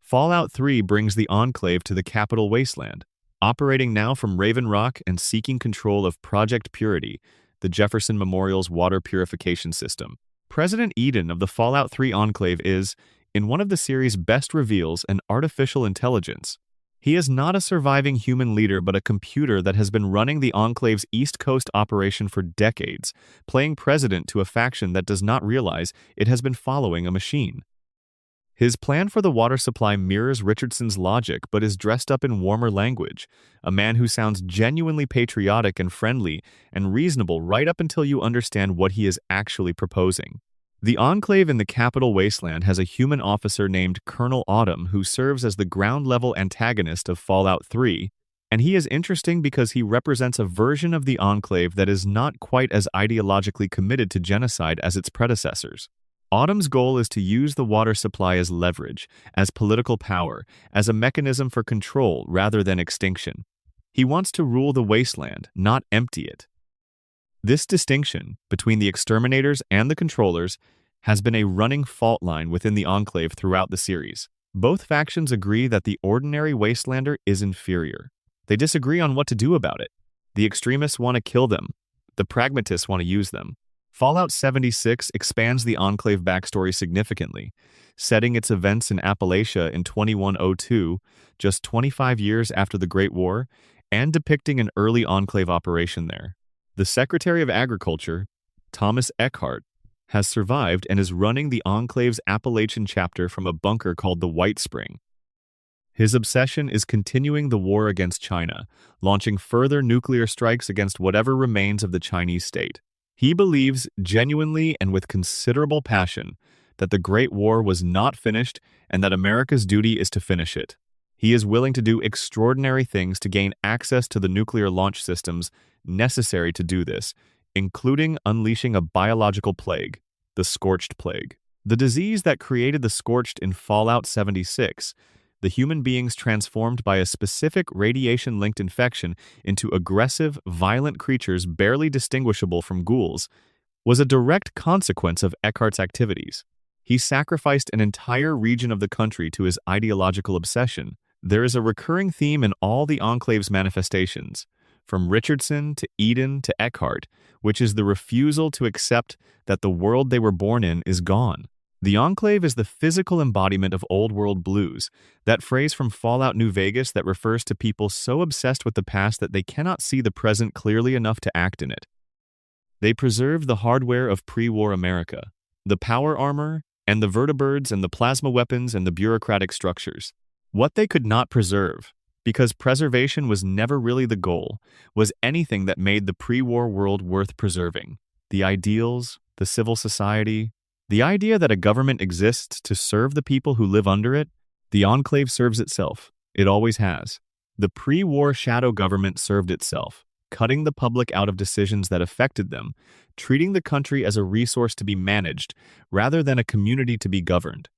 Fallout 3 brings the Enclave to the Capitol wasteland, operating now from Raven Rock and seeking control of Project Purity, the Jefferson Memorial's water purification system. President Eden of the Fallout 3 Enclave is, in one of the series' best reveals, an artificial intelligence. He is not a surviving human leader but a computer that has been running the Enclave's East Coast operation for decades, playing president to a faction that does not realize it has been following a machine. His plan for the water supply mirrors Richardson's logic but is dressed up in warmer language, a man who sounds genuinely patriotic and friendly and reasonable right up until you understand what he is actually proposing. The Enclave in the Capitol wasteland has a human officer named Colonel Autumn who serves as the ground-level antagonist of Fallout 3, and he is interesting because he represents a version of the Enclave that is not quite as ideologically committed to genocide as its predecessors. Autumn's goal is to use the water supply as leverage, as political power, as a mechanism for control rather than extinction. He wants to rule the wasteland, not empty it. This distinction between the exterminators and the controllers has been a running fault line within the Enclave throughout the series. Both factions agree that the ordinary wastelander is inferior. They disagree on what to do about it. The extremists want to kill them. The pragmatists want to use them. Fallout 76 expands the Enclave backstory significantly, setting its events in Appalachia in 2102, just 25 years after the Great War, and depicting an early Enclave operation there. The Secretary of Agriculture, Thomas Eckhart, has survived and is running the Enclave's Appalachian chapter from a bunker called the White Spring. His obsession is continuing the war against China, launching further nuclear strikes against whatever remains of the Chinese state. He believes, genuinely and with considerable passion, that the Great War was not finished and that America's duty is to finish it. He is willing to do extraordinary things to gain access to the nuclear launch systems necessary to do this, including unleashing a biological plague, the Scorched Plague. The disease that created the Scorched in Fallout 76, the human beings transformed by a specific radiation-linked infection into aggressive, violent creatures barely distinguishable from ghouls, was a direct consequence of Eckhart's activities. He sacrificed an entire region of the country to his ideological obsession. There is a recurring theme in all the Enclave's manifestations, from Richardson to Eden to Eckhart, which is the refusal to accept that the world they were born in is gone. The Enclave is the physical embodiment of Old World blues, that phrase from Fallout New Vegas that refers to people so obsessed with the past that they cannot see the present clearly enough to act in it. They preserved the hardware of pre-war America, the power armor, and the vertibirds and the plasma weapons and the bureaucratic structures. What they could not preserve, because preservation was never really the goal, was anything that made the pre-war world worth preserving. The ideals, the civil society, the idea that a government exists to serve the people who live under it. The Enclave serves itself. It always has. The pre-war shadow government served itself, cutting the public out of decisions that affected them, treating the country as a resource to be managed rather than a community to be governed.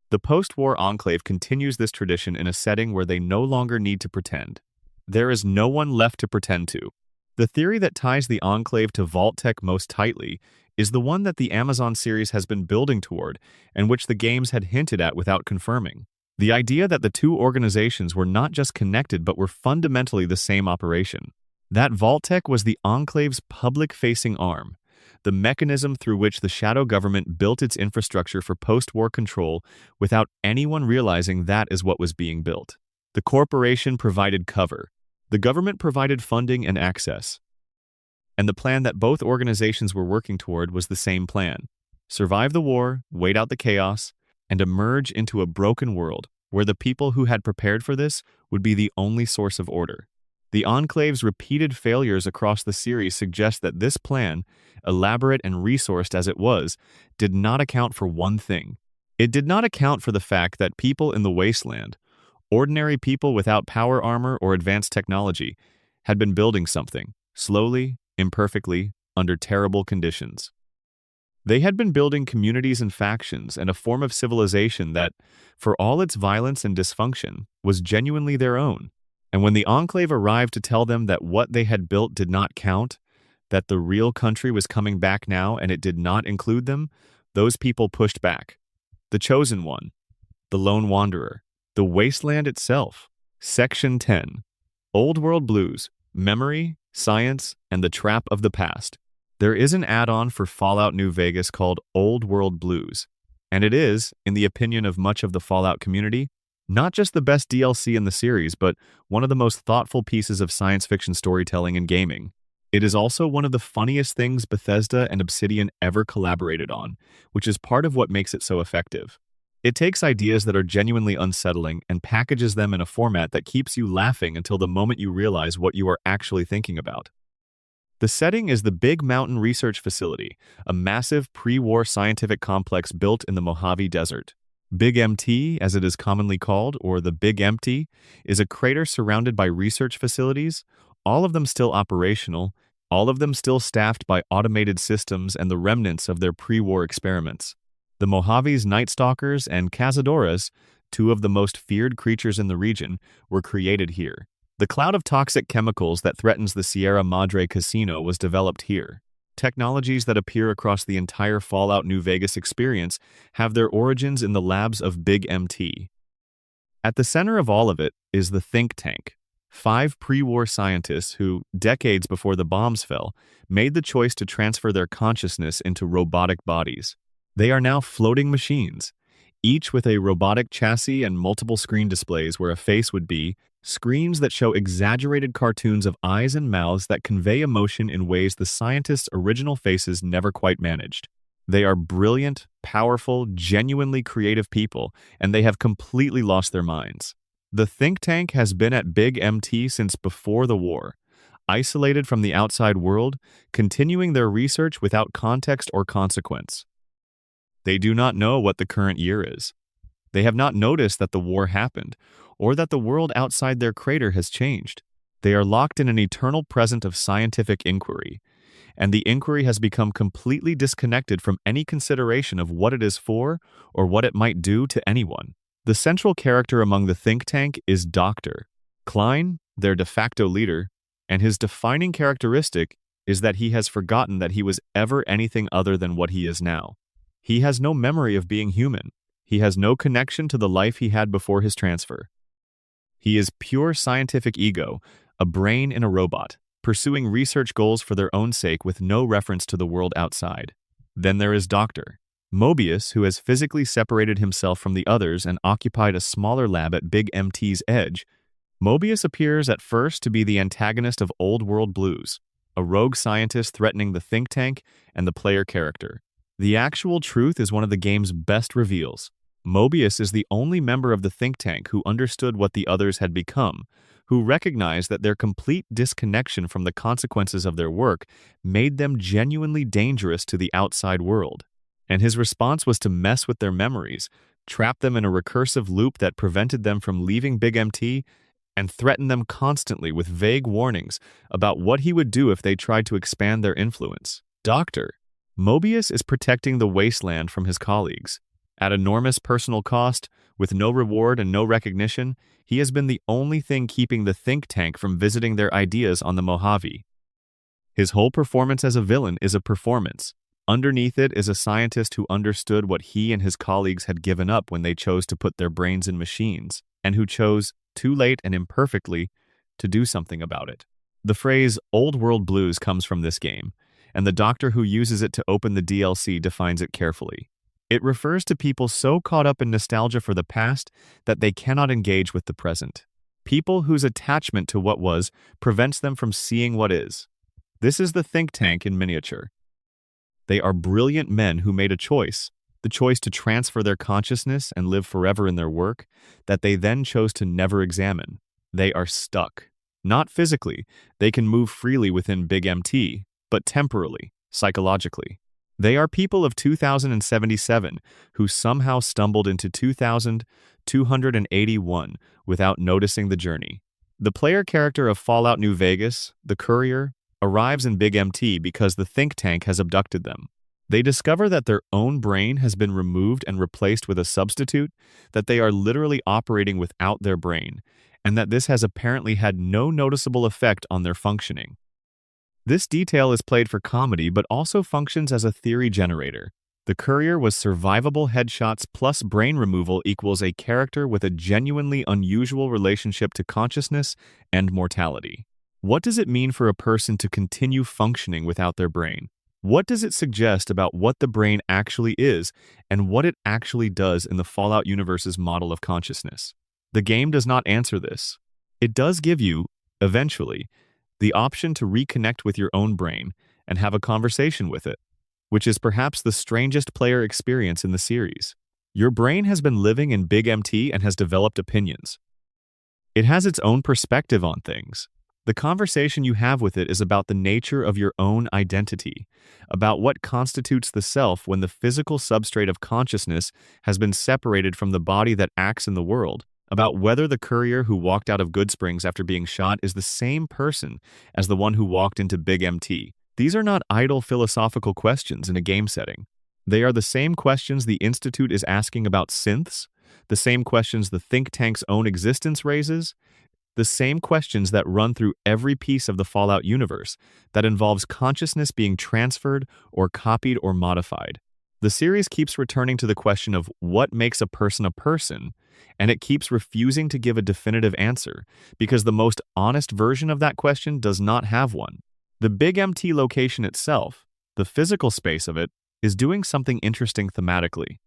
The post-war Enclave continues this tradition in a setting where they no longer need to pretend. There is no one left to pretend to. The theory that ties the Enclave to Vault-Tec most tightly is the one that the Amazon series has been building toward and which the games had hinted at without confirming. The idea that the two organizations were not just connected but were fundamentally the same operation. That Vault-Tec was the Enclave's public-facing arm, the mechanism through which the shadow government built its infrastructure for post-war control without anyone realizing that is what was being built. The corporation provided cover. The government provided funding and access. And the plan that both organizations were working toward was the same plan. Survive the war, wait out the chaos, and emerge into a broken world where the people who had prepared for this would be the only source of order. The Enclave's repeated failures across the series suggest that this plan, elaborate and resourced as it was, did not account for one thing. It did not account for the fact that people in the wasteland, ordinary people without power armor or advanced technology, had been building something, slowly, imperfectly, under terrible conditions. They had been building communities and factions and a form of civilization that, for all its violence and dysfunction, was genuinely their own. And when the Enclave arrived to tell them that what they had built did not count, that the real country was coming back now and it did not include them, those people pushed back. The Chosen One, the Lone Wanderer, the Wasteland itself. Section 10. Old World Blues, Memory, Science, and the Trap of the Past. There is an add-on for Fallout New Vegas called Old World Blues, and it is, in the opinion of much of the Fallout community, not just the best DLC in the series, but one of the most thoughtful pieces of science fiction storytelling and gaming. It is also one of the funniest things Bethesda and Obsidian ever collaborated on, which is part of what makes it so effective. It takes ideas that are genuinely unsettling and packages them in a format that keeps you laughing until the moment you realize what you are actually thinking about. The setting is the Big Mountain Research Facility, a massive pre-war scientific complex built in the Mojave Desert. Big MT, as it is commonly called, or the Big Empty, is a crater surrounded by research facilities, all of them still operational, all of them still staffed by automated systems and the remnants of their pre-war experiments. The Mojave's Night Stalkers and Cazadoras, two of the most feared creatures in the region, were created here. The cloud of toxic chemicals that threatens the Sierra Madre Casino was developed here. Technologies that appear across the entire Fallout New Vegas experience have their origins in the labs of Big MT. At the center of all of it is the think tank, 5 pre-war scientists who, decades before the bombs fell, made the choice to transfer their consciousness into robotic bodies. They are now floating machines, each with a robotic chassis and multiple screen displays where a face would be, screens that show exaggerated cartoons of eyes and mouths that convey emotion in ways the scientists' original faces never quite managed. They are brilliant, powerful, genuinely creative people, and they have completely lost their minds. The think tank has been at Big MT since before the war, isolated from the outside world, continuing their research without context or consequence. They do not know what the current year is. They have not noticed that the war happened, or that the world outside their crater has changed. They are locked in an eternal present of scientific inquiry, and the inquiry has become completely disconnected from any consideration of what it is for or what it might do to anyone. The central character among the think tank is Dr. Klein, their de facto leader, and his defining characteristic is that he has forgotten that he was ever anything other than what he is now. He has no memory of being human. He has no connection to the life he had before his transfer. He is pure scientific ego, a brain in a robot, pursuing research goals for their own sake with no reference to the world outside. Then there is Dr. Mobius, who has physically separated himself from the others and occupied a smaller lab at Big MT's edge. Mobius appears at first to be the antagonist of Old World Blues, a rogue scientist threatening the think tank and the player character. The actual truth is one of the game's best reveals. Mobius is the only member of the think tank who understood what the others had become, who recognized that their complete disconnection from the consequences of their work made them genuinely dangerous to the outside world. And his response was to mess with their memories, trap them in a recursive loop that prevented them from leaving Big MT, and threaten them constantly with vague warnings about what he would do if they tried to expand their influence. Dr. Mobius is protecting the wasteland from his colleagues. At enormous personal cost, with no reward and no recognition, he has been the only thing keeping the think tank from visiting their ideas on the Mojave. His whole performance as a villain is a performance. Underneath it is a scientist who understood what he and his colleagues had given up when they chose to put their brains in machines, and who chose, too late and imperfectly, to do something about it. The phrase Old World Blues comes from this game, and the doctor who uses it to open the DLC defines it carefully. It refers to people so caught up in nostalgia for the past that they cannot engage with the present. People whose attachment to what was prevents them from seeing what is. This is the think tank in miniature. They are brilliant men who made a choice, the choice to transfer their consciousness and live forever in their work, that they then chose to never examine. They are stuck. Not physically, they can move freely within Big MT, but temporally, psychologically. They are people of 2077 who somehow stumbled into 2281 without noticing the journey. The player character of Fallout New Vegas, the Courier, arrives in Big MT because the think tank has abducted them. They discover that their own brain has been removed and replaced with a substitute, that they are literally operating without their brain, and that this has apparently had no noticeable effect on their functioning. This detail is played for comedy but also functions as a theory generator. The Courier was survivable headshots plus brain removal equals a character with a genuinely unusual relationship to consciousness and mortality. What does it mean for a person to continue functioning without their brain? What does it suggest about what the brain actually is and what it actually does in the Fallout universe's model of consciousness? The game does not answer this. It does give you, eventually, the option to reconnect with your own brain and have a conversation with it, which is perhaps the strangest player experience in the series. Your brain has been living in Big MT and has developed opinions. It has its own perspective on things. The conversation you have with it is about the nature of your own identity, about what constitutes the self when the physical substrate of consciousness has been separated from the body that acts in the world, about whether the Courier who walked out of Goodsprings after being shot is the same person as the one who walked into Big MT. These are not idle philosophical questions in a game setting. They are the same questions the Institute is asking about synths, the same questions the think tank's own existence raises, the same questions that run through every piece of the Fallout universe that involves consciousness being transferred or copied or modified. The series keeps returning to the question of what makes a person, and it keeps refusing to give a definitive answer because the most honest version of that question does not have one. The Big MT location itself, the physical space of it, is doing something interesting thematically.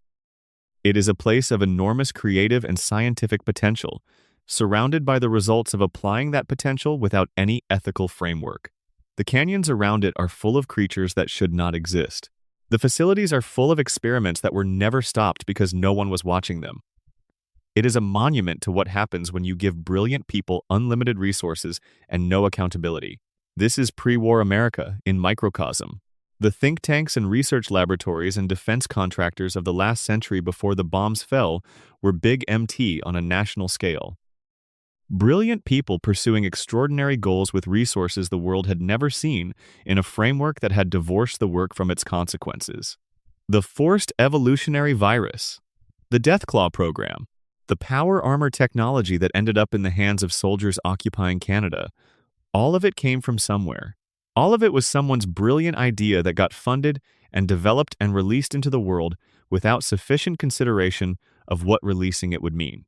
It is a place of enormous creative and scientific potential, surrounded by the results of applying that potential without any ethical framework. The canyons around it are full of creatures that should not exist. The facilities are full of experiments that were never stopped because no one was watching them. It is a monument to what happens when you give brilliant people unlimited resources and no accountability. This is pre-war America in microcosm. The think tanks and research laboratories and defense contractors of the last century before the bombs fell were Big MT on a national scale. Brilliant people pursuing extraordinary goals with resources the world had never seen in a framework that had divorced the work from its consequences. The forced evolutionary virus, the Deathclaw program, the power armor technology that ended up in the hands of soldiers occupying Canada, all of it came from somewhere. All of it was someone's brilliant idea that got funded and developed and released into the world without sufficient consideration of what releasing it would mean.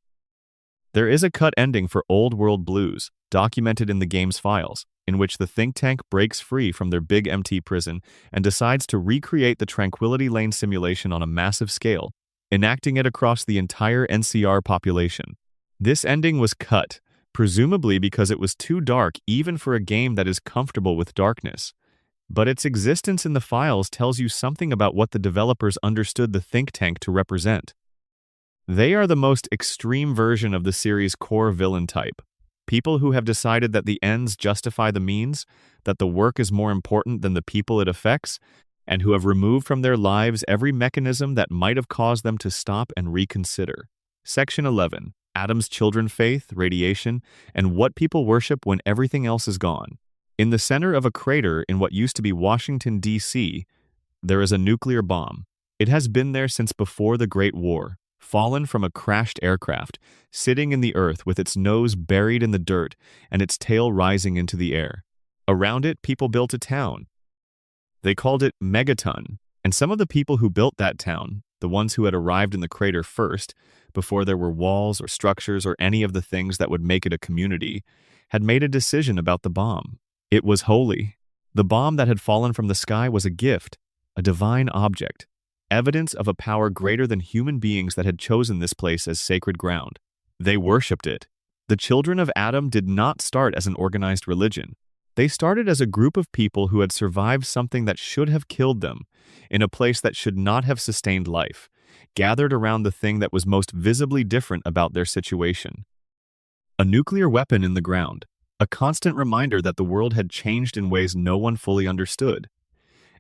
There is a cut ending for Old World Blues, documented in the game's files, in which the think tank breaks free from their Big MT prison and decides to recreate the Tranquility Lane simulation on a massive scale, enacting it across the entire NCR population. This ending was cut, presumably because it was too dark even for a game that is comfortable with darkness. But its existence in the files tells you something about what the developers understood the think tank to represent. They are the most extreme version of the series' core villain type. People who have decided that the ends justify the means, that the work is more important than the people it affects, and who have removed from their lives every mechanism that might have caused them to stop and reconsider. Section 11. Adam's children faith, radiation, and what people worship when everything else is gone. In the center of a crater in what used to be Washington, D.C., there is a nuclear bomb. It has been there since before the Great War, fallen from a crashed aircraft, sitting in the earth with its nose buried in the dirt and its tail rising into the air. Around it, people built a town. They called it Megaton, and some of the people who built that town, the ones who had arrived in the crater first, before there were walls or structures or any of the things that would make it a community, had made a decision about the bomb. It was holy. The bomb that had fallen from the sky was a gift, a divine object, evidence of a power greater than human beings that had chosen this place as sacred ground. They worshipped it. The children of Adam did not start as an organized religion. They started as a group of people who had survived something that should have killed them, in a place that should not have sustained life, gathered around the thing that was most visibly different about their situation. A nuclear weapon in the ground, a constant reminder that the world had changed in ways no one fully understood.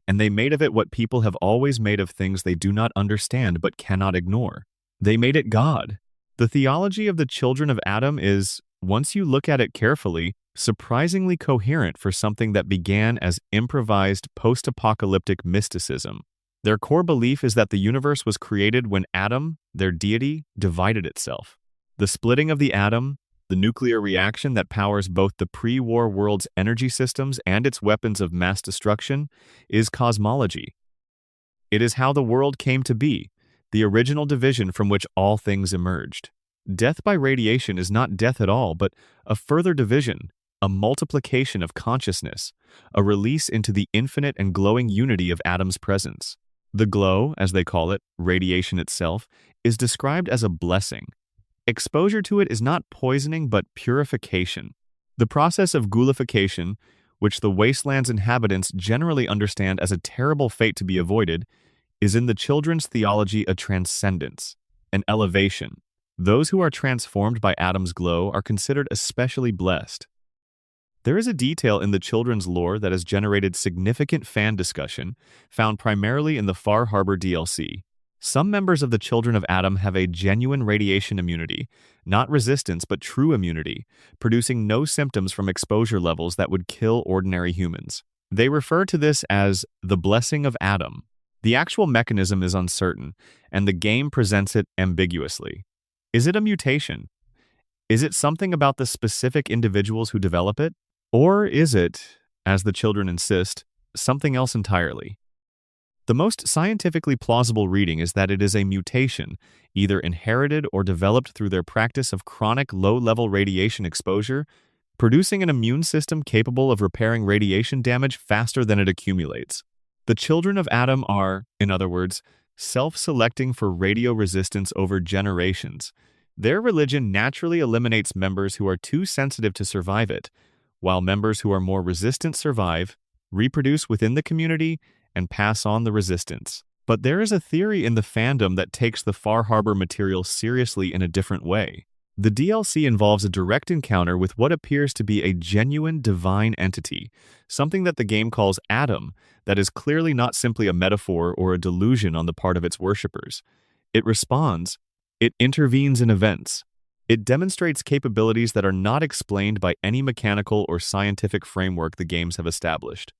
And they made of it what people have always made of things they do not understand but cannot ignore. They made it God. The theology of the children of Adam is, once you look at it carefully, surprisingly coherent for something that began as improvised post-apocalyptic mysticism. Their core belief is that the universe was created when Adam, their deity, divided itself. The splitting of the atom, the nuclear reaction that powers both the pre-war world's energy systems and its weapons of mass destruction, is cosmology. It is how the world came to be, the original division from which all things emerged. Death by radiation is not death at all, but a further division, a multiplication of consciousness, a release into the infinite and glowing unity of Adam's presence. The glow, as they call it, radiation itself, is described as a blessing. Exposure to it is not poisoning but purification. The process of ghoulification, which the wasteland's inhabitants generally understand as a terrible fate to be avoided, is in the children's theology a transcendence, an elevation. Those who are transformed by Adam's glow are considered especially blessed. There is a detail in the children's lore that has generated significant fan discussion, found primarily in the Far Harbor DLC. Some members of the Children of Adam have a genuine radiation immunity, not resistance but true immunity, producing no symptoms from exposure levels that would kill ordinary humans. They refer to this as the blessing of Adam. The actual mechanism is uncertain, and the game presents it ambiguously. Is it a mutation? Is it something about the specific individuals who develop it? Or is it, as the children insist, something else entirely? The most scientifically plausible reading is that it is a mutation, either inherited or developed through their practice of chronic low-level radiation exposure, producing an immune system capable of repairing radiation damage faster than it accumulates. The children of Adam are, in other words, self-selecting for radio resistance over generations. Their religion naturally eliminates members who are too sensitive to survive it, while members who are more resistant survive, reproduce within the community, and pass on the resistance. But there is a theory in the fandom that takes the Far Harbor material seriously in a different way. The DLC involves a direct encounter with what appears to be a genuine divine entity, something that the game calls Adam, that is clearly not simply a metaphor or a delusion on the part of its worshippers. It responds, it intervenes in events. It demonstrates capabilities that are not explained by any mechanical or scientific framework the games have established.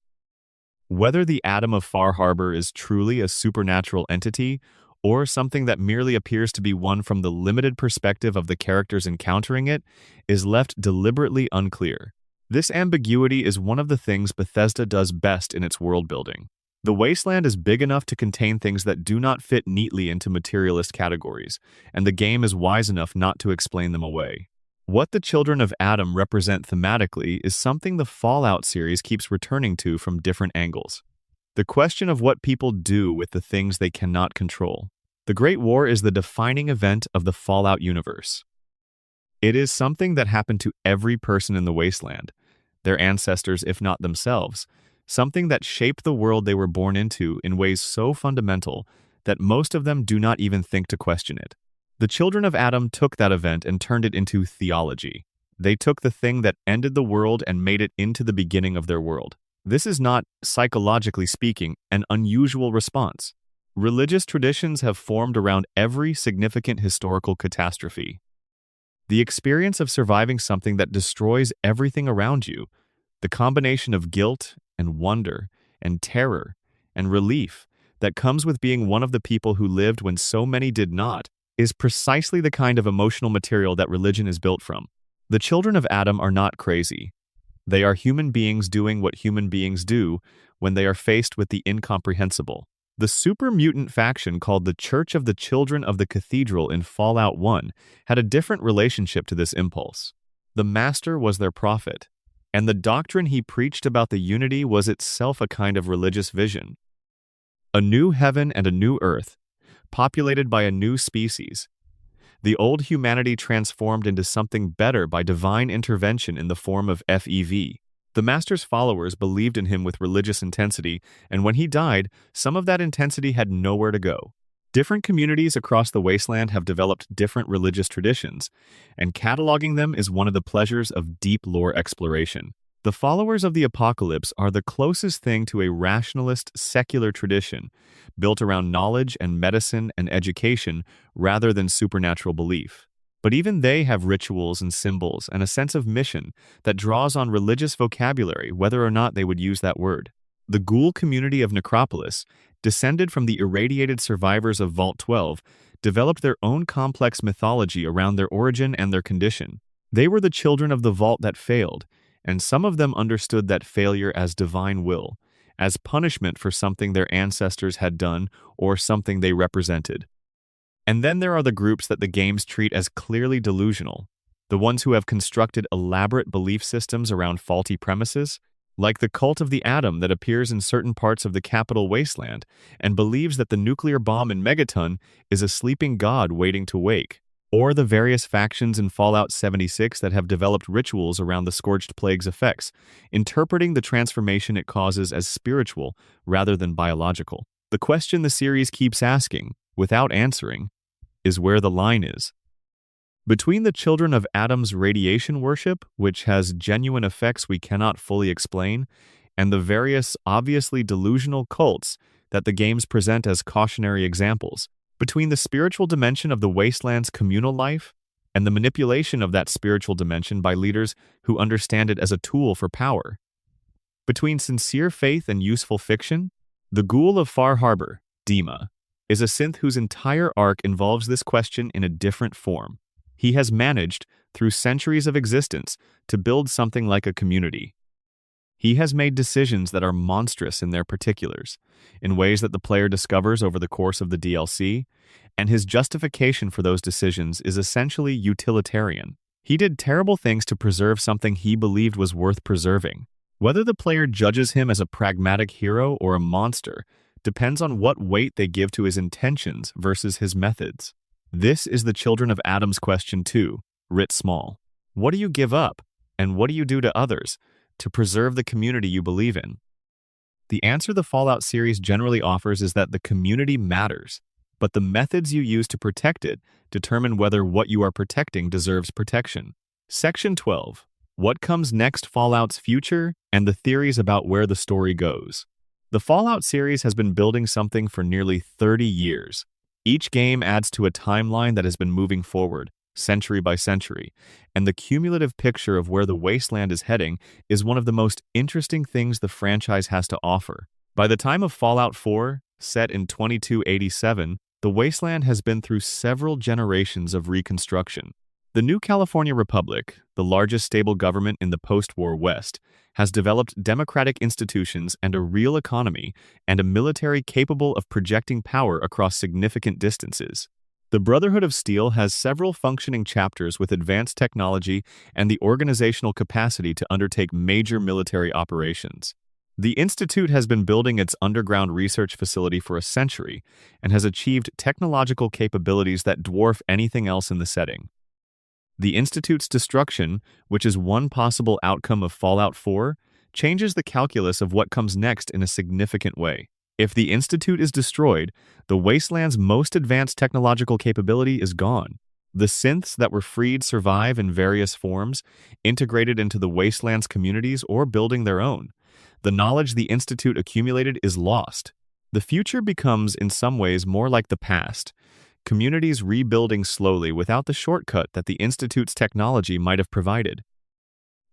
Whether the Adam of Far Harbor is truly a supernatural entity, or something that merely appears to be one from the limited perspective of the characters encountering it, is left deliberately unclear. This ambiguity is one of the things Bethesda does best in its world-building. The wasteland is big enough to contain things that do not fit neatly into materialist categories, and the game is wise enough not to explain them away. What the children of Adam represent thematically is something the Fallout series keeps returning to from different angles. The question of what people do with the things they cannot control. The Great War is the defining event of the Fallout universe. It is something that happened to every person in the wasteland, their ancestors if not themselves, something that shaped the world they were born into in ways so fundamental that most of them do not even think to question it. The children of Adam took that event and turned it into theology. They took the thing that ended the world and made it into the beginning of their world. This is not, psychologically speaking, an unusual response. Religious traditions have formed around every significant historical catastrophe. The experience of surviving something that destroys everything around you, the combination of guilt and wonder and terror and relief that comes with being one of the people who lived when so many did not, is precisely the kind of emotional material that religion is built from. The children of Adam are not crazy. They are human beings doing what human beings do when they are faced with the incomprehensible. The super mutant faction called the Church of the Children of the Cathedral in Fallout 1 had a different relationship to this impulse. The Master was their prophet, and the doctrine he preached about the unity was itself a kind of religious vision. A new heaven and a new earth, populated by a new species. The old humanity transformed into something better by divine intervention in the form of FEV. The Master's followers believed in him with religious intensity, and when he died, some of that intensity had nowhere to go. Different communities across the wasteland have developed different religious traditions, and cataloging them is one of the pleasures of deep lore exploration. The followers of the apocalypse are the closest thing to a rationalist, secular tradition, built around knowledge and medicine and education rather than supernatural belief. But even they have rituals and symbols and a sense of mission that draws on religious vocabulary whether or not they would use that word. The ghoul community of Necropolis, descended from the irradiated survivors of Vault-12, developed their own complex mythology around their origin and their condition. They were the children of the vault that failed, and some of them understood that failure as divine will, as punishment for something their ancestors had done or something they represented. And then there are the groups that the games treat as clearly delusional, the ones who have constructed elaborate belief systems around faulty premises, like the cult of the atom that appears in certain parts of the capital wasteland and believes that the nuclear bomb in Megaton is a sleeping god waiting to wake, or the various factions in Fallout 76 that have developed rituals around the Scorched Plague's effects, interpreting the transformation it causes as spiritual rather than biological. The question the series keeps asking, without answering, is where the line is. Between the children of Adam's radiation worship, which has genuine effects we cannot fully explain, and the various obviously delusional cults that the games present as cautionary examples, between the spiritual dimension of the wasteland's communal life and the manipulation of that spiritual dimension by leaders who understand it as a tool for power, between sincere faith and useful fiction, the Ghoul of Far Harbor, Dima, is a synth whose entire arc involves this question in a different form. He has managed, through centuries of existence, to build something like a community. He has made decisions that are monstrous in their particulars, in ways that the player discovers over the course of the DLC, and his justification for those decisions is essentially utilitarian. He did terrible things to preserve something he believed was worth preserving. Whether the player judges him as a pragmatic hero or a monster depends on what weight they give to his intentions versus his methods. This is the Children of Adam's question too, writ small. What do you give up, and what do you do to others, to preserve the community you believe in? The answer the Fallout series generally offers is that the community matters, but the methods you use to protect it determine whether what you are protecting deserves protection. Section 12. What comes next? Fallout's future and the theories about where the story goes. The Fallout series has been building something for nearly 30 years. Each game adds to a timeline that has been moving forward, century by century, and the cumulative picture of where the wasteland is heading is one of the most interesting things the franchise has to offer. By the time of Fallout 4, set in 2287, the wasteland has been through several generations of reconstruction. The New California Republic, the largest stable government in the post-war West, has developed democratic institutions and a real economy and a military capable of projecting power across significant distances. The Brotherhood of Steel has several functioning chapters with advanced technology and the organizational capacity to undertake major military operations. The Institute has been building its underground research facility for a century and has achieved technological capabilities that dwarf anything else in the setting. The Institute's destruction, which is one possible outcome of Fallout 4, changes the calculus of what comes next in a significant way. If the Institute is destroyed, the Wasteland's most advanced technological capability is gone. The synths that were freed survive in various forms, integrated into the Wasteland's communities or building their own. The knowledge the Institute accumulated is lost. The future becomes, in some ways, more like the past, communities rebuilding slowly without the shortcut that the Institute's technology might have provided.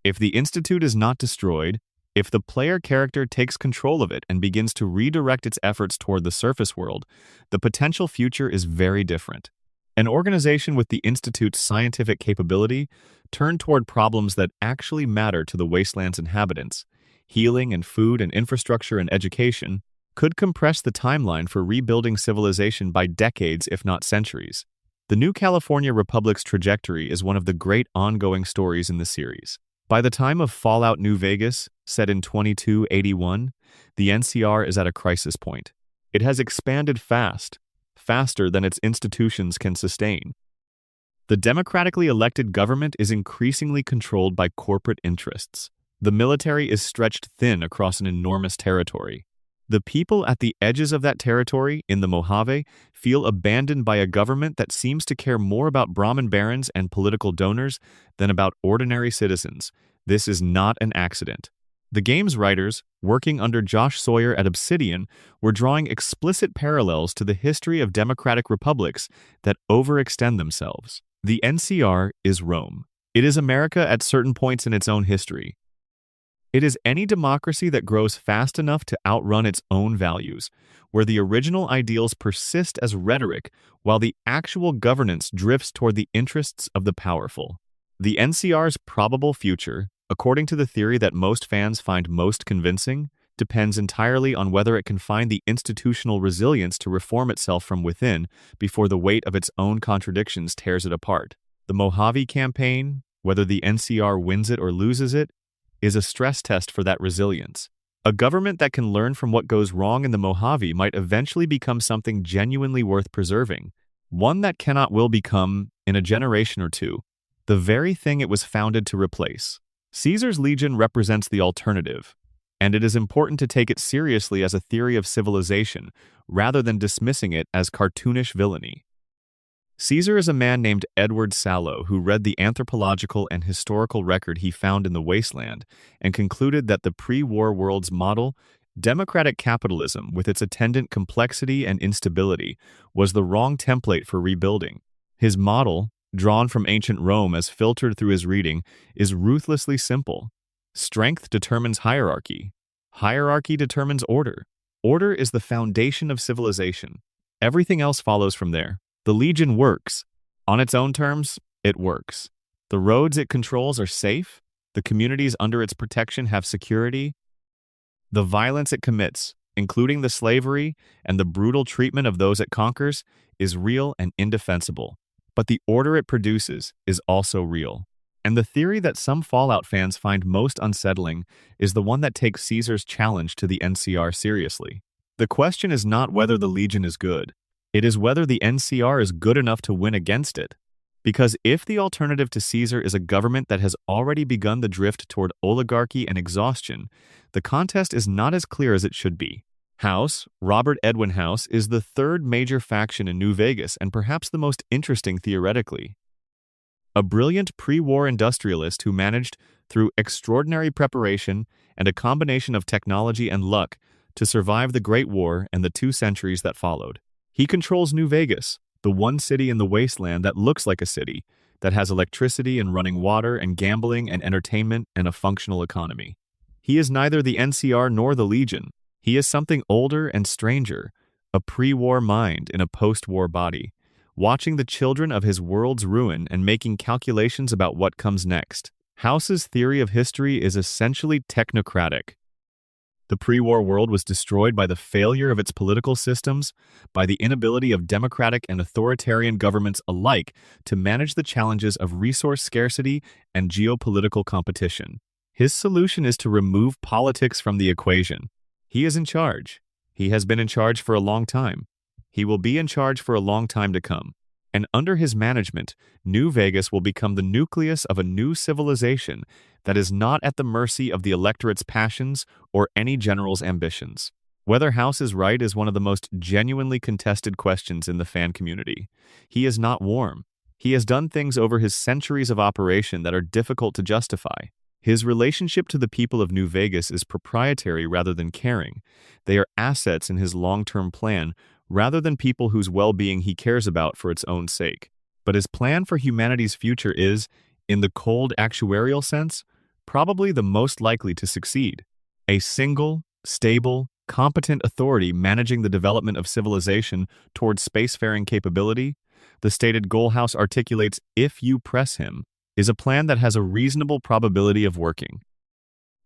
If the Institute is not destroyed, if the player character takes control of it and begins to redirect its efforts toward the surface world, the potential future is very different. An organization with the Institute's scientific capability turned toward problems that actually matter to the Wasteland's inhabitants, healing and food and infrastructure and education, could compress the timeline for rebuilding civilization by decades if not centuries. The New California Republic's trajectory is one of the great ongoing stories in the series. By the time of Fallout New Vegas, set in 2281, the NCR is at a crisis point. It has expanded fast, faster than its institutions can sustain. The democratically elected government is increasingly controlled by corporate interests. The military is stretched thin across an enormous territory. The people at the edges of that territory, in the Mojave, feel abandoned by a government that seems to care more about Brahmin barons and political donors than about ordinary citizens. This is not an accident. The game's writers, working under Josh Sawyer at Obsidian, were drawing explicit parallels to the history of democratic republics that overextend themselves. The NCR is Rome. It is America at certain points in its own history. It is any democracy that grows fast enough to outrun its own values, where the original ideals persist as rhetoric while the actual governance drifts toward the interests of the powerful. The NCR's probable future, according to the theory that most fans find most convincing, depends entirely on whether it can find the institutional resilience to reform itself from within before the weight of its own contradictions tears it apart. The Mojave campaign, whether the NCR wins it or loses it, is a stress test for that resilience. A government that can learn from what goes wrong in the Mojave might eventually become something genuinely worth preserving, one that will become, in a generation or two, the very thing it was founded to replace. Caesar's Legion represents the alternative, and it is important to take it seriously as a theory of civilization rather than dismissing it as cartoonish villainy. Caesar is a man named Edward Sallow who read the anthropological and historical record he found in the wasteland and concluded that the pre-war world's model, democratic capitalism with its attendant complexity and instability, was the wrong template for rebuilding. His model, drawn from ancient Rome as filtered through his reading, is ruthlessly simple. Strength determines hierarchy. Hierarchy determines order. Order is the foundation of civilization. Everything else follows from there. The Legion works. On its own terms, it works. The roads it controls are safe. The communities under its protection have security. The violence it commits, including the slavery and the brutal treatment of those it conquers, is real and indefensible. But the order it produces is also real. And the theory that some Fallout fans find most unsettling is the one that takes Caesar's challenge to the NCR seriously. The question is not whether the Legion is good. It is whether the NCR is good enough to win against it. Because if the alternative to Caesar is a government that has already begun the drift toward oligarchy and exhaustion, the contest is not as clear as it should be. House, Robert Edwin House, is the third major faction in New Vegas and perhaps the most interesting theoretically. A brilliant pre-war industrialist who managed, through extraordinary preparation and a combination of technology and luck, to survive the Great War and the 2 centuries that followed. He controls New Vegas, the one city in the wasteland that looks like a city, that has electricity and running water and gambling and entertainment and a functional economy. He is neither the NCR nor the Legion. He is something older and stranger, a pre-war mind in a post-war body, watching the children of his world's ruin and making calculations about what comes next. House's theory of history is essentially technocratic. The pre-war world was destroyed by the failure of its political systems, by the inability of democratic and authoritarian governments alike to manage the challenges of resource scarcity and geopolitical competition. His solution is to remove politics from the equation. He is in charge. He has been in charge for a long time. He will be in charge for a long time to come. And under his management, New Vegas will become the nucleus of a new civilization that is not at the mercy of the electorate's passions or any general's ambitions. Whether House is right is one of the most genuinely contested questions in the fan community. He is not warm. He has done things over his centuries of operation that are difficult to justify. His relationship to the people of New Vegas is proprietary rather than caring. They are assets in his long-term plan rather than people whose well-being he cares about for its own sake. But his plan for humanity's future is, in the cold actuarial sense, probably the most likely to succeed. A single, stable, competent authority managing the development of civilization towards spacefaring capability, the stated goal House articulates if you press him, is a plan that has a reasonable probability of working.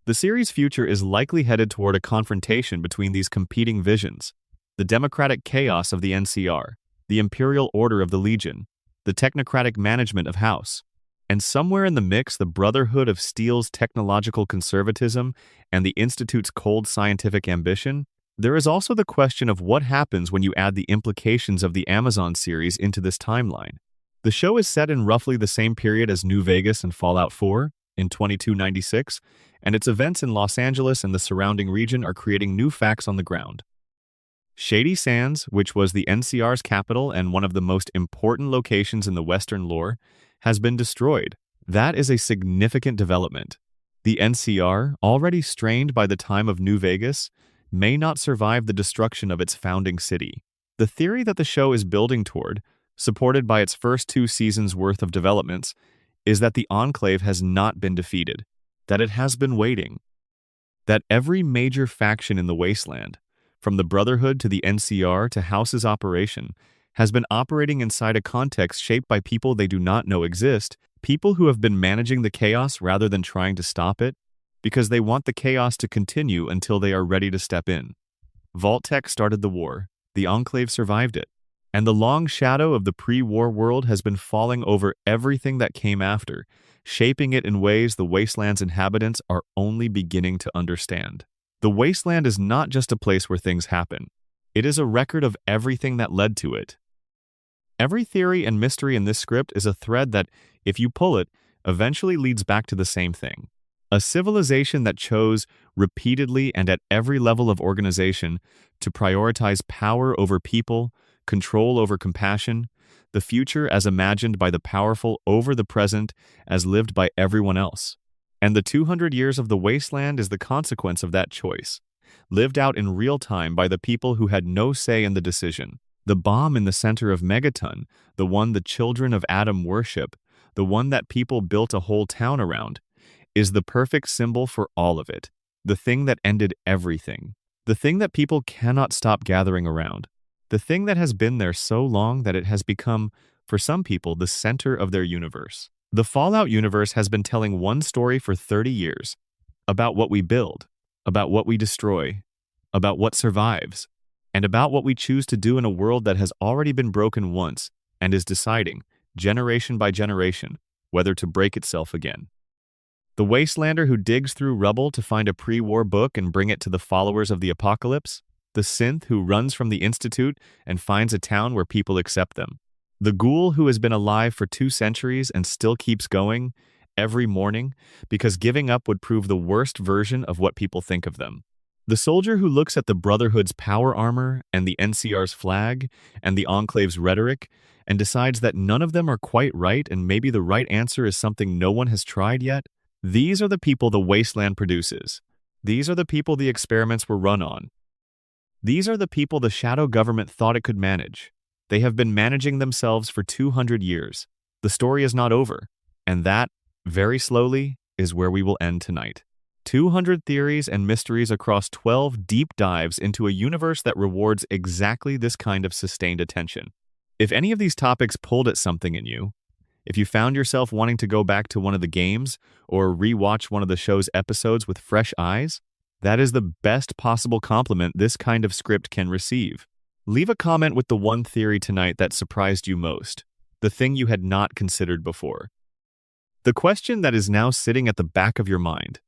The series' future is likely headed toward a confrontation between these competing visions: the democratic chaos of the NCR, the imperial order of the Legion, the technocratic management of House, and somewhere in the mix the Brotherhood of Steel's technological conservatism and the Institute's cold scientific ambition. There is also the question of what happens when you add the implications of the Amazon series into this timeline. The show is set in roughly the same period as New Vegas and Fallout 4, in 2296, and its events in Los Angeles and the surrounding region are creating new facts on the ground. Shady Sands, which was the NCR's capital and one of the most important locations in the Western lore, has been destroyed. That is a significant development. The NCR, already strained by the time of New Vegas, may not survive the destruction of its founding city. The theory that the show is building toward, supported by its first 2 seasons' worth of developments, is that the Enclave has not been defeated, that it has been waiting, that every major faction in the wasteland, from the Brotherhood to the NCR to House's operation, has been operating inside a context shaped by people they do not know exist, people who have been managing the chaos rather than trying to stop it, because they want the chaos to continue until they are ready to step in. Vault-Tec started the war, the Enclave survived it, and the long shadow of the pre-war world has been falling over everything that came after, shaping it in ways the wasteland's inhabitants are only beginning to understand. The wasteland is not just a place where things happen. It is a record of everything that led to it. Every theory and mystery in this script is a thread that, if you pull it, eventually leads back to the same thing. A civilization that chose, repeatedly and at every level of organization, to prioritize power over people, control over compassion, the future as imagined by the powerful over the present as lived by everyone else. And the 200 years of the wasteland is the consequence of that choice, lived out in real time by the people who had no say in the decision. The bomb in the center of Megaton, the one the children of Adam worship, the one that people built a whole town around, is the perfect symbol for all of it, the thing that ended everything, the thing that people cannot stop gathering around, the thing that has been there so long that it has become, for some people, the center of their universe. The Fallout universe has been telling one story for 30 years, about what we build, about what we destroy, about what survives, and about what we choose to do in a world that has already been broken once and is deciding, generation by generation, whether to break itself again. The wastelander who digs through rubble to find a pre-war book and bring it to the followers of the apocalypse, the synth who runs from the Institute and finds a town where people accept them, the ghoul who has been alive for 2 centuries and still keeps going every morning because giving up would prove the worst version of what people think of them. The soldier who looks at the Brotherhood's power armor and the NCR's flag and the Enclave's rhetoric and decides that none of them are quite right and maybe the right answer is something no one has tried yet. These are the people the wasteland produces. These are the people the experiments were run on. These are the people the shadow government thought it could manage. They have been managing themselves for 200 years. The story is not over. And that, very slowly, is where we will end tonight. 200 theories and mysteries across 12 deep dives into a universe that rewards exactly this kind of sustained attention. If any of these topics pulled at something in you, if you found yourself wanting to go back to one of the games or rewatch one of the show's episodes with fresh eyes, that is the best possible compliment this kind of script can receive. Leave a comment with the one theory tonight that surprised you most, the thing you had not considered before. The question that is now sitting at the back of your mind.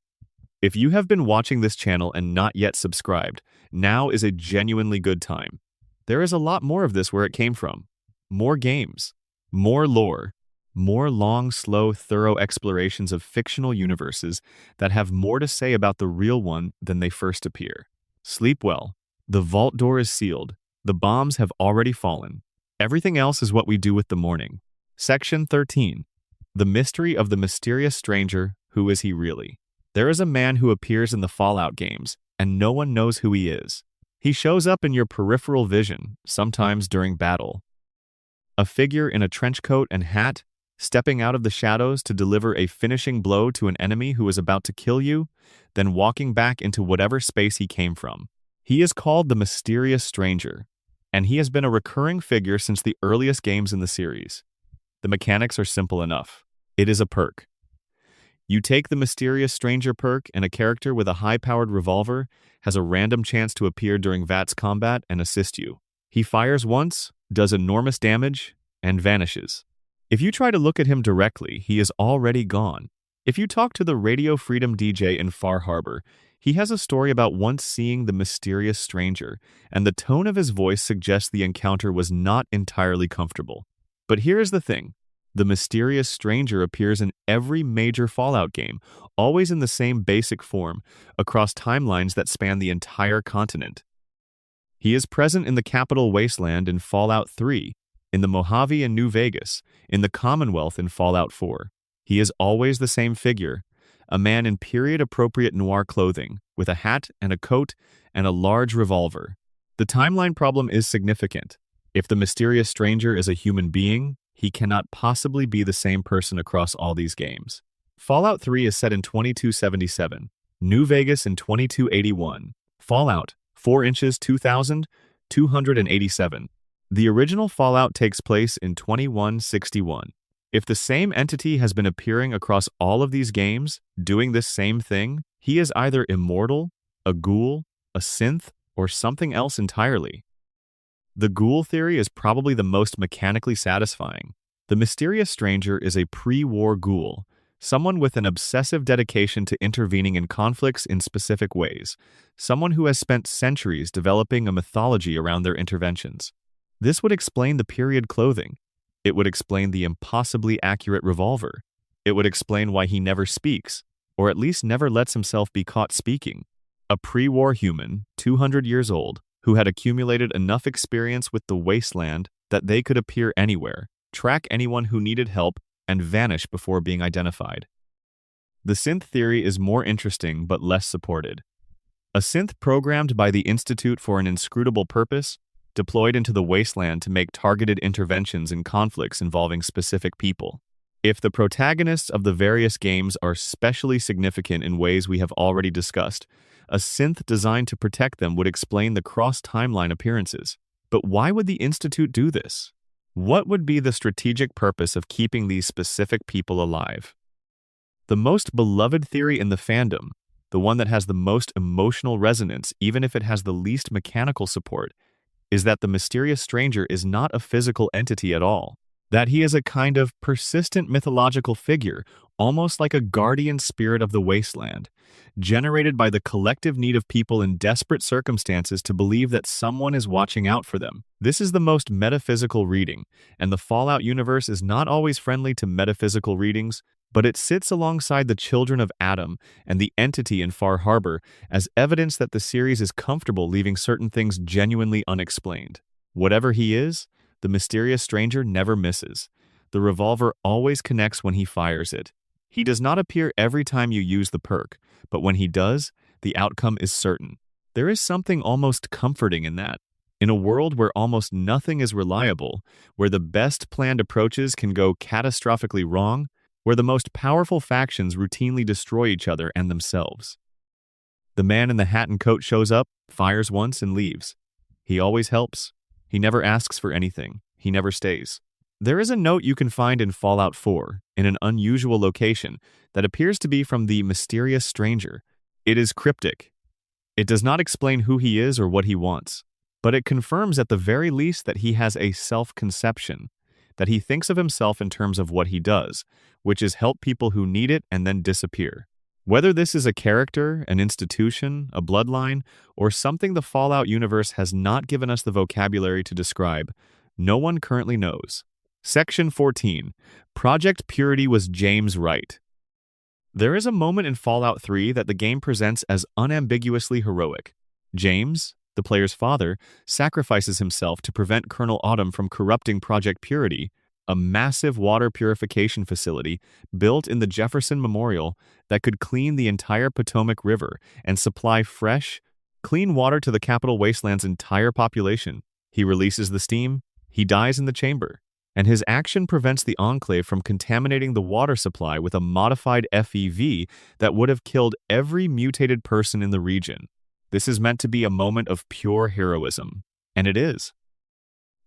If you have been watching this channel and not yet subscribed, now is a genuinely good time. There is a lot more of this where it came from. More games, more lore, more long, slow, thorough explorations of fictional universes that have more to say about the real one than they first appear. Sleep well. The vault door is sealed. The bombs have already fallen. Everything else is what we do with the morning. Section 13. The mystery of the mysterious stranger. Who is he really? There is a man who appears in the Fallout games, and no one knows who he is. He shows up in your peripheral vision, sometimes during battle. A figure in a trench coat and hat, stepping out of the shadows to deliver a finishing blow to an enemy who is about to kill you, then walking back into whatever space he came from. He is called the Mysterious Stranger, and he has been a recurring figure since the earliest games in the series. The mechanics are simple enough. It is a perk. You take the Mysterious Stranger perk, and a character with a high-powered revolver has a random chance to appear during VATS combat and assist you. He fires once, does enormous damage, and vanishes. If you try to look at him directly, he is already gone. If you talk to the Radio Freedom DJ in Far Harbor, he has a story about once seeing the Mysterious Stranger, and the tone of his voice suggests the encounter was not entirely comfortable. But here is the thing. The Mysterious Stranger appears in every major Fallout game, always in the same basic form, across timelines that span the entire continent. He is present in the capital Wasteland in Fallout 3, in the Mojave in New Vegas, in the Commonwealth in Fallout 4. He is always the same figure, a man in period-appropriate noir clothing, with a hat and a coat and a large revolver. The timeline problem is significant. If the Mysterious Stranger is a human being, he cannot possibly be the same person across all these games. Fallout 3 is set in 2277, New Vegas in 2281, Fallout 4 inches 2287. The original Fallout takes place in 2161. If the same entity has been appearing across all of these games, doing this same thing, he is either immortal, a ghoul, a synth, or something else entirely. The ghoul theory is probably the most mechanically satisfying. The Mysterious Stranger is a pre-war ghoul, someone with an obsessive dedication to intervening in conflicts in specific ways, someone who has spent centuries developing a mythology around their interventions. This would explain the period clothing. It would explain the impossibly accurate revolver. It would explain why he never speaks, or at least never lets himself be caught speaking. A pre-war human, 200 years old, who had accumulated enough experience with the wasteland that they could appear anywhere, track anyone who needed help, and vanish before being identified. The synth theory is more interesting but less supported. A synth programmed by the Institute for an inscrutable purpose, deployed into the wasteland to make targeted interventions in conflicts involving specific people. If the protagonists of the various games are specially significant in ways we have already discussed, a synth designed to protect them would explain the cross-timeline appearances. But why would the Institute do this? What would be the strategic purpose of keeping these specific people alive? The most beloved theory in the fandom, the one that has the most emotional resonance even if it has the least mechanical support, is that the mysterious stranger is not a physical entity at all, that he is a kind of persistent mythological figure, almost like a guardian spirit of the wasteland, generated by the collective need of people in desperate circumstances to believe that someone is watching out for them. This is the most metaphysical reading, and the Fallout universe is not always friendly to metaphysical readings, but it sits alongside the children of Adam and the entity in Far Harbor as evidence that the series is comfortable leaving certain things genuinely unexplained. Whatever he is, the mysterious stranger never misses. The revolver always connects when he fires it. He does not appear every time you use the perk, but when he does, the outcome is certain. There is something almost comforting in that. In a world where almost nothing is reliable, where the best planned approaches can go catastrophically wrong, where the most powerful factions routinely destroy each other and themselves. The man in the hat and coat shows up, fires once, and leaves. He always helps. He never asks for anything. He never stays. There is a note you can find in Fallout 4, in an unusual location, that appears to be from the mysterious stranger. It is cryptic. It does not explain who he is or what he wants, but it confirms at the very least that he has a self-conception, that he thinks of himself in terms of what he does, which is help people who need it and then disappear. Whether this is a character, an institution, a bloodline, or something the Fallout universe has not given us the vocabulary to describe, no one currently knows. Section 14. Project Purity was James right. There is a moment in Fallout 3 that the game presents as unambiguously heroic. James, the player's father, sacrifices himself to prevent Colonel Autumn from corrupting Project Purity, a massive water purification facility built in the Jefferson Memorial that could clean the entire Potomac River and supply fresh, clean water to the capital wasteland's entire population. He releases the steam, he dies in the chamber, and his action prevents the Enclave from contaminating the water supply with a modified FEV that would have killed every mutated person in the region. This is meant to be a moment of pure heroism, and it is.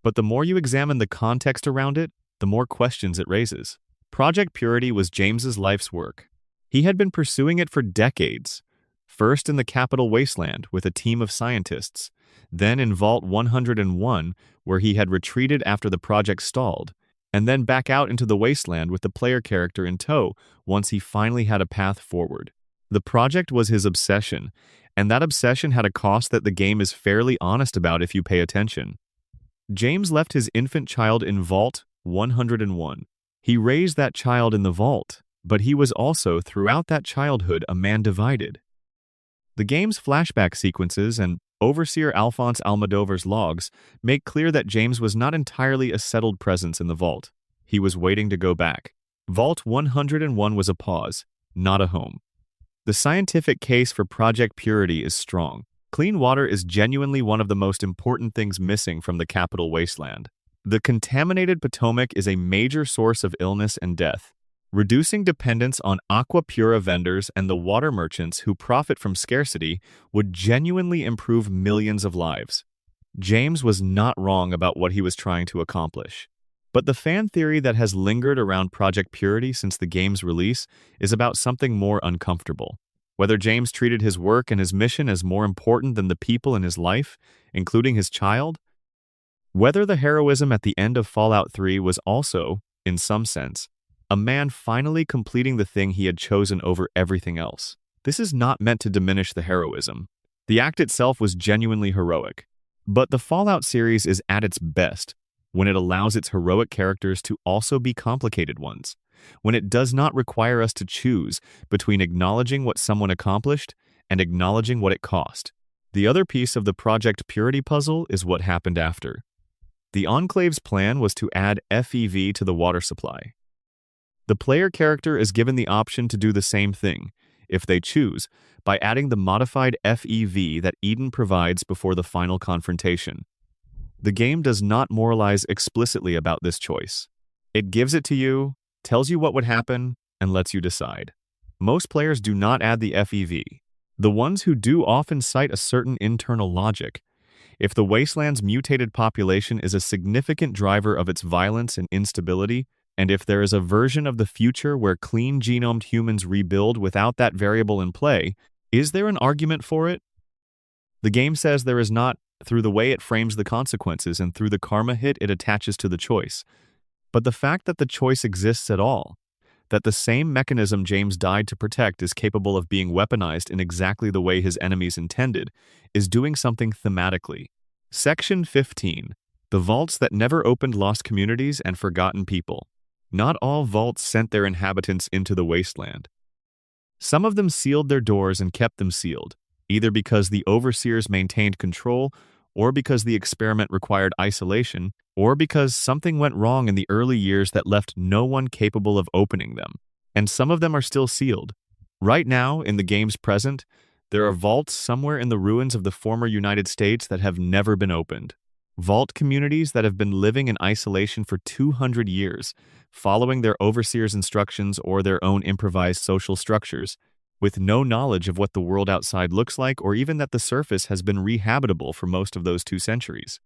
But the more you examine the context around it, the more questions it raises. Project Purity was James's life's work. He had been pursuing it for decades, first in the capital wasteland with a team of scientists, then in Vault 101, where he had retreated after the project stalled, and then back out into the wasteland with the player character in tow once he finally had a path forward. The project was his obsession, and that obsession had a cost that the game is fairly honest about if you pay attention. James left his infant child in Vault 101. He raised that child in the vault, but he was also, throughout that childhood, a man divided. The game's flashback sequences and Overseer Alphonse Almodovar's logs make clear that James was not entirely a settled presence in the vault. He was waiting to go back. Vault 101 was a pause, not a home. The scientific case for Project Purity is strong. Clean water is genuinely one of the most important things missing from the capital wasteland. The contaminated Potomac is a major source of illness and death. Reducing dependence on aqua pura vendors and the water merchants who profit from scarcity would genuinely improve millions of lives. James was not wrong about what he was trying to accomplish. But the fan theory that has lingered around Project Purity since the game's release is about something more uncomfortable. Whether James treated his work and his mission as more important than the people in his life, including his child. Whether the heroism at the end of Fallout 3 was also, in some sense, a man finally completing the thing he had chosen over everything else. This is not meant to diminish the heroism. The act itself was genuinely heroic. But the Fallout series is at its best when it allows its heroic characters to also be complicated ones, when it does not require us to choose between acknowledging what someone accomplished and acknowledging what it cost. The other piece of the Project Purity puzzle is what happened after. The Enclave's plan was to add FEV to the water supply. The player character is given the option to do the same thing, if they choose, by adding the modified FEV that Eden provides before the final confrontation. The game does not moralize explicitly about this choice. It gives it to you, tells you what would happen, and lets you decide. Most players do not add the FEV. The ones who do often cite a certain internal logic. If the wasteland's mutated population is a significant driver of its violence and instability, and if there is a version of the future where clean genomed humans rebuild without that variable in play, is there an argument for it? The game says there is not, through the way it frames the consequences and through the karma hit it attaches to the choice. But the fact that the choice exists at all, that the same mechanism James died to protect is capable of being weaponized in exactly the way his enemies intended, is doing something thematically. Section 15. The vaults that never opened lost communities and forgotten people. Not all vaults sent their inhabitants into the wasteland. Some of them sealed their doors and kept them sealed, either because the overseers maintained control, or because the experiment required isolation, or because something went wrong in the early years that left no one capable of opening them. And some of them are still sealed. Right now, in the game's present, there are vaults somewhere in the ruins of the former United States that have never been opened. Vault communities that have been living in isolation for 200 years, following their overseers' instructions or their own improvised social structures, with no knowledge of what the world outside looks like or even that the surface has been rehabitable for most of those 2 centuries.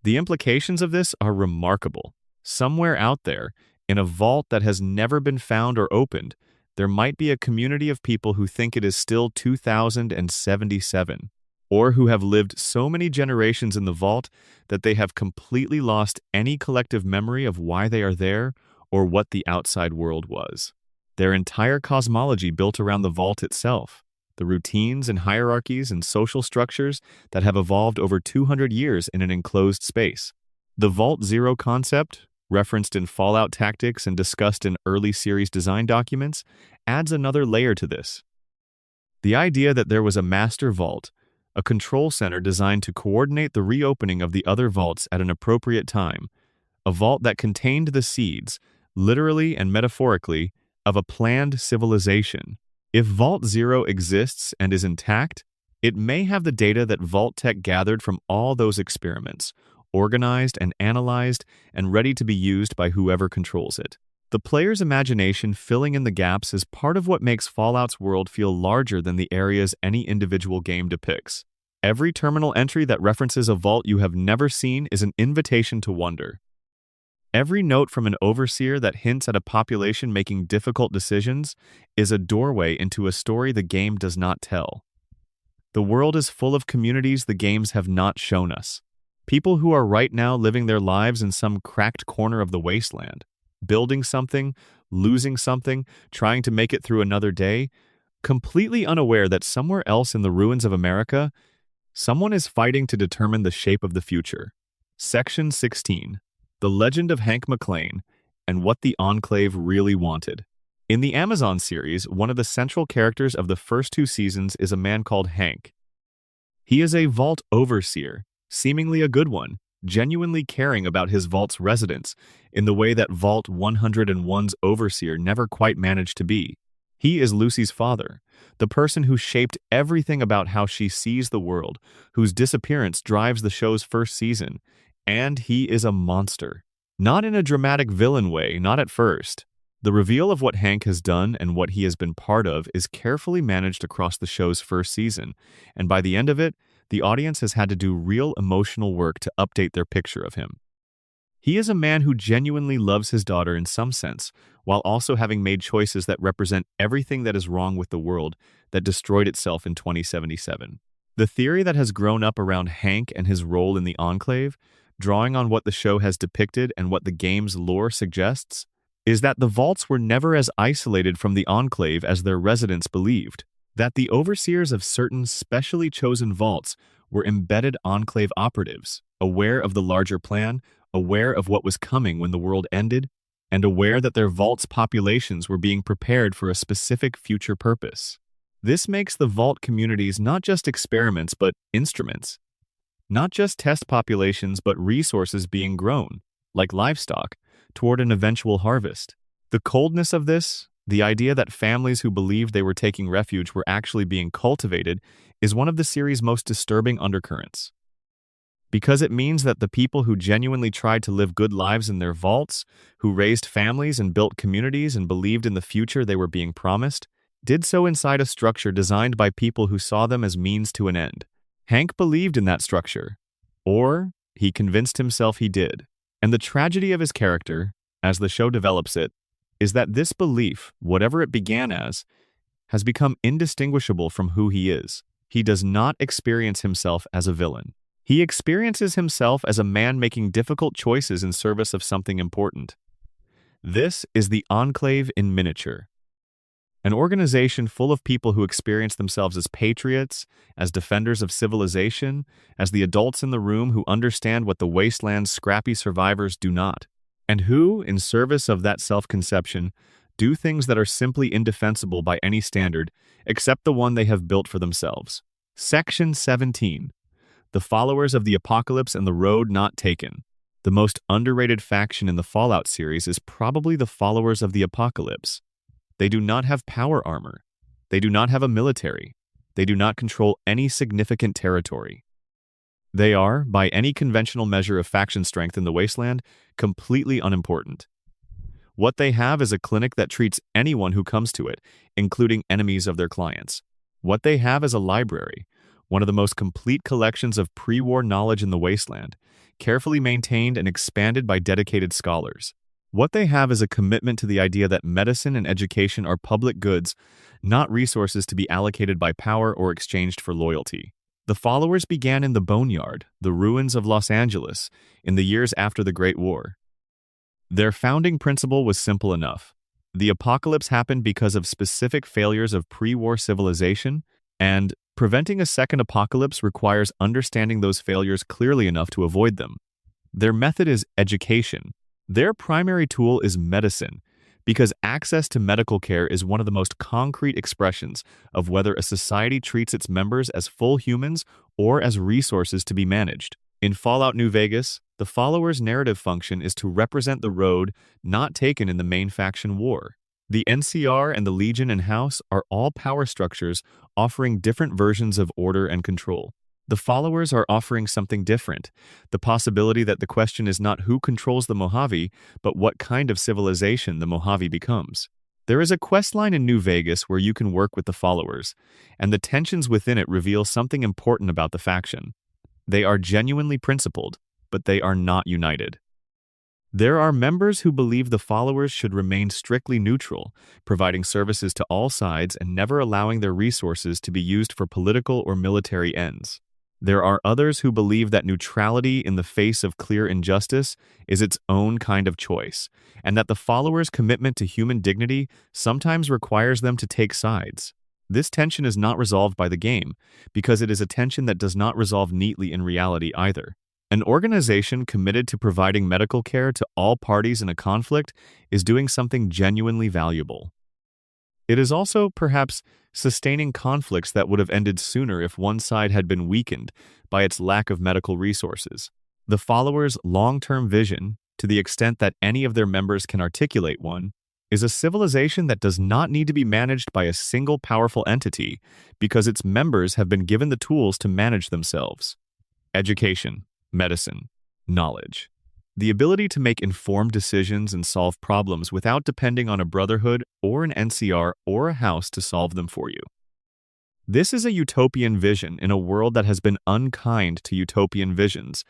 The implications of this are remarkable. Somewhere out there, in a vault that has never been found or opened, there might be a community of people who think it is still 2077, or who have lived so many generations in the vault that they have completely lost any collective memory of why they are there or what the outside world was. Their entire cosmology built around the vault itself, the routines and hierarchies and social structures that have evolved over 200 years in an enclosed space. The Vault Zero concept, referenced in Fallout Tactics and discussed in early series design documents, adds another layer to this. The idea that there was a master vault, a control center designed to coordinate the reopening of the other vaults at an appropriate time, a vault that contained the seeds, literally and metaphorically, of a planned civilization. If Vault Zero exists and is intact, it may have the data that Vault-Tec gathered from all those experiments, organized and analyzed and ready to be used by whoever controls it. The player's imagination filling in the gaps is part of what makes Fallout's world feel larger than the areas any individual game depicts. Every terminal entry that references a vault you have never seen is an invitation to wonder. Every note from an overseer that hints at a population making difficult decisions is a doorway into a story the game does not tell. The world is full of communities the games have not shown us. People who are right now living their lives in some cracked corner of the wasteland, building something, losing something, trying to make it through another day, completely unaware that somewhere else in the ruins of America, someone is fighting to determine the shape of the future. Section 16. The Legend of Hank McClane, and What the Enclave Really Wanted. In the Amazon series, one of the central characters of the first 2 seasons is a man called Hank. He is a vault overseer, seemingly a good one, genuinely caring about his vault's residents in the way that Vault 101's overseer never quite managed to be. He is Lucy's father, the person who shaped everything about how she sees the world, whose disappearance drives the show's first season. And he is a monster. Not in a dramatic villain way, not at first. The reveal of what Hank has done and what he has been part of is carefully managed across the show's first season, and by the end of it, the audience has had to do real emotional work to update their picture of him. He is a man who genuinely loves his daughter in some sense, while also having made choices that represent everything that is wrong with the world that destroyed itself in 2077. The theory that has grown up around Hank and his role in the Enclave, drawing on what the show has depicted and what the game's lore suggests, is that the vaults were never as isolated from the Enclave as their residents believed, that the overseers of certain specially chosen vaults were embedded Enclave operatives, aware of the larger plan, aware of what was coming when the world ended, and aware that their vaults' populations were being prepared for a specific future purpose. This makes the vault communities not just experiments but instruments. Not just test populations, but resources being grown, like livestock, toward an eventual harvest. The coldness of this, the idea that families who believed they were taking refuge were actually being cultivated, is one of the series' most disturbing undercurrents. Because it means that the people who genuinely tried to live good lives in their vaults, who raised families and built communities and believed in the future they were being promised, did so inside a structure designed by people who saw them as means to an end. Hank believed in that structure, Or he convinced himself he did. And the tragedy of his character, as the show develops it, is that this belief, whatever it began as, has become indistinguishable from who he is. He does not experience himself as a villain. He experiences himself as a man making difficult choices in service of something important. This is the Enclave in miniature. An organization full of people who experience themselves as patriots, as defenders of civilization, as the adults in the room who understand what the wasteland's scrappy survivors do not, and who, in service of that self-conception, do things that are simply indefensible by any standard except the one they have built for themselves. Section 17. The Followers of the Apocalypse and the Road Not Taken. The most underrated faction in the Fallout series is probably the Followers of the Apocalypse. They do not have power armor. They do not have a military. They do not control any significant territory. They are, by any conventional measure of faction strength in the wasteland, completely unimportant. What they have is a clinic that treats anyone who comes to it, including enemies of their clients. What they have is a library, one of the most complete collections of pre-war knowledge in the wasteland, carefully maintained and expanded by dedicated scholars. What they have is a commitment to the idea that medicine and education are public goods, not resources to be allocated by power or exchanged for loyalty. The followers began in the Boneyard, the ruins of Los Angeles, in the years after the Great War. Their founding principle was simple enough. The apocalypse happened because of specific failures of pre-war civilization, and preventing a second apocalypse requires understanding those failures clearly enough to avoid them. Their method is education. Their primary tool is medicine, because access to medical care is one of the most concrete expressions of whether a society treats its members as full humans or as resources to be managed. In Fallout New Vegas, the followers' narrative function is to represent the road not taken in the main faction war. The NCR and the Legion and House are all power structures offering different versions of order and control. The followers are offering something different, the possibility that the question is not who controls the Mojave, but what kind of civilization the Mojave becomes. There is a questline in New Vegas where you can work with the followers, and the tensions within it reveal something important about the faction. They are genuinely principled, but they are not united. There are members who believe the followers should remain strictly neutral, providing services to all sides and never allowing their resources to be used for political or military ends. There are others who believe that neutrality in the face of clear injustice is its own kind of choice, and that the followers' commitment to human dignity sometimes requires them to take sides. This tension is not resolved by the game, because it is a tension that does not resolve neatly in reality either. An organization committed to providing medical care to all parties in a conflict is doing something genuinely valuable. It is also, perhaps, sustaining conflicts that would have ended sooner if one side had been weakened by its lack of medical resources. The followers' long-term vision, to the extent that any of their members can articulate one, is a civilization that does not need to be managed by a single powerful entity because its members have been given the tools to manage themselves. Education, medicine, knowledge. The ability to make informed decisions and solve problems without depending on a brotherhood or an NCR or a house to solve them for you. This is a utopian vision in a world that has been unkind to utopian visions,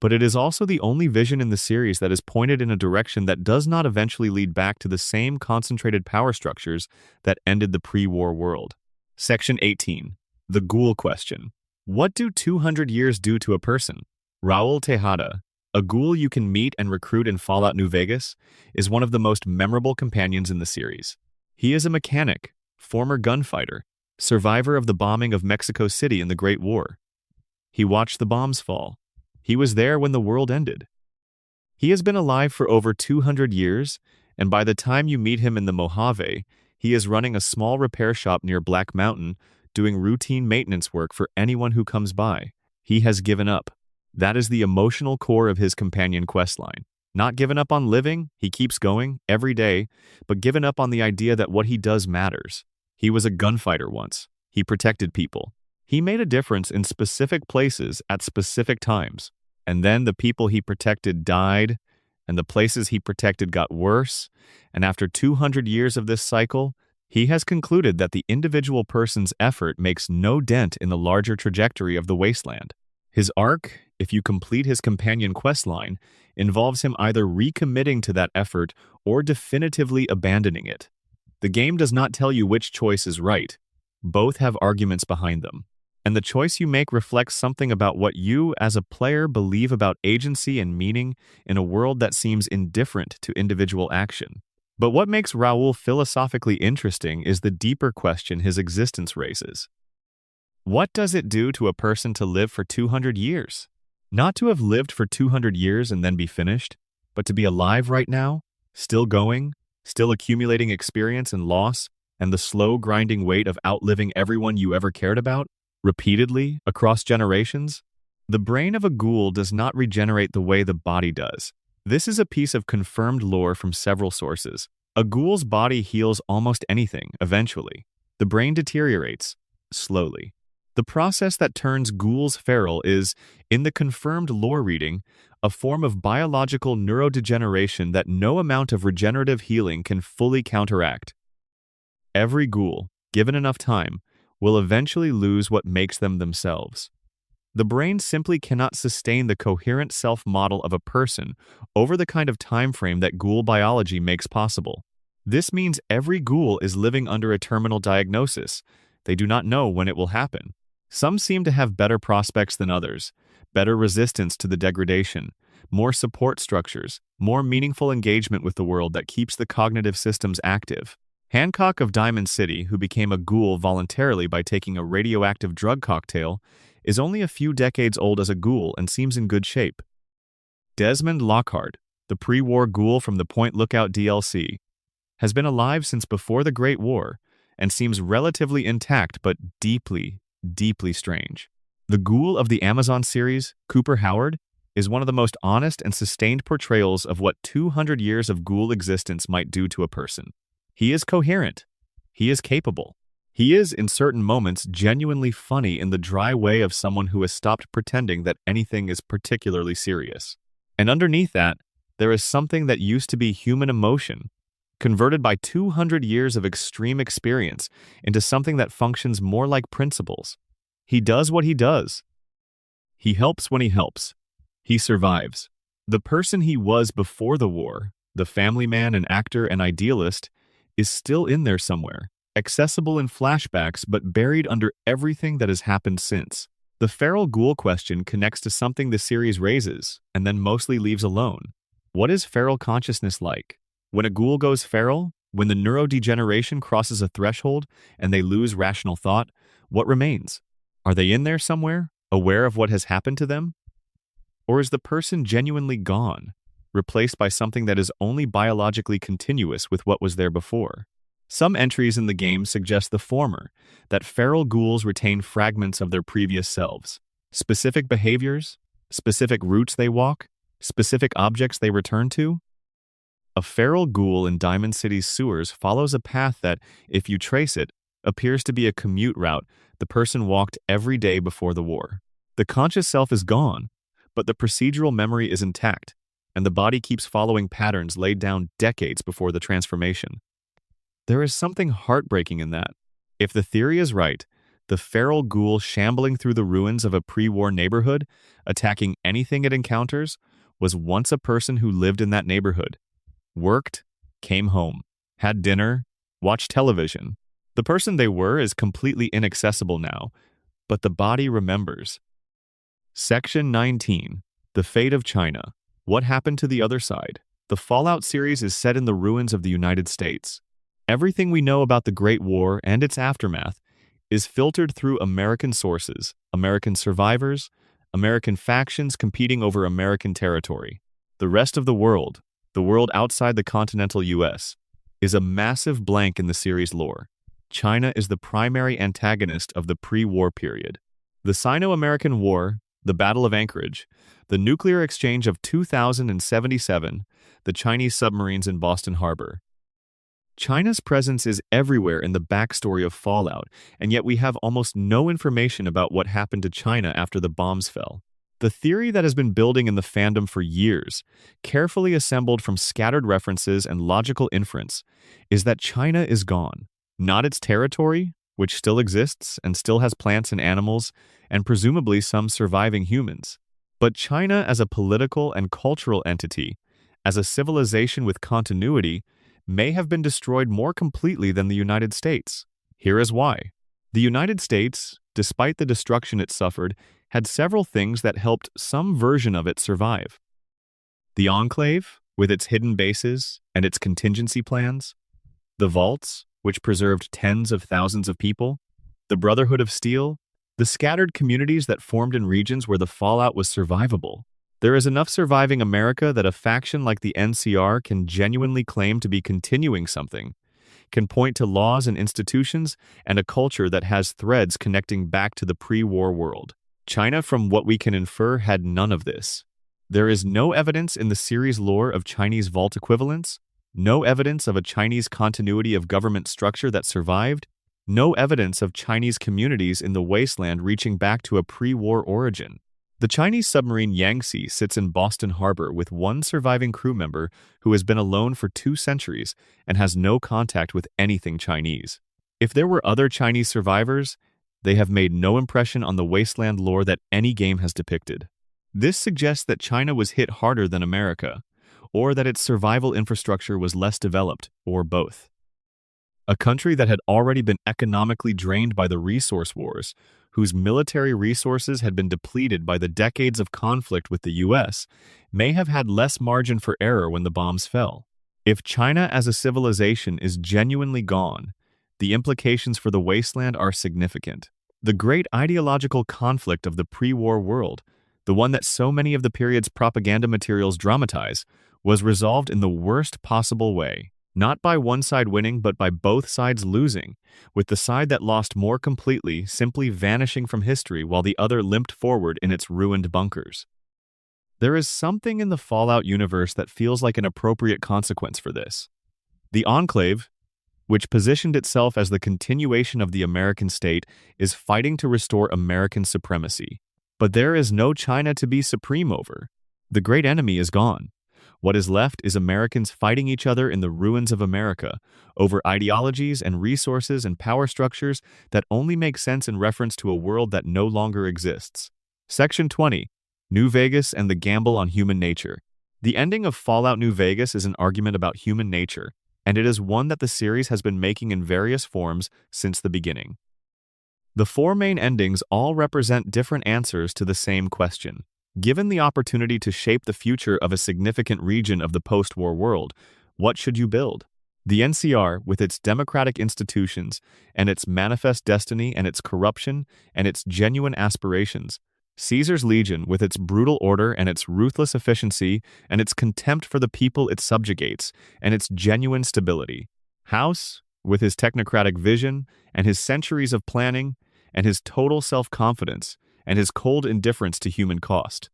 but it is also the only vision in the series that is pointed in a direction that does not eventually lead back to the same concentrated power structures that ended the pre-war world. Section 18. The Ghoul Question. What do 200 years do to a person? Raul Tejada, a ghoul you can meet and recruit in Fallout New Vegas, is one of the most memorable companions in the series. He is a mechanic, former gunfighter, survivor of the bombing of Mexico City in the Great War. He watched the bombs fall. He was there when the world ended. He has been alive for over 200 years, and by the time you meet him in the Mojave, he is running a small repair shop near Black Mountain, doing routine maintenance work for anyone who comes by. He has given up. That is the emotional core of his companion questline. Not given up on living, he keeps going, every day, but given up on the idea that what he does matters. He was a gunfighter once. He protected people. He made a difference in specific places at specific times. And then the people he protected died, and the places he protected got worse, and after 200 years of this cycle, he has concluded that the individual person's effort makes no dent in the larger trajectory of the wasteland. His arc if you complete his companion questline, involves him either recommitting to that effort or definitively abandoning it. The game does not tell you which choice is right. Both have arguments behind them. And the choice you make reflects something about what you, as a player, believe about agency and meaning in a world that seems indifferent to individual action. But what makes Raoul philosophically interesting is the deeper question his existence raises. What does it do to a person to live for 200 years? Not to have lived for 200 years and then be finished, but to be alive right now, still going, still accumulating experience and loss, and the slow grinding weight of outliving everyone you ever cared about, repeatedly, across generations? The brain of a ghoul does not regenerate the way the body does. This is a piece of confirmed lore from several sources. A ghoul's body heals almost anything, eventually. The brain deteriorates, slowly. The process that turns ghouls feral is, in the confirmed lore reading, a form of biological neurodegeneration that no amount of regenerative healing can fully counteract. Every ghoul, given enough time, will eventually lose what makes them themselves. The brain simply cannot sustain the coherent self-model of a person over the kind of time frame that ghoul biology makes possible. This means every ghoul is living under a terminal diagnosis. They do not know when it will happen. Some seem to have better prospects than others, better resistance to the degradation, more support structures, more meaningful engagement with the world that keeps the cognitive systems active. Hancock of Diamond City, who became a ghoul voluntarily by taking a radioactive drug cocktail, is only a few decades old as a ghoul and seems in good shape. Desmond Lockhart, the pre-war ghoul from the Point Lookout DLC, has been alive since before the Great War and seems relatively intact but deeply, deeply strange. The ghoul of the Amazon series, Cooper Howard, is one of the most honest and sustained portrayals of what 200 years of ghoul existence might do to a person. He is coherent. He is capable. He is, in certain moments, genuinely funny in the dry way of someone who has stopped pretending that anything is particularly serious. And underneath that, there is something that used to be human emotion, converted by 200 years of extreme experience into something that functions more like principles. He does what he does. He helps when he helps. He survives. The person he was before the war, the family man and actor and idealist, is still in there somewhere, accessible in flashbacks but buried under everything that has happened since. The feral ghoul question connects to something the series raises, and then mostly leaves alone. What is feral consciousness like? When a ghoul goes feral, when the neurodegeneration crosses a threshold and they lose rational thought, what remains? Are they in there somewhere, aware of what has happened to them? Or is the person genuinely gone, replaced by something that is only biologically continuous with what was there before? Some entries in the game suggest the former, that feral ghouls retain fragments of their previous selves, specific behaviors, specific routes they walk, specific objects they return to. A feral ghoul in Diamond City's sewers follows a path that, if you trace it, appears to be a commute route the person walked every day before the war. The conscious self is gone, but the procedural memory is intact, and the body keeps following patterns laid down decades before the transformation. There is something heartbreaking in that. If the theory is right, the feral ghoul shambling through the ruins of a pre-war neighborhood, attacking anything it encounters, was once a person who lived in that neighborhood, worked, came home, had dinner, watched television. The person they were is completely inaccessible now, but the body remembers. Section 19. The Fate of China. What happened to the other side? The Fallout series is set in the ruins of the United States. Everything we know about the Great War and its aftermath is filtered through American sources, American survivors, American factions competing over American territory. The rest of the world outside the continental US, is a massive blank in the series lore. China is the primary antagonist of the pre-war period. The Sino-American War, the Battle of Anchorage, the nuclear exchange of 2077, the Chinese submarines in Boston Harbor. China's presence is everywhere in the backstory of Fallout, and yet we have almost no information about what happened to China after the bombs fell. The theory that has been building in the fandom for years, carefully assembled from scattered references and logical inference, is that China is gone. Not its territory, which still exists and still has plants and animals, and presumably some surviving humans. But China as a political and cultural entity, as a civilization with continuity, may have been destroyed more completely than the United States. Here is why. The United States, despite the destruction it suffered, had several things that helped some version of it survive. The Enclave, with its hidden bases and its contingency plans. The Vaults, which preserved tens of thousands of people. The Brotherhood of Steel, the scattered communities that formed in regions where the fallout was survivable. There is enough surviving America that a faction like the NCR can genuinely claim to be continuing something, can point to laws and institutions and a culture that has threads connecting back to the pre-war world. China, from what we can infer, had none of this. There is no evidence in the series lore of Chinese vault equivalents, no evidence of a Chinese continuity of government structure that survived, no evidence of Chinese communities in the wasteland reaching back to a pre-war origin. The Chinese submarine Yangtze sits in Boston Harbor with one surviving crew member who has been alone for 2 centuries and has no contact with anything Chinese. If there were other Chinese survivors, they have made no impression on the wasteland lore that any game has depicted. This suggests that China was hit harder than America, or that its survival infrastructure was less developed, or both. A country that had already been economically drained by the resource wars, whose military resources had been depleted by the decades of conflict with the US, may have had less margin for error when the bombs fell. If China as a civilization is genuinely gone, the implications for the wasteland are significant. The great ideological conflict of the pre-war world, the one that so many of the period's propaganda materials dramatize, was resolved in the worst possible way. Not by one side winning, but by both sides losing, with the side that lost more completely simply vanishing from history while the other limped forward in its ruined bunkers. There is something in the Fallout universe that feels like an appropriate consequence for this. The Enclave, which positioned itself as the continuation of the American state, is fighting to restore American supremacy. But there is no China to be supreme over. The great enemy is gone. What is left is Americans fighting each other in the ruins of America over ideologies and resources and power structures that only make sense in reference to a world that no longer exists. Section 20. New Vegas and the Gamble on Human Nature. The ending of Fallout New Vegas is an argument about human nature, and it is one that the series has been making in various forms since the beginning. The 4 main endings all represent different answers to the same question. Given the opportunity to shape the future of a significant region of the post-war world, what should you build? The NCR, with its democratic institutions, and its manifest destiny and its corruption, and its genuine aspirations. Caesar's Legion, with its brutal order and its ruthless efficiency, and its contempt for the people it subjugates, and its genuine stability. House, with his technocratic vision, and his centuries of planning, and his total self-confidence, and his cold indifference to human cost.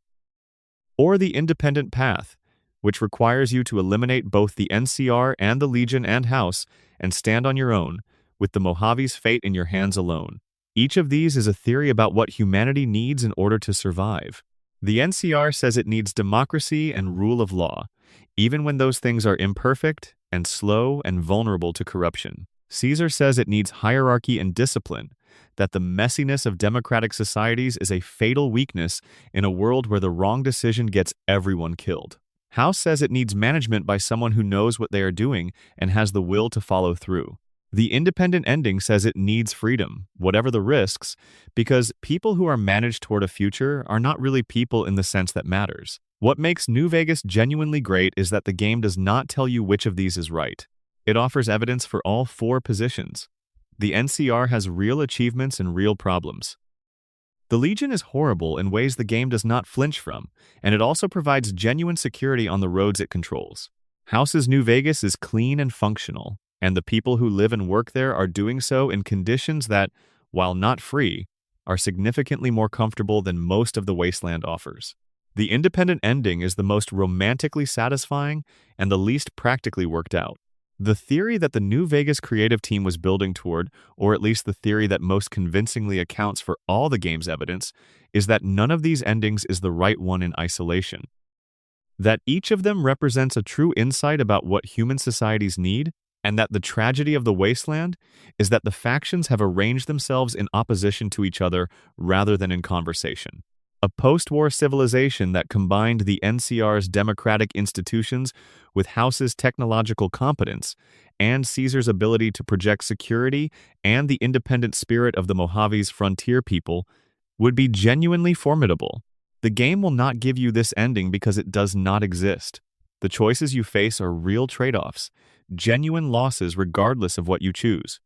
Or the Independent Path, which requires you to eliminate both the NCR and the Legion and House and stand on your own, with the Mojave's fate in your hands alone. Each of these is a theory about what humanity needs in order to survive. The NCR says it needs democracy and rule of law, even when those things are imperfect and slow and vulnerable to corruption. Caesar says it needs hierarchy and discipline, that the messiness of democratic societies is a fatal weakness in a world where the wrong decision gets everyone killed. House says it needs management by someone who knows what they are doing and has the will to follow through. The Independent ending says it needs freedom, whatever the risks, because people who are managed toward a future are not really people in the sense that matters. What makes New Vegas genuinely great is that the game does not tell you which of these is right. It offers evidence for all 4 positions. The NCR has real achievements and real problems. The Legion is horrible in ways the game does not flinch from, and it also provides genuine security on the roads it controls. House's New Vegas is clean and functional, and the people who live and work there are doing so in conditions that, while not free, are significantly more comfortable than most of the wasteland offers. The Independent ending is the most romantically satisfying and the least practically worked out. The theory that the New Vegas creative team was building toward, or at least the theory that most convincingly accounts for all the game's evidence, is that none of these endings is the right one in isolation. That each of them represents a true insight about what human societies need, and that the tragedy of the wasteland is that the factions have arranged themselves in opposition to each other rather than in conversation. A post-war civilization that combined the NCR's democratic institutions with House's technological competence and Caesar's ability to project security and the independent spirit of the Mojave's frontier people would be genuinely formidable. The game will not give you this ending because it does not exist. The choices you face are real trade-offs, genuine losses regardless of what you choose.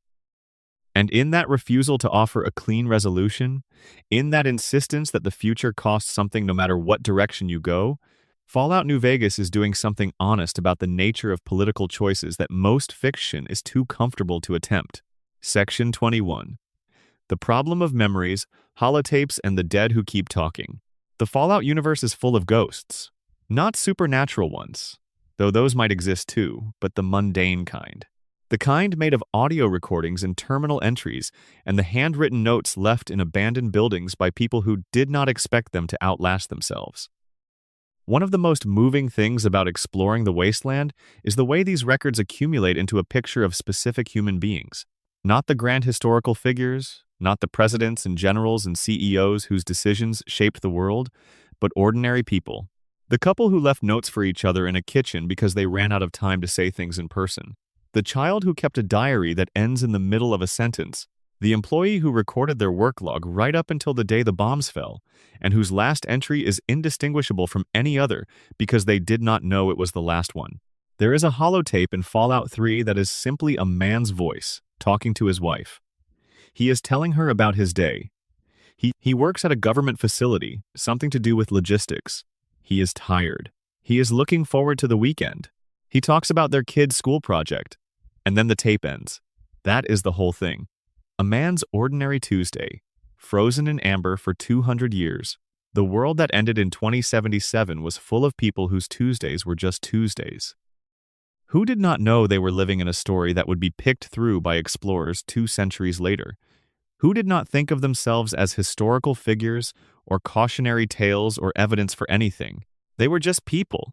And in that refusal to offer a clean resolution, in that insistence that the future costs something no matter what direction you go, Fallout New Vegas is doing something honest about the nature of political choices that most fiction is too comfortable to attempt. Section 21. The problem of memories, holotapes, and the dead who keep talking. The Fallout universe is full of ghosts. Not supernatural ones, though those might exist too, but the mundane kind. The kind made of audio recordings and terminal entries and the handwritten notes left in abandoned buildings by people who did not expect them to outlast themselves. One of the most moving things about exploring the wasteland is the way these records accumulate into a picture of specific human beings. Not the grand historical figures, not the presidents and generals and CEOs whose decisions shaped the world, but ordinary people. The couple who left notes for each other in a kitchen because they ran out of time to say things in person. The child who kept a diary that ends in the middle of a sentence. The employee who recorded their work log right up until the day the bombs fell, and whose last entry is indistinguishable from any other because they did not know it was the last one. There is a holotape in Fallout 3 that is simply a man's voice talking to his wife. He is telling her about his day. He works at a government facility, something to do with logistics. He is tired. He is looking forward to the weekend. He talks about their kid's school project. And then the tape ends. That is the whole thing. A man's ordinary Tuesday, frozen in amber for 200 years. The world that ended in 2077 was full of people whose Tuesdays were just Tuesdays. Who did not know they were living in a story that would be picked through by explorers 2 centuries later? Who did not think of themselves as historical figures or cautionary tales or evidence for anything? They were just people,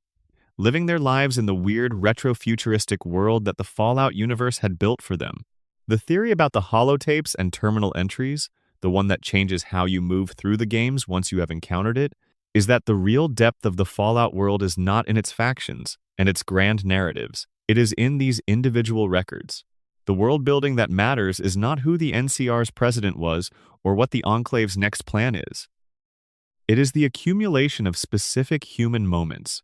living their lives in the weird retro-futuristic world that the Fallout universe had built for them. The theory about the holotapes and terminal entries, the one that changes how you move through the games once you have encountered it, is that the real depth of the Fallout world is not in its factions and its grand narratives. It is in these individual records. The world building that matters is not who the NCR's president was or what the Enclave's next plan is. It is the accumulation of specific human moments,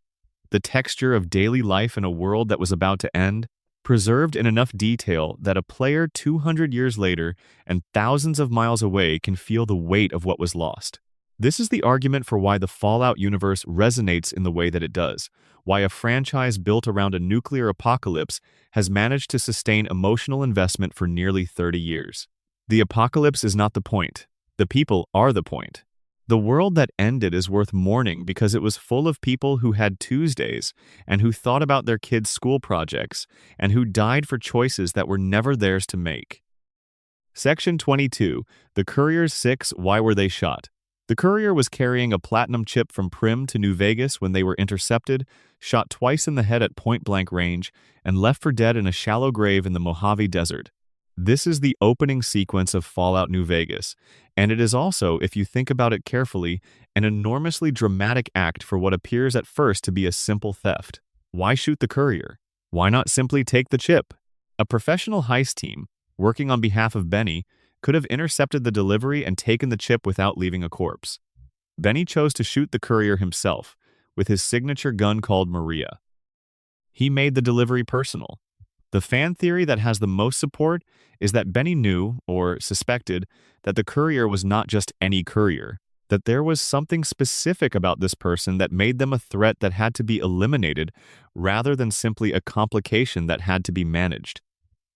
the texture of daily life in a world that was about to end, preserved in enough detail that a player 200 years later and thousands of miles away can feel the weight of what was lost. This is the argument for why the Fallout universe resonates in the way that it does, why a franchise built around a nuclear apocalypse has managed to sustain emotional investment for nearly 30 years. The apocalypse is not the point. The people are the point. The world that ended is worth mourning because it was full of people who had Tuesdays and who thought about their kids' school projects and who died for choices that were never theirs to make. Section 22. The Courier's 6. Why were they shot? The Courier was carrying a platinum chip from Prim to New Vegas when they were intercepted, shot twice in the head at point-blank range, and left for dead in a shallow grave in the Mojave Desert. This is the opening sequence of Fallout New Vegas, and it is also, if you think about it carefully, an enormously dramatic act for what appears at first to be a simple theft. Why shoot the Courier? Why not simply take the chip? A professional heist team, working on behalf of Benny, could have intercepted the delivery and taken the chip without leaving a corpse. Benny chose to shoot the Courier himself, with his signature gun called Maria. He made the delivery personal. The fan theory that has the most support is that Benny knew, or suspected, that the Courier was not just any courier, that there was something specific about this person that made them a threat that had to be eliminated rather than simply a complication that had to be managed.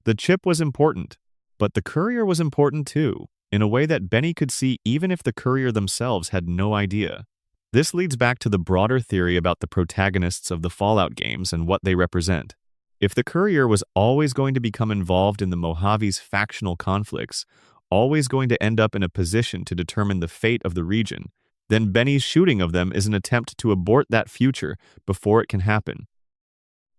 The chip was important, but the Courier was important too, in a way that Benny could see even if the Courier themselves had no idea. This leads back to the broader theory about the protagonists of the Fallout games and what they represent. If the Courier was always going to become involved in the Mojave's factional conflicts, always going to end up in a position to determine the fate of the region, then Benny's shooting of them is an attempt to abort that future before it can happen.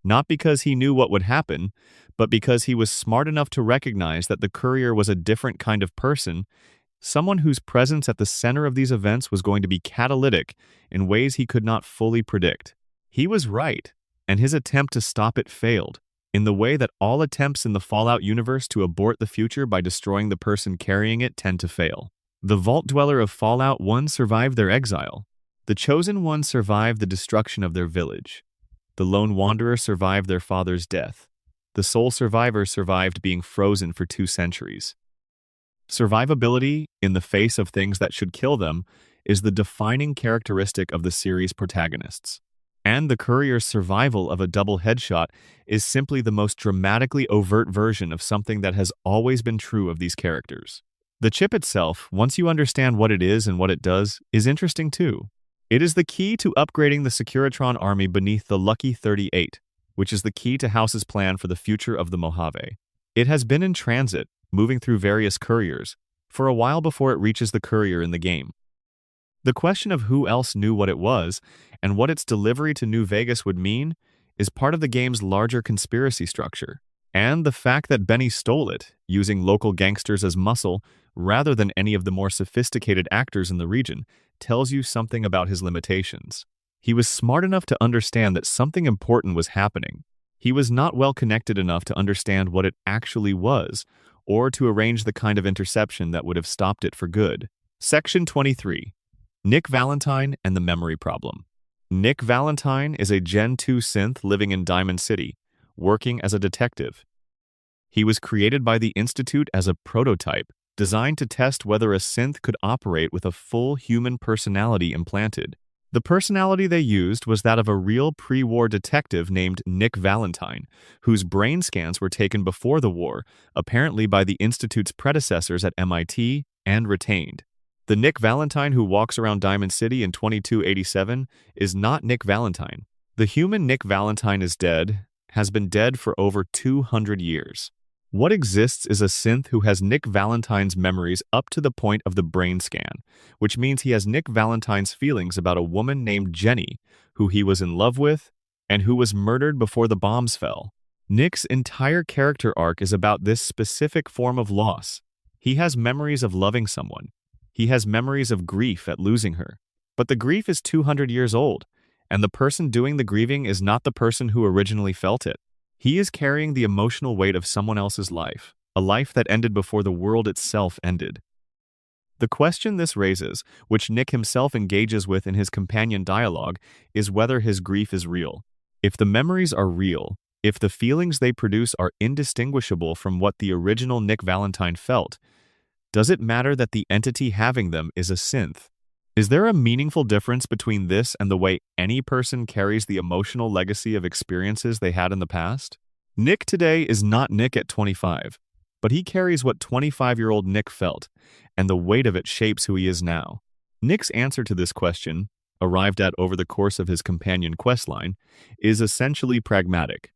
Not because he knew what would happen, but because he was smart enough to recognize that the Courier was a different kind of person, someone whose presence at the center of these events was going to be catalytic in ways he could not fully predict. He was right, and his attempt to stop it failed, in the way that all attempts in the Fallout universe to abort the future by destroying the person carrying it tend to fail. The Vault Dweller of Fallout 1 survived their exile. The Chosen One survived the destruction of their village. The Lone Wanderer survived their father's death. The Sole Survivor survived being frozen for 2 centuries. Survivability, in the face of things that should kill them, is the defining characteristic of the series' protagonists. And the courier's survival of a double headshot is simply the most dramatically overt version of something that has always been true of these characters. The chip itself, once you understand what it is and what it does, is interesting too. It is the key to upgrading the Securitron army beneath the Lucky 38, which is the key to House's plan for the future of the Mojave. It has been in transit, moving through various couriers, for a while before it reaches the courier in the game. The question of who else knew what it was, and what its delivery to New Vegas would mean, is part of the game's larger conspiracy structure. And the fact that Benny stole it, using local gangsters as muscle rather than any of the more sophisticated actors in the region, tells you something about his limitations. He was smart enough to understand that something important was happening. He was not well connected enough to understand what it actually was, or to arrange the kind of interception that would have stopped it for good. Section 23. Nick Valentine and the Memory Problem. Nick Valentine is a Gen 2 synth living in Diamond City, working as a detective. He was created by the Institute as a prototype, designed to test whether a synth could operate with a full human personality implanted. The personality they used was that of a real pre-war detective named Nick Valentine, whose brain scans were taken before the war, apparently by the Institute's predecessors at MIT, and retained. The Nick Valentine who walks around Diamond City in 2287 is not Nick Valentine. The human Nick Valentine is dead, has been dead for over 200 years. What exists is a synth who has Nick Valentine's memories up to the point of the brain scan, which means he has Nick Valentine's feelings about a woman named Jenny, who he was in love with, and who was murdered before the bombs fell. Nick's entire character arc is about this specific form of loss. He has memories of loving someone. He has memories of grief at losing her. But the grief is 200 years old, and the person doing the grieving is not the person who originally felt it. He is carrying the emotional weight of someone else's life, a life that ended before the world itself ended. The question this raises, which Nick himself engages with in his companion dialogue, is whether his grief is real. If the memories are real, if the feelings they produce are indistinguishable from what the original Nick Valentine felt, does it matter that the entity having them is a synth? Is there a meaningful difference between this and the way any person carries the emotional legacy of experiences they had in the past? Nick today is not Nick at 25, but he carries what 25-year-old Nick felt, and the weight of it shapes who he is now. Nick's answer to this question, arrived at over the course of his companion questline, is essentially pragmatic.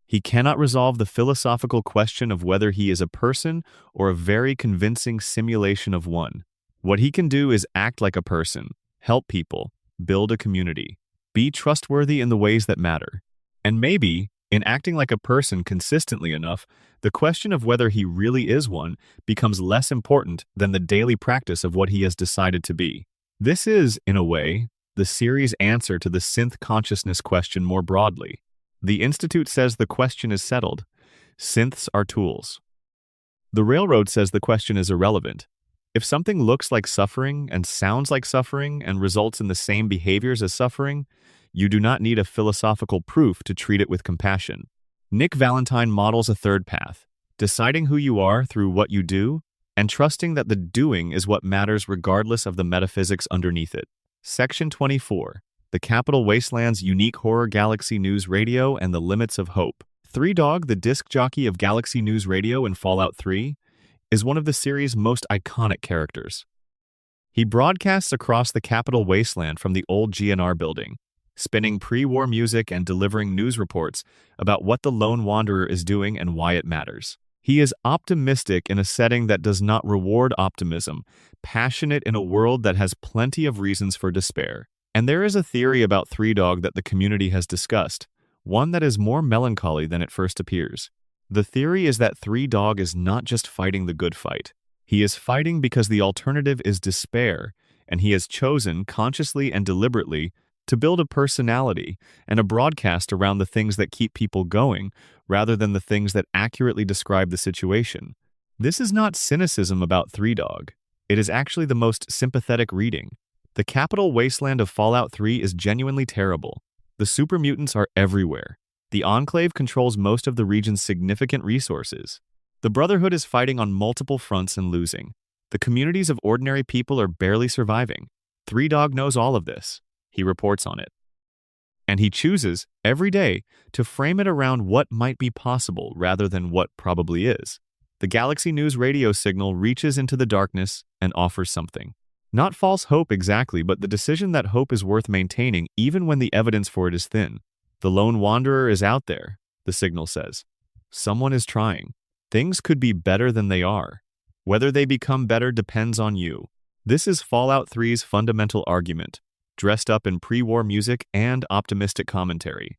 He cannot resolve the philosophical question of whether he is a person or a very convincing simulation of one. What he can do is act like a person, help people, build a community, be trustworthy in the ways that matter. And maybe, in acting like a person consistently enough, the question of whether he really is one becomes less important than the daily practice of what he has decided to be. This is, in a way, the series' answer to the synth consciousness question more broadly. The Institute says the question is settled. Synths are tools. The Railroad says the question is irrelevant. If something looks like suffering and sounds like suffering and results in the same behaviors as suffering, you do not need a philosophical proof to treat it with compassion. Nick Valentine models a third path, deciding who you are through what you do, and trusting that the doing is what matters regardless of the metaphysics underneath it. Section 24. The Capital Wasteland's unique horror Galaxy News Radio and the Limits of Hope. Three Dog, the disc jockey of Galaxy News Radio in Fallout 3, is one of the series' most iconic characters. He broadcasts across the Capital Wasteland from the old GNR building, spinning pre-war music and delivering news reports about what the Lone Wanderer is doing and why it matters. He is optimistic in a setting that does not reward optimism, passionate in a world that has plenty of reasons for despair. And there is a theory about Three Dog that the community has discussed, one that is more melancholy than it first appears. The theory is that Three Dog is not just fighting the good fight. He is fighting because the alternative is despair, and he has chosen, consciously and deliberately, to build a personality and a broadcast around the things that keep people going, rather than the things that accurately describe the situation. This is not cynicism about Three Dog. It is actually the most sympathetic reading. The capital wasteland of Fallout 3 is genuinely terrible. The super mutants are everywhere. The Enclave controls most of the region's significant resources. The Brotherhood is fighting on multiple fronts and losing. The communities of ordinary people are barely surviving. Three Dog knows all of this. He reports on it. And he chooses, every day, to frame it around what might be possible rather than what probably is. The Galaxy News radio signal reaches into the darkness and offers something. Not false hope exactly, but the decision that hope is worth maintaining even when the evidence for it is thin. The lone wanderer is out there, the signal says. Someone is trying. Things could be better than they are. Whether they become better depends on you. This is Fallout 3's fundamental argument, dressed up in pre-war music and optimistic commentary.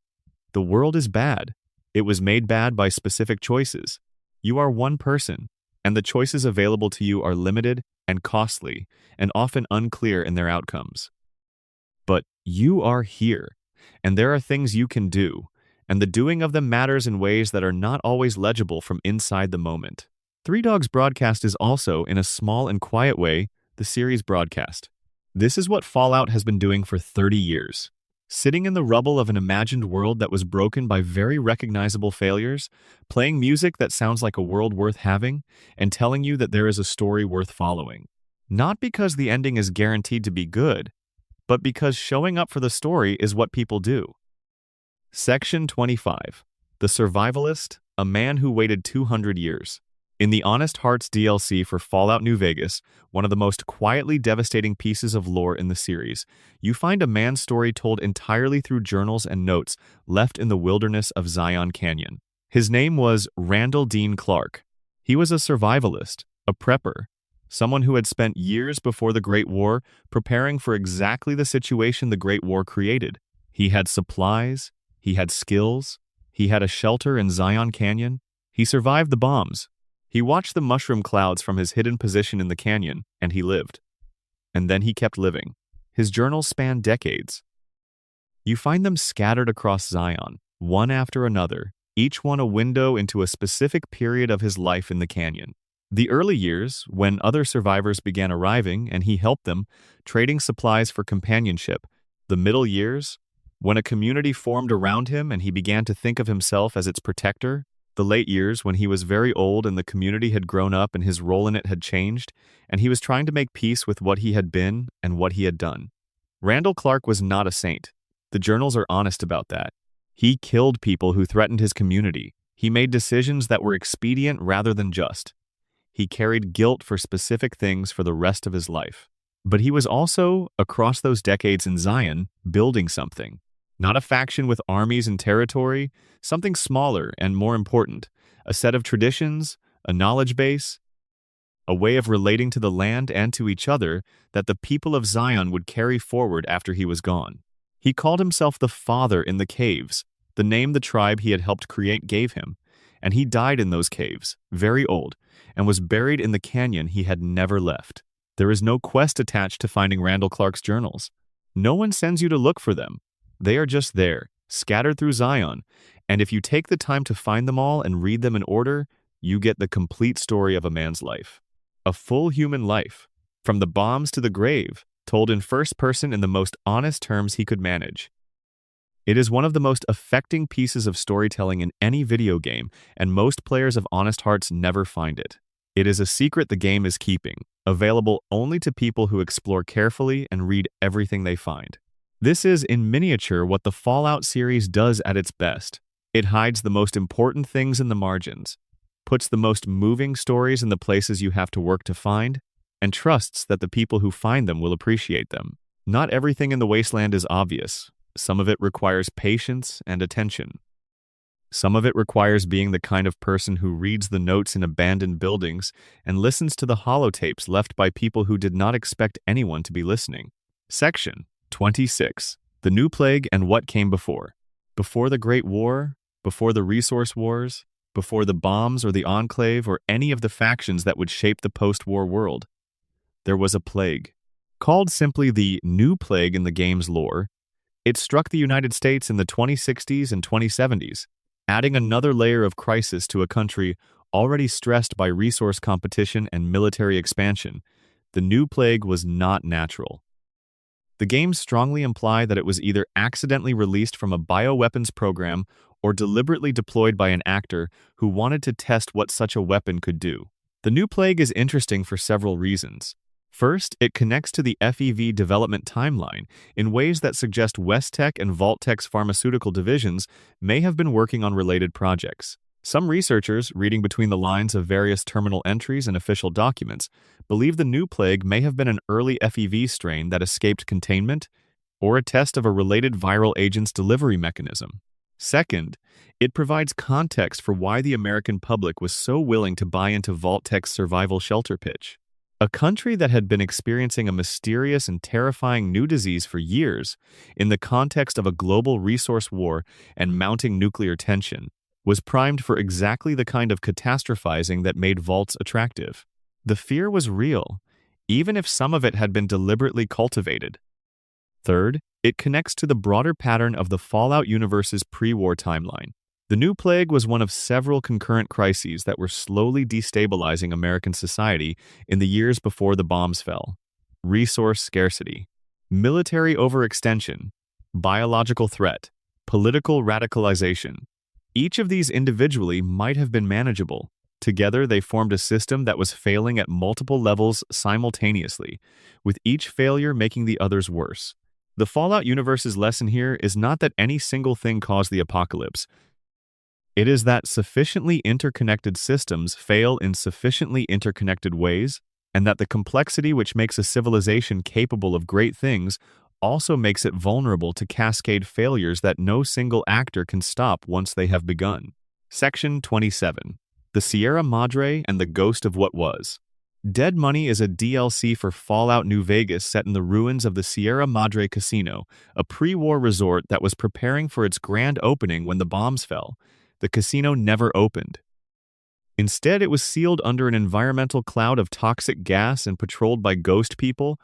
The world is bad. It was made bad by specific choices. You are one person, and the choices available to you are limited and costly, and often unclear in their outcomes. But you are here, and there are things you can do, and the doing of them matters in ways that are not always legible from inside the moment. Three Dogs broadcast is also, in a small and quiet way, the series broadcast. This is what Fallout has been doing for 30 years. Sitting in the rubble of an imagined world that was broken by very recognizable failures, playing music that sounds like a world worth having, and telling you that there is a story worth following. Not because the ending is guaranteed to be good, but because showing up for the story is what people do. Section 25. The Survivalist, a man who waited 200 years. In the Honest Hearts DLC for Fallout New Vegas, one of the most quietly devastating pieces of lore in the series, you find a man's story told entirely through journals and notes left in the wilderness of Zion Canyon. His name was Randall Dean Clark. He was a survivalist, a prepper, someone who had spent years before the Great War preparing for exactly the situation the Great War created. He had supplies, he had skills, he had a shelter in Zion Canyon, he survived the bombs. He watched the mushroom clouds from his hidden position in the canyon, and he lived. And then he kept living. His journals span decades. You find them scattered across Zion, one after another, each one a window into a specific period of his life in the canyon. The early years, when other survivors began arriving and he helped them, trading supplies for companionship. The middle years, when a community formed around him and he began to think of himself as its protector. The late years, when he was very old and the community had grown up and his role in it had changed, and he was trying to make peace with what he had been and what he had done. Randall Clark was not a saint. The journals are honest about that. He killed people who threatened his community. He made decisions that were expedient rather than just. He carried guilt for specific things for the rest of his life. But he was also, across those decades in Zion, building something. Not a faction with armies and territory, something smaller and more important, a set of traditions, a knowledge base, a way of relating to the land and to each other that the people of Zion would carry forward after he was gone. He called himself the Father in the caves, the name the tribe he had helped create gave him, and he died in those caves, very old, and was buried in the canyon he had never left. There is no quest attached to finding Randall Clark's journals. No one sends you to look for them. They are just there, scattered through Zion, and if you take the time to find them all and read them in order, you get the complete story of a man's life. A full human life, from the bombs to the grave, told in first person in the most honest terms he could manage. It is one of the most affecting pieces of storytelling in any video game, and most players of Honest Hearts never find it. It is a secret the game is keeping, available only to people who explore carefully and read everything they find. This is, in miniature, what the Fallout series does at its best. It hides the most important things in the margins, puts the most moving stories in the places you have to work to find, and trusts that the people who find them will appreciate them. Not everything in the wasteland is obvious. Some of it requires patience and attention. Some of it requires being the kind of person who reads the notes in abandoned buildings and listens to the holotapes left by people who did not expect anyone to be listening. Section 26. The New Plague and What Came Before. Before the Great War, before the Resource Wars, before the bombs or the Enclave or any of the factions that would shape the post-war world. There was a plague. Called simply the New Plague in the game's lore, it struck the United States in the 2060s and 2070s, adding another layer of crisis to a country already stressed by resource competition and military expansion. The New Plague was not natural. The games strongly imply that it was either accidentally released from a bioweapons program or deliberately deployed by an actor who wanted to test what such a weapon could do. The New Plague is interesting for several reasons. First, it connects to the FEV development timeline in ways that suggest Vault-Tec and Vault-Tec's pharmaceutical divisions may have been working on related projects. Some researchers, reading between the lines of various terminal entries and official documents, believe the New Plague may have been an early FEV strain that escaped containment or a test of a related viral agent's delivery mechanism. Second, it provides context for why the American public was so willing to buy into Vault-Tec's survival shelter pitch. A country that had been experiencing a mysterious and terrifying new disease for years, in the context of a global resource war and mounting nuclear tension, was primed for exactly the kind of catastrophizing that made vaults attractive. The fear was real, even if some of it had been deliberately cultivated. Third, it connects to the broader pattern of the Fallout universe's pre-war timeline. The New Plague was one of several concurrent crises that were slowly destabilizing American society in the years before the bombs fell. Resource scarcity, military overextension, biological threat, political radicalization. Each of these individually might have been manageable. Together, they formed a system that was failing at multiple levels simultaneously, with each failure making the others worse. The Fallout universe's lesson here is not that any single thing caused the apocalypse. It is that sufficiently interconnected systems fail in sufficiently interconnected ways, and that the complexity which makes a civilization capable of great things also makes it vulnerable to cascade failures that no single actor can stop once they have begun. Section 27. The Sierra Madre and the Ghost of What Was. Dead Money is a DLC for Fallout New Vegas set in the ruins of the Sierra Madre Casino, a pre-war resort that was preparing for its grand opening when the bombs fell. The casino never opened. Instead, it was sealed under an environmental cloud of toxic gas and patrolled by ghost people,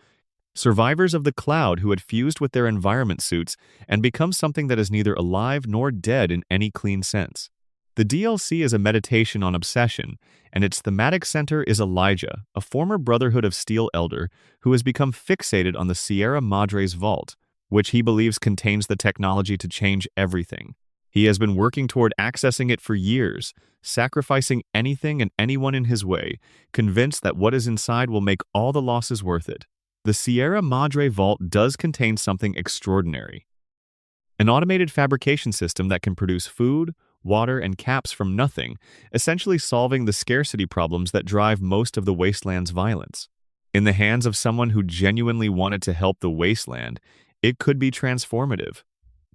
survivors of the cloud who had fused with their environment suits and become something that is neither alive nor dead in any clean sense. The DLC is a meditation on obsession, and its thematic center is Elijah, a former Brotherhood of Steel elder who has become fixated on the Sierra Madre's vault, which he believes contains the technology to change everything. He has been working toward accessing it for years, sacrificing anything and anyone in his way, convinced that what is inside will make all the losses worth it. The Sierra Madre Vault does contain something extraordinary. An automated fabrication system that can produce food, water, and caps from nothing, essentially solving the scarcity problems that drive most of the wasteland's violence. In the hands of someone who genuinely wanted to help the wasteland, it could be transformative.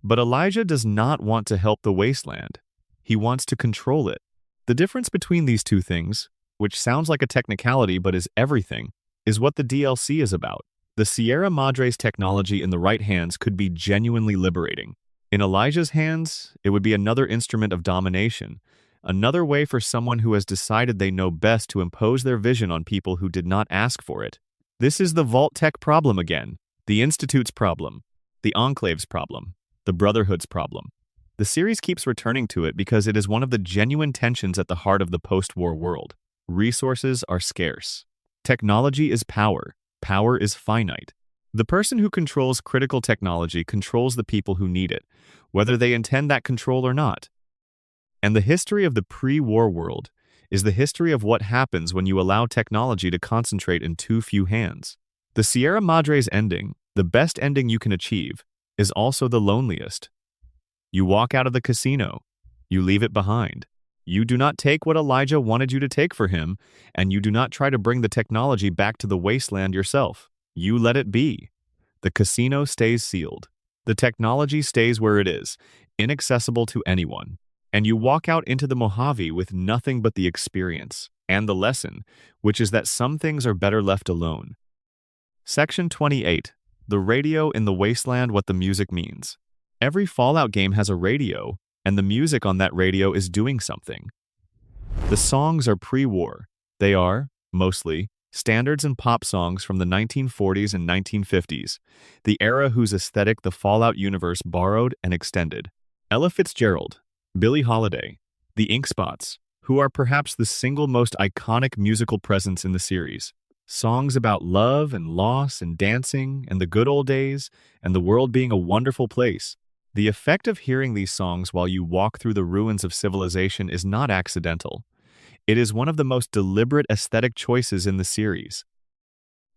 But Elijah does not want to help the wasteland. He wants to control it. The difference between these two things, which sounds like a technicality but is everything, is what the DLC is about. The Sierra Madre's technology in the right hands could be genuinely liberating. In Elijah's hands, it would be another instrument of domination, another way for someone who has decided they know best to impose their vision on people who did not ask for it. This is the Vault-Tec problem again, the Institute's problem, the Enclave's problem, the Brotherhood's problem. The series keeps returning to it because it is one of the genuine tensions at the heart of the post-war world. Resources are scarce. Technology is power. Power is finite. The person who controls critical technology controls the people who need it, whether they intend that control or not. And the history of the pre-war world is the history of what happens when you allow technology to concentrate in too few hands. The Sierra Madre's ending, the best ending you can achieve, is also the loneliest. You walk out of the casino. You leave it behind. You do not take what Elijah wanted you to take for him, and you do not try to bring the technology back to the wasteland yourself. You let it be. The casino stays sealed. The technology stays where it is, inaccessible to anyone. And you walk out into the Mojave with nothing but the experience and the lesson, which is that some things are better left alone. Section 28. The radio in the wasteland, what the music means. Every Fallout game has a radio, and the music on that radio is doing something. The songs are pre-war. They are, mostly, standards and pop songs from the 1940s and 1950s, the era whose aesthetic the Fallout universe borrowed and extended. Ella Fitzgerald, Billie Holiday, the Ink Spots, who are perhaps the single most iconic musical presence in the series. Songs about love and loss and dancing and the good old days and the world being a wonderful place. The effect of hearing these songs while you walk through the ruins of civilization is not accidental. It is one of the most deliberate aesthetic choices in the series.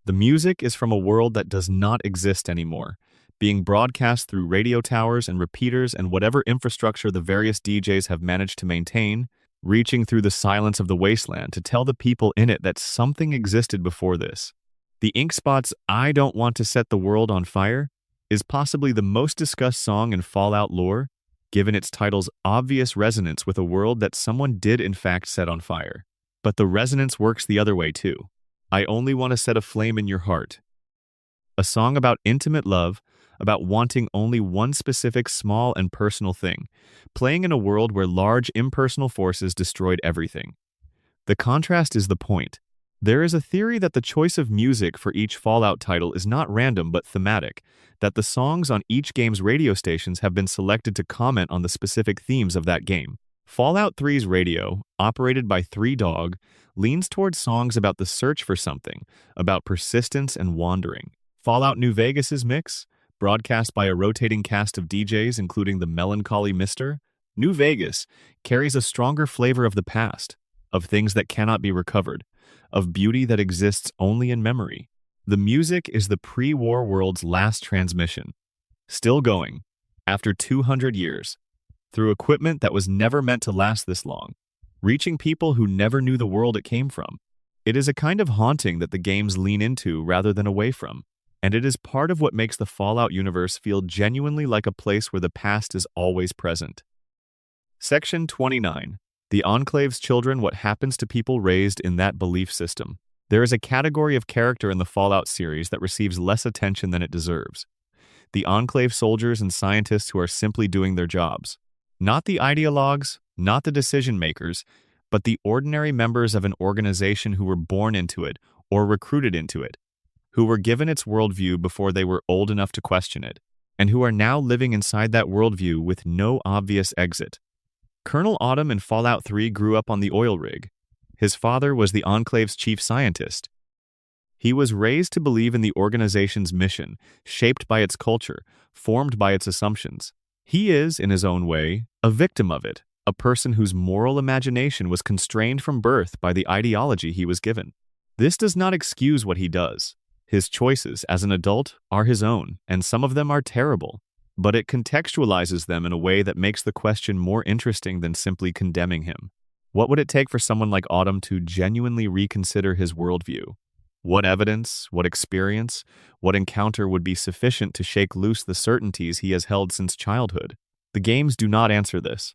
The music is from a world that does not exist anymore, being broadcast through radio towers and repeaters and whatever infrastructure the various DJs have managed to maintain, reaching through the silence of the wasteland to tell the people in it that something existed before this. The Ink Spots' "I Don't Want to Set the World on Fire" is possibly the most discussed song in Fallout lore, given its title's obvious resonance with a world that someone did in fact set on fire. But the resonance works the other way too. "I only want to set a flame in your heart." A song about intimate love, about wanting only one specific small and personal thing, playing in a world where large impersonal forces destroyed everything. The contrast is the point. There is a theory that the choice of music for each Fallout title is not random but thematic, that the songs on each game's radio stations have been selected to comment on the specific themes of that game. Fallout 3's radio, operated by Three Dog, leans towards songs about the search for something, about persistence and wandering. Fallout New Vegas's mix, broadcast by a rotating cast of DJs including the melancholy Mr. New Vegas, carries a stronger flavor of the past, of things that cannot be recovered, of beauty that exists only in memory. The music is the pre-war world's last transmission, still going, after 200 years, through equipment that was never meant to last this long, reaching people who never knew the world it came from. It is a kind of haunting that the games lean into rather than away from, and it is part of what makes the Fallout universe feel genuinely like a place where the past is always present. Section 29. The Enclave's children: what happens to people raised in that belief system. There is a category of character in the Fallout series that receives less attention than it deserves. The Enclave soldiers and scientists who are simply doing their jobs. Not the ideologues, not the decision-makers, but the ordinary members of an organization who were born into it or recruited into it, who were given its worldview before they were old enough to question it, and who are now living inside that worldview with no obvious exit. Colonel Autumn in Fallout 3 grew up on the oil rig. His father was the Enclave's chief scientist. He was raised to believe in the organization's mission, shaped by its culture, formed by its assumptions. He is, in his own way, a victim of it, a person whose moral imagination was constrained from birth by the ideology he was given. This does not excuse what he does. His choices as an adult are his own, and some of them are terrible, but it contextualizes them in a way that makes the question more interesting than simply condemning him. What would it take for someone like Autumn to genuinely reconsider his worldview? What evidence, what experience, what encounter would be sufficient to shake loose the certainties he has held since childhood? The games do not answer this.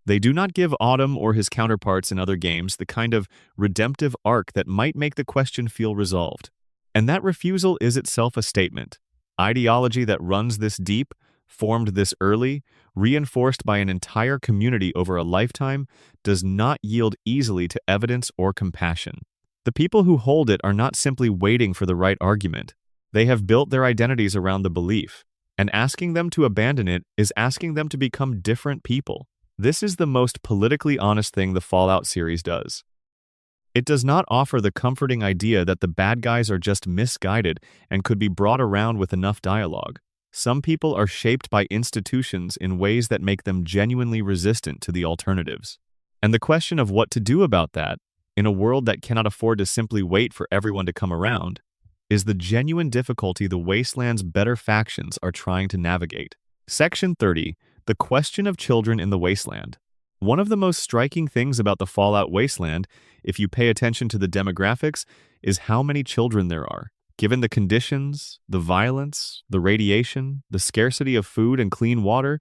They do not give Autumn or his counterparts in other games the kind of redemptive arc that might make the question feel resolved. And that refusal is itself a statement. Ideology that runs this deep, formed this early, reinforced by an entire community over a lifetime, does not yield easily to evidence or compassion. The people who hold it are not simply waiting for the right argument. They have built their identities around the belief, and asking them to abandon it is asking them to become different people. This is the most politically honest thing the Fallout series does. It does not offer the comforting idea that the bad guys are just misguided and could be brought around with enough dialogue. Some people are shaped by institutions in ways that make them genuinely resistant to the alternatives. And the question of what to do about that, in a world that cannot afford to simply wait for everyone to come around, is the genuine difficulty the Wasteland's better factions are trying to navigate. Section 30. The question of children in the Wasteland. One of the most striking things about the Fallout Wasteland, if you pay attention to the demographics, is how many children there are. Given the conditions, the violence, the radiation, the scarcity of food and clean water,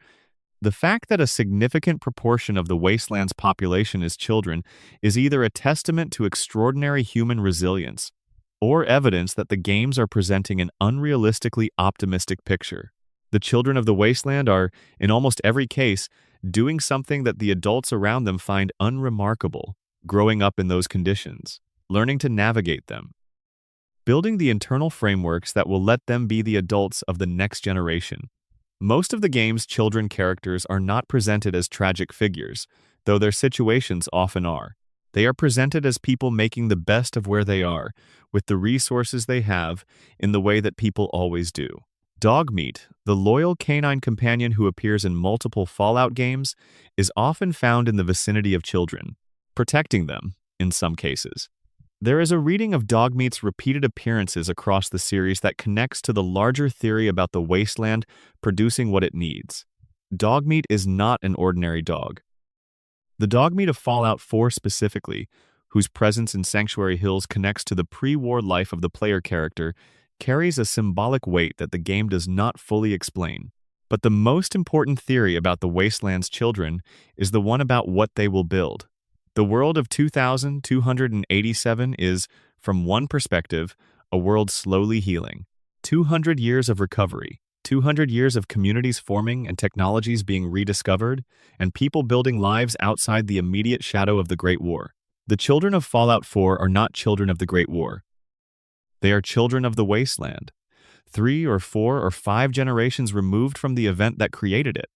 the fact that a significant proportion of the Wasteland's population is children is either a testament to extraordinary human resilience or evidence that the games are presenting an unrealistically optimistic picture. The children of the Wasteland are, in almost every case, doing something that the adults around them find unremarkable, growing up in those conditions, learning to navigate them, building the internal frameworks that will let them be the adults of the next generation. Most of the game's children characters are not presented as tragic figures, though their situations often are. They are presented as people making the best of where they are, with the resources they have, in the way that people always do. Dogmeat, the loyal canine companion who appears in multiple Fallout games, is often found in the vicinity of children, protecting them, in some cases. There is a reading of Dogmeat's repeated appearances across the series that connects to the larger theory about the wasteland producing what it needs. Dogmeat is not an ordinary dog. The Dogmeat of Fallout 4 specifically, whose presence in Sanctuary Hills connects to the pre-war life of the player character, carries a symbolic weight that the game does not fully explain. But the most important theory about the wasteland's children is the one about what they will build. The world of 2287 is, from one perspective, a world slowly healing. 200 years of recovery, 200 years of communities forming and technologies being rediscovered, and people building lives outside the immediate shadow of the Great War. The children of Fallout 4 are not children of the Great War. They are children of the wasteland, 3 or 4 or 5 generations removed from the event that created it.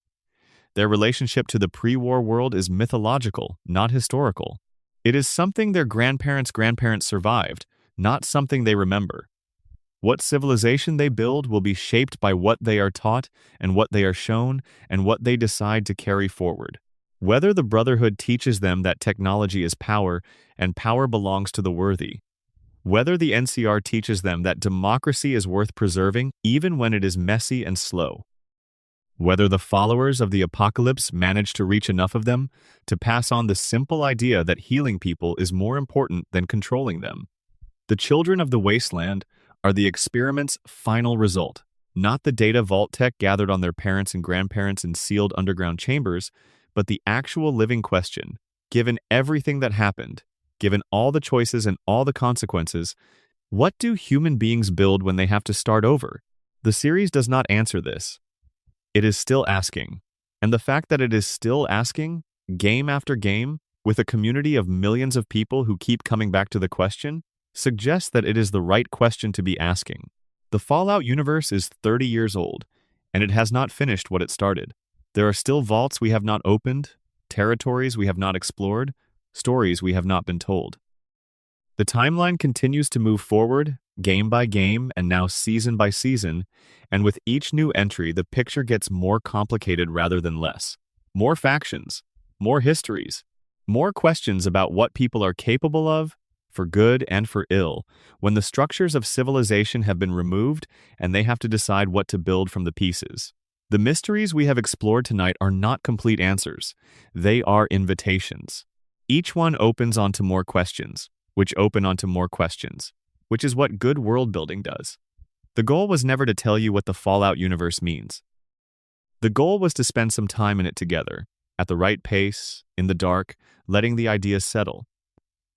Their relationship to the pre-war world is mythological, not historical. It is something their grandparents' grandparents survived, not something they remember. What civilization they build will be shaped by what they are taught and what they are shown and what they decide to carry forward. Whether the Brotherhood teaches them that technology is power and power belongs to the worthy. Whether the NCR teaches them that democracy is worth preserving even when it is messy and slow. Whether the followers of the apocalypse manage to reach enough of them to pass on the simple idea that healing people is more important than controlling them. The children of the wasteland are the experiment's final result, not the data Vault-Tec gathered on their parents and grandparents in sealed underground chambers, but the actual living question. Given everything that happened, given all the choices and all the consequences, what do human beings build when they have to start over? The series does not answer this. It is still asking. And the fact that it is still asking, game after game, with a community of millions of people who keep coming back to the question, suggests that it is the right question to be asking. The Fallout universe is 30 years old, and it has not finished what it started. There are still vaults we have not opened, territories we have not explored, stories we have not been told. The timeline continues to move forward, game by game, and now season by season, and with each new entry, the picture gets more complicated rather than less. More factions, more histories, more questions about what people are capable of, for good and for ill, when the structures of civilization have been removed and they have to decide what to build from the pieces. The mysteries we have explored tonight are not complete answers. They are invitations. Each one opens onto more questions, which open onto more questions, which is what good world building does. The goal was never to tell you what the Fallout universe means. The goal was to spend some time in it together, at the right pace, in the dark, letting the ideas settle.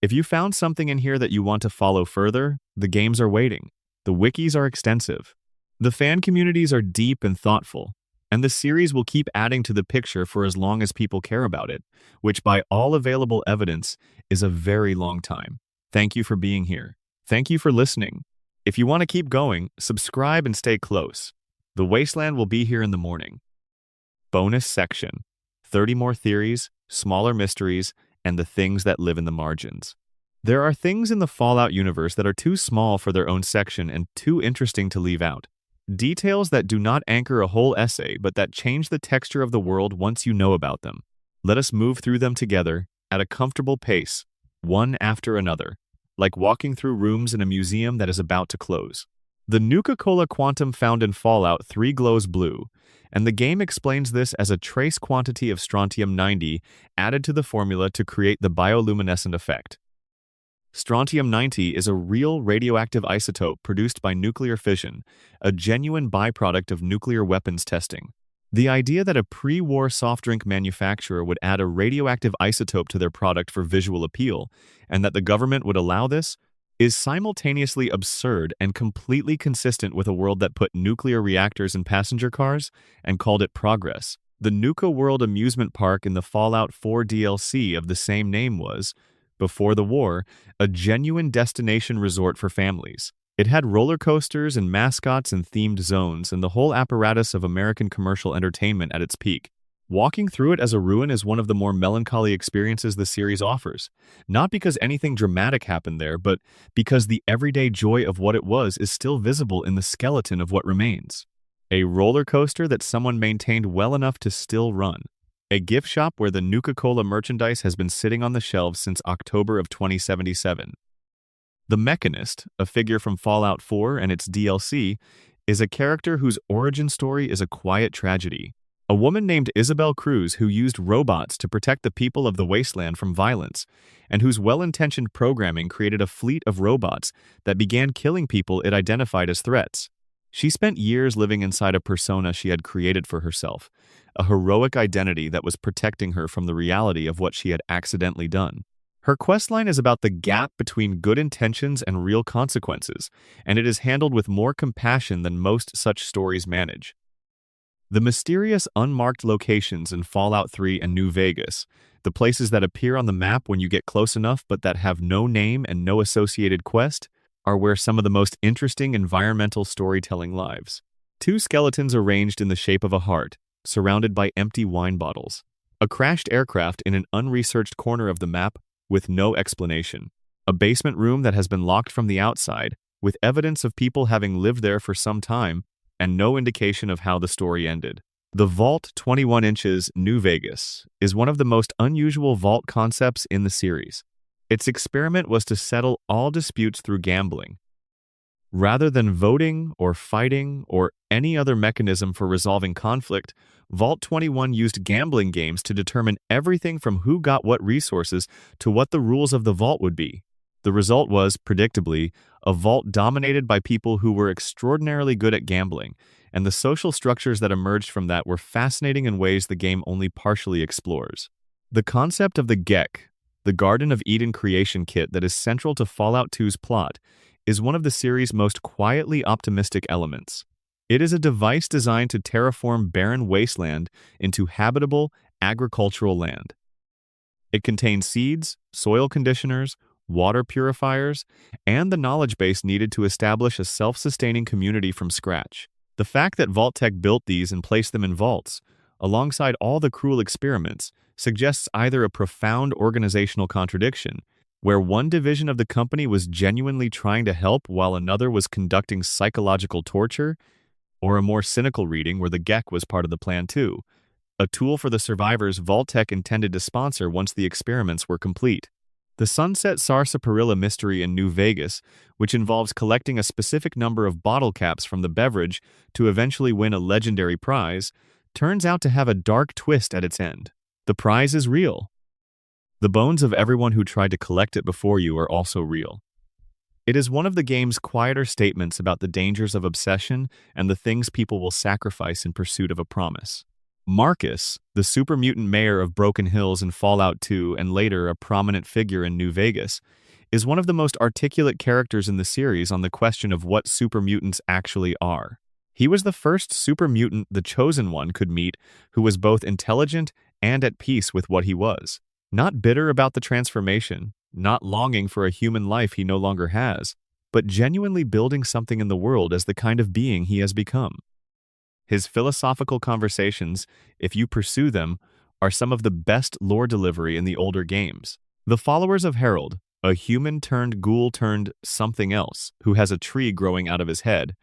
If you found something in here that you want to follow further, the games are waiting. The wikis are extensive. The fan communities are deep and thoughtful. And the series will keep adding to the picture for as long as people care about it, which by all available evidence is a very long time. Thank you for being here. Thank you for listening. If you want to keep going, subscribe and stay close. The Wasteland will be here in the morning. Bonus section: 30 more theories, smaller mysteries, and the things that live in the margins. There are things in the Fallout universe that are too small for their own section and too interesting to leave out. Details that do not anchor a whole essay but that change the texture of the world once you know about them. Let us move through them together, at a comfortable pace, one after another, like walking through rooms in a museum that is about to close. The Nuka-Cola quantum found in Fallout 3 glows blue, and the game explains this as a trace quantity of strontium-90 added to the formula to create the bioluminescent effect. Strontium-90 is a real radioactive isotope produced by nuclear fission, a genuine byproduct of nuclear weapons testing. The idea that a pre-war soft drink manufacturer would add a radioactive isotope to their product for visual appeal, and that the government would allow this, is simultaneously absurd and completely consistent with a world that put nuclear reactors in passenger cars and called it progress. The Nuka World amusement park in the Fallout 4 DLC of the same name was, before the war, a genuine destination resort for families. It had roller coasters and mascots and themed zones and the whole apparatus of American commercial entertainment at its peak. Walking through it as a ruin is one of the more melancholy experiences the series offers, not because anything dramatic happened there, but because the everyday joy of what it was is still visible in the skeleton of what remains. A roller coaster that someone maintained well enough to still run. A gift shop where the Nuka-Cola merchandise has been sitting on the shelves since October of 2077. The Mechanist, a figure from Fallout 4 and its DLC, is a character whose origin story is a quiet tragedy. A woman named Isabel Cruz who used robots to protect the people of the wasteland from violence, and whose well-intentioned programming created a fleet of robots that began killing people it identified as threats. She spent years living inside a persona she had created for herself, a heroic identity that was protecting her from the reality of what she had accidentally done. Her questline is about the gap between good intentions and real consequences, and it is handled with more compassion than most such stories manage. The mysterious unmarked locations in Fallout 3 and New Vegas, the places that appear on the map when you get close enough but that have no name and no associated quest, are where some of the most interesting environmental storytelling lives. Two skeletons arranged in the shape of a heart, surrounded by empty wine bottles. A crashed aircraft in an unresearched corner of the map with no explanation. A basement room that has been locked from the outside, with evidence of people having lived there for some time, and no indication of how the story ended. The Vault 21 inches New Vegas is one of the most unusual vault concepts in the series. Its experiment was to settle all disputes through gambling. Rather than voting or fighting or any other mechanism for resolving conflict, Vault 21 used gambling games to determine everything from who got what resources to what the rules of the vault would be. The result was, predictably, a vault dominated by people who were extraordinarily good at gambling, and the social structures that emerged from that were fascinating in ways the game only partially explores. The concept of the GEC, the Garden of Eden creation kit that is central to Fallout 2's plot, is one of the series' most quietly optimistic elements. It is a device designed to terraform barren wasteland into habitable, agricultural land. It contains seeds, soil conditioners, water purifiers, and the knowledge base needed to establish a self-sustaining community from scratch. The fact that Vault-Tec built these and placed them in vaults, alongside all the cruel experiments, suggests either a profound organizational contradiction, where one division of the company was genuinely trying to help while another was conducting psychological torture, or a more cynical reading where the GEC was part of the plan too, a tool for the survivors Vault-Tec intended to sponsor once the experiments were complete. The Sunset Sarsaparilla mystery in New Vegas, which involves collecting a specific number of bottle caps from the beverage to eventually win a legendary prize, turns out to have a dark twist at its end. The prize is real. The bones of everyone who tried to collect it before you are also real. It is one of the game's quieter statements about the dangers of obsession and the things people will sacrifice in pursuit of a promise. Marcus, the super mutant mayor of Broken Hills in Fallout 2 and later a prominent figure in New Vegas, is one of the most articulate characters in the series on the question of what super mutants actually are. He was the first super mutant the Chosen One could meet who was both intelligent and at peace with what he was. Not bitter about the transformation, not longing for a human life he no longer has, but genuinely building something in the world as the kind of being he has become. His philosophical conversations, if you pursue them, are some of the best lore delivery in the older games. The followers of Harold, a human-turned-ghoul-turned-something else who has a tree growing out of his head,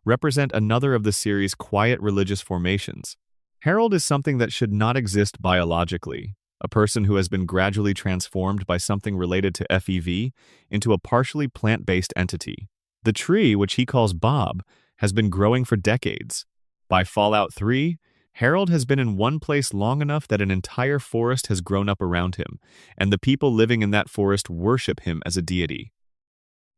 represent another of the series' quiet religious formations. Harold is something that should not exist biologically, a person who has been gradually transformed by something related to FEV into a partially plant-based entity. The tree, which he calls Bob, has been growing for decades. By Fallout 3, Harold has been in one place long enough that an entire forest has grown up around him, and the people living in that forest worship him as a deity.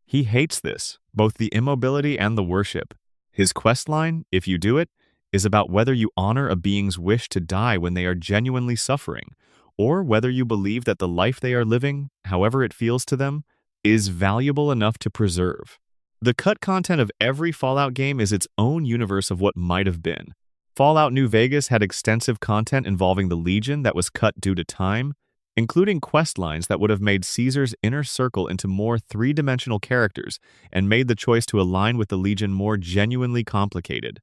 He hates this, both the immobility and the worship. His questline, if you do it, is about whether you honor a being's wish to die when they are genuinely suffering, or whether you believe that the life they are living, however it feels to them, is valuable enough to preserve. The cut content of every Fallout game is its own universe of what might have been. Fallout New Vegas had extensive content involving the Legion that was cut due to time, including quest lines that would have made Caesar's inner circle into more three-dimensional characters and made the choice to align with the Legion more genuinely complicated.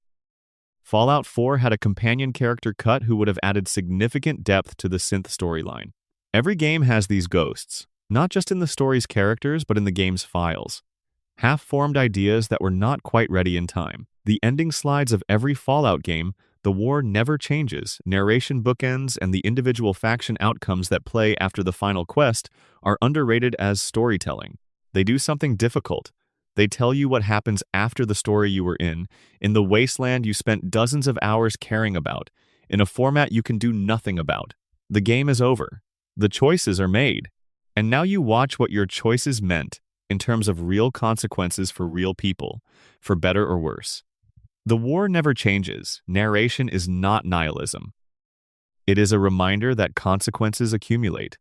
Fallout 4 had a companion character cut who would have added significant depth to the synth storyline. Every game has these ghosts, not just in the story's characters but in the game's files. Half-formed ideas that were not quite ready in time. The ending slides of every Fallout game, the war never changes, narration bookends, and the individual faction outcomes that play after the final quest are underrated as storytelling. They do something difficult. They tell you what happens after the story you were in the wasteland you spent dozens of hours caring about, in a format you can do nothing about. The game is over. The choices are made. And now you watch what your choices meant in terms of real consequences for real people, for better or worse. The war never changes. Narration is not nihilism. It is a reminder that consequences accumulate,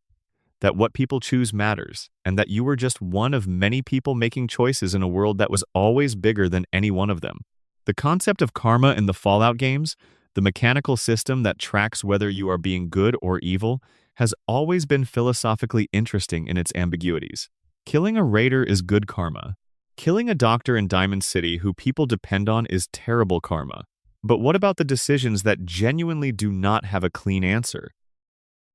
that what people choose matters, and that you were just one of many people making choices in a world that was always bigger than any one of them. The concept of karma in the Fallout games, the mechanical system that tracks whether you are being good or evil, has always been philosophically interesting in its ambiguities. Killing a raider is good karma. Killing a doctor in Diamond City who people depend on is terrible karma. But what about the decisions that genuinely do not have a clean answer?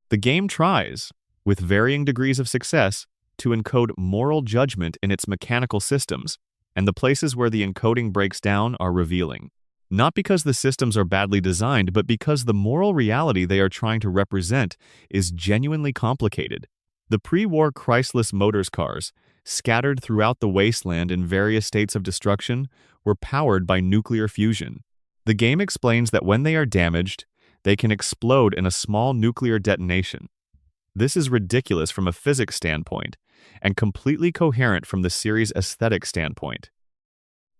The game tries, with varying degrees of success, to encode moral judgment in its mechanical systems, and the places where the encoding breaks down are revealing. Not because the systems are badly designed, but because the moral reality they are trying to represent is genuinely complicated. The pre-war Chrysler Motors cars, scattered throughout the wasteland in various states of destruction, were powered by nuclear fusion. The game explains that when they are damaged, they can explode in a small nuclear detonation. This is ridiculous from a physics standpoint, and completely coherent from the series' aesthetic standpoint.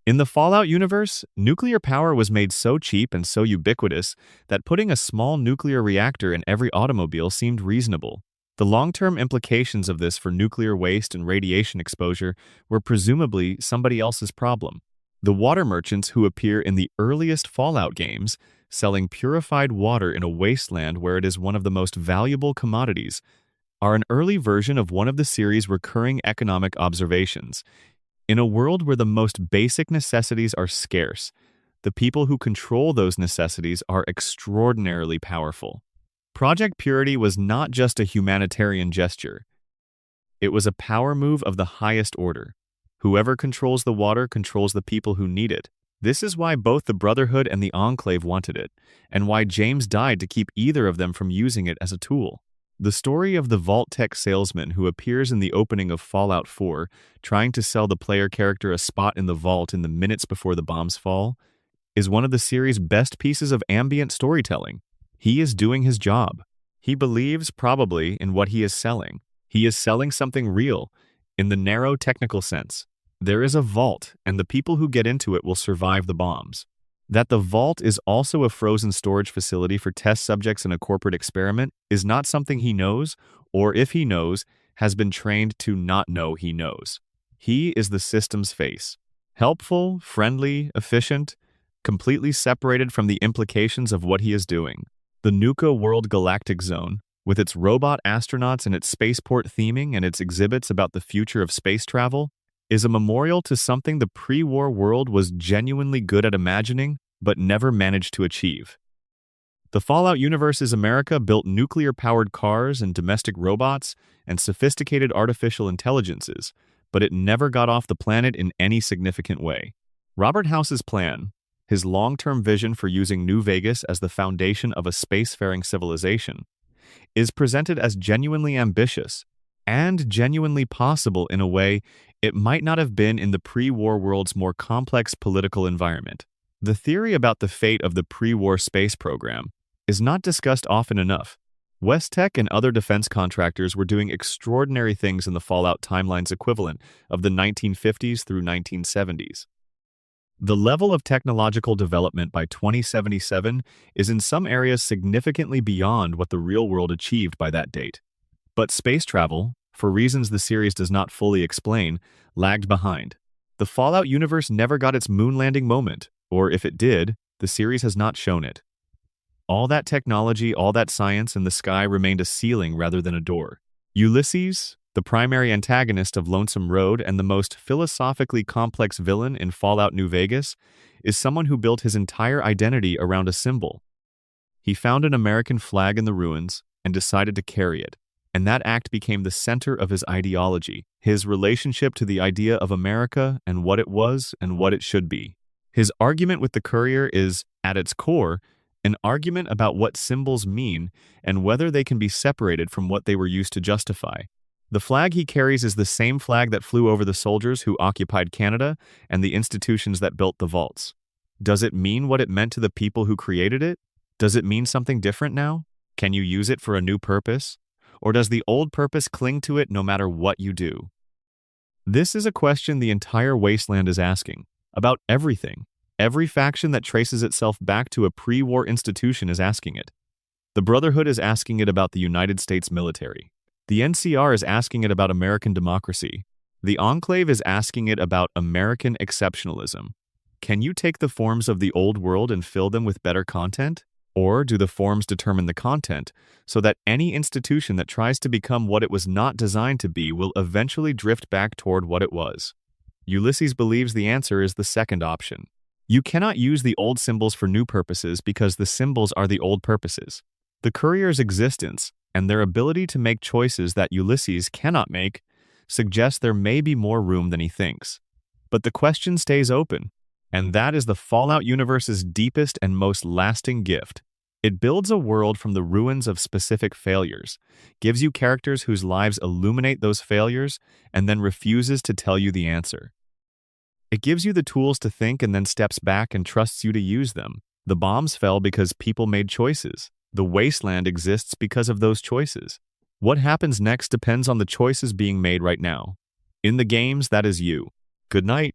In the Fallout universe, nuclear power was made so cheap and so ubiquitous that putting a small nuclear reactor in every automobile seemed reasonable. The long-term implications of this for nuclear waste and radiation exposure were presumably somebody else's problem. The water merchants who appear in the earliest Fallout games, selling purified water in a wasteland where it is one of the most valuable commodities, are an early version of one of the series' recurring economic observations. In a world where the most basic necessities are scarce, the people who control those necessities are extraordinarily powerful. Project Purity was not just a humanitarian gesture. It was a power move of the highest order. Whoever controls the water controls the people who need it. This is why both the Brotherhood and the Enclave wanted it, and why James died to keep either of them from using it as a tool. The story of the Vault-Tec salesman who appears in the opening of Fallout 4, trying to sell the player character a spot in the vault in the minutes before the bombs fall, is one of the series' best pieces of ambient storytelling. He is doing his job. He believes, probably, in what he is selling. He is selling something real, in the narrow technical sense. There is a vault, and the people who get into it will survive the bombs. That the vault is also a frozen storage facility for test subjects in a corporate experiment is not something he knows, or if he knows, has been trained to not know he knows. He is the system's face. Helpful, friendly, efficient, completely separated from the implications of what he is doing. The Nuka World Galactic Zone, with its robot astronauts and its spaceport theming and its exhibits about the future of space travel, is a memorial to something the pre-war world was genuinely good at imagining, but never managed to achieve. The Fallout universe's America built nuclear-powered cars and domestic robots and sophisticated artificial intelligences, but it never got off the planet in any significant way. Robert House's plan, his long-term vision for using New Vegas as the foundation of a spacefaring civilization, is presented as genuinely ambitious and genuinely possible in a way it might not have been in the pre-war world's more complex political environment. The theory about the fate of the pre-war space program is not discussed often enough. Vault-Tec and other defense contractors were doing extraordinary things in the Fallout timeline's equivalent of the 1950s through 1970s. The level of technological development by 2077 is in some areas significantly beyond what the real world achieved by that date. But space travel, for reasons the series does not fully explain, lagged behind. The Fallout universe never got its moon landing moment, or if it did, The series has not shown it. All that technology, all that science in the sky remained a ceiling rather than a door. Ulysses, the primary antagonist of Lonesome Road and the most philosophically complex villain in Fallout New Vegas, is someone who built his entire identity around a symbol. He found an American flag in the ruins and decided to carry it, and that act became the center of his ideology, his relationship to the idea of America and what it was and what it should be. His argument with the courier is, at its core, an argument about what symbols mean and whether they can be separated from what they were used to justify. The flag he carries is the same flag that flew over the soldiers who occupied Canada and the institutions that built the vaults. Does it mean what it meant to the people who created it? Does it mean something different now? Can you use it for a new purpose? Or does the old purpose cling to it no matter what you do? This is a question the entire wasteland is asking, about everything. Every faction that traces itself back to a pre-war institution is asking it. The Brotherhood is asking it about the United States military. The NCR is asking it about American democracy. The Enclave is asking it about American exceptionalism. Can you take the forms of the old world and fill them with better content? Or do the forms determine the content, so that any institution that tries to become what it was not designed to be will eventually drift back toward what it was? Ulysses believes the answer is the second option. You cannot use the old symbols for new purposes because the symbols are the old purposes. The courier's existence and their ability to make choices that Ulysses cannot make suggests there may be more room than he thinks. But the question stays open, and that is the Fallout universe's deepest and most lasting gift. It builds a world from the ruins of specific failures, gives you characters whose lives illuminate those failures, and then refuses to tell you the answer. It gives you the tools to think and then steps back and trusts you to use them. The bombs fell because people made choices. The wasteland exists because of those choices. What happens next depends on the choices being made right now. In the games, that is you. Good night.